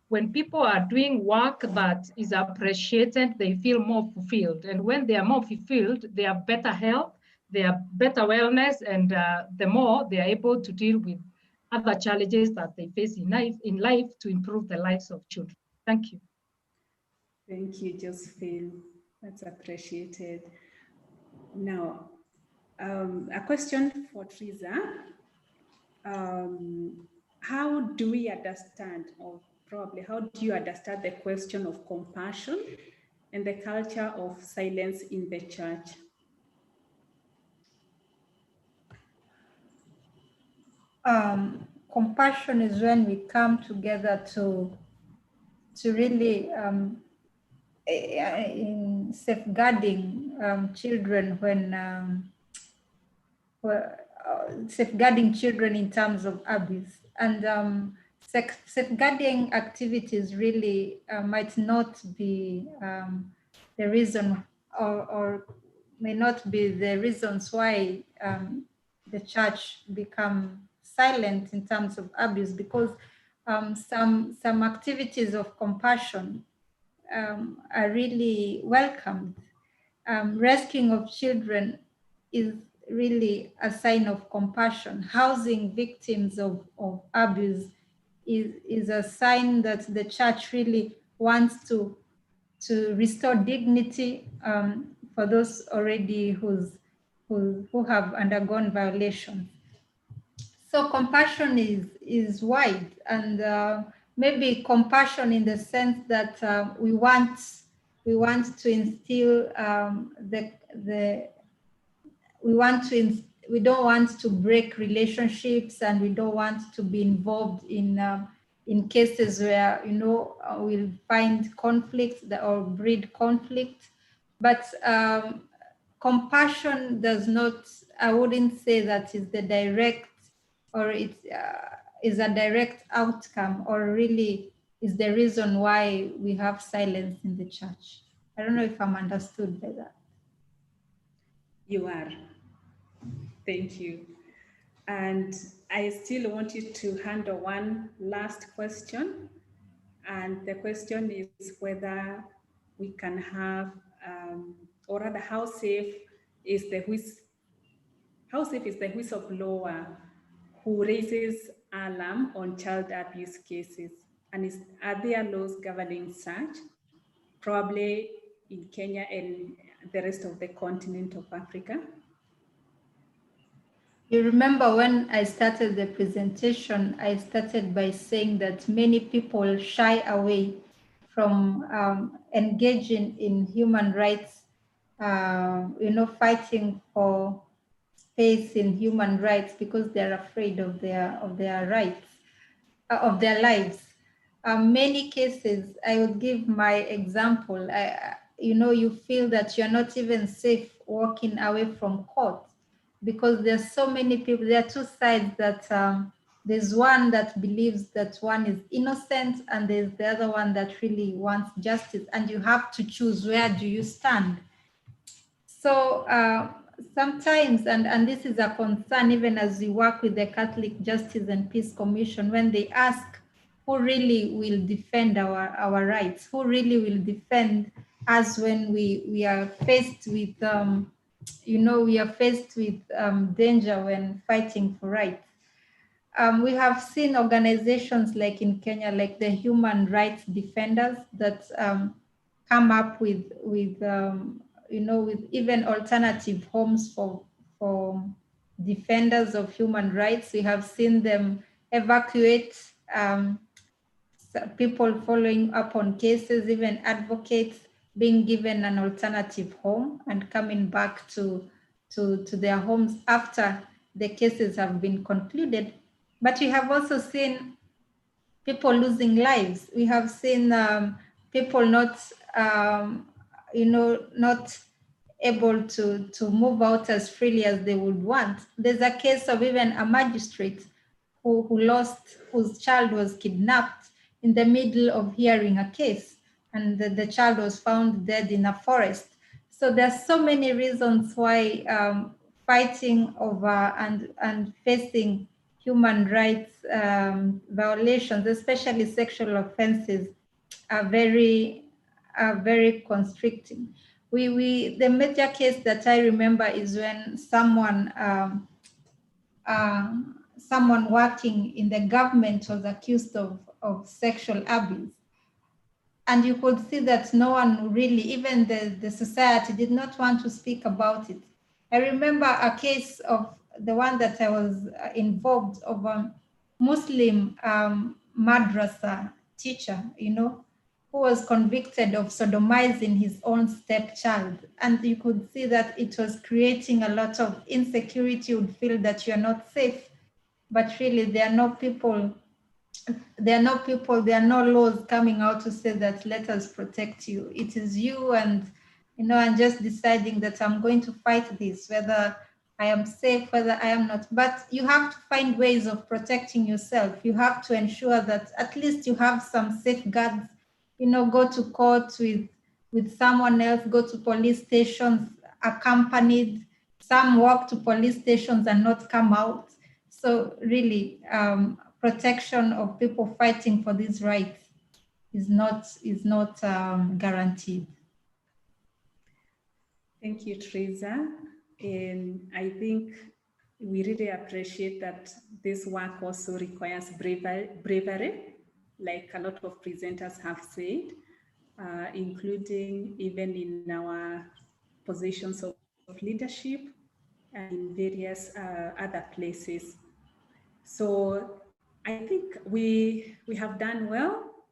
when people are doing work that is appreciated, they feel more fulfilled. And when they are more fulfilled, they have better health, they have better wellness, and the more they are able to deal with other challenges that they face in life to improve the lives of children. Thank you. Thank you, Josephine. That's appreciated. Now, a question for Teresa. How do we understand, or probably how do you understand, the question of compassion and the culture of silence in the church? Compassion is when we come together to really in safeguarding children safeguarding children in terms of abuse, and safeguarding activities really might not be the reason, or may not be the reasons why the church become silent in terms of abuse, because some activities of compassion are really welcomed. Rescuing of children is really a sign of compassion. Housing victims of abuse is a sign that the church really wants to restore dignity for those already who have undergone violations. So compassion is wide, and maybe compassion in the sense that we want to instill we don't want to break relationships, and we don't want to be involved in cases where we'll find conflict or breed conflict. But compassion does not, I wouldn't say that is the direct, or it is a direct outcome, or really is the reason why we have silence in the church. I don't know if I'm understood by that. You are. Thank you. And I still want you to handle one last question. And the question is whether we can have, or rather, how safe is the whistleblower who raises alarm on child abuse cases? And are there laws governing such, probably in Kenya and the rest of the continent of Africa? You remember when I started the presentation, I started by saying that many people shy away from engaging in human rights fighting for space in human rights because they're afraid of their rights, of their lives. Many cases, I would give my example. You feel that you're not even safe walking away from court because there's so many people. There are two sides that there's one that believes that one is innocent, and there's the other one that really wants justice, and you have to choose, where do you stand? So sometimes, and this is a concern even as we work with the Catholic Justice and Peace Commission, when they ask who really will defend our rights, who really will defend us when we are faced with, we are faced with danger when fighting for rights. We have seen organizations like in Kenya, like the human rights defenders that come up with even alternative homes for defenders of human rights. We have seen them evacuate people following up on cases, even advocates being given an alternative home and coming back to their homes after the cases have been concluded. But we have also seen people losing lives. We have seen people not able to move out as freely as they would want. There's a case of even a magistrate whose child was kidnapped in the middle of hearing a case, and the child was found dead in a forest. So there's so many reasons why fighting over and facing human rights violations, especially sexual offenses, are very constricting. The major case that I remember is when someone working in the government was accused of sexual abuse. And you could see that no one really, even the society, did not want to speak about it. I remember a case of the one that I was involved of a Muslim madrasa teacher, who was convicted of sodomizing his own stepchild. And you could see that it was creating a lot of insecurity. You would feel that you're not safe, but really there are no people, there are no laws coming out to say that let us protect you. It is you and just deciding that I'm going to fight this, whether I am safe, whether I am not. But you have to find ways of protecting yourself. You have to ensure that at least you have some safeguards, go to court with someone else, go to police stations accompanied. Some walk to police stations and not come out. So really, protection of people fighting for these rights is not guaranteed. Thank you, Teresa. And I think we really appreciate that this work also requires bravery, like a lot of presenters have said, including even in our positions of leadership and in various other places. So I think we have done well,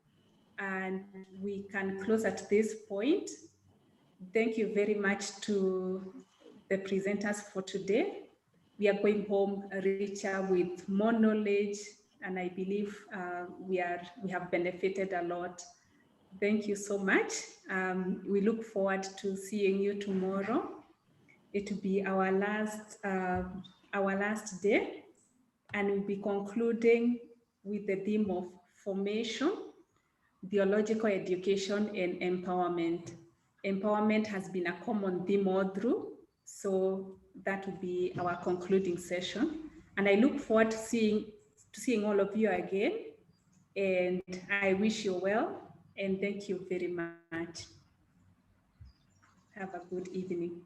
and we can close at this point. Thank you very much to the presenters for today. We are going home richer with more knowledge, and I believe we have benefited a lot. Thank you so much. We look forward to seeing you tomorrow. It will be our last day, and we'll be concluding with the theme of formation, theological education, and empowerment. Empowerment has been a common theme all through, so that will be our concluding session. And I look forward to seeing all of you again, and I wish you well, and thank you very much. Have a good evening.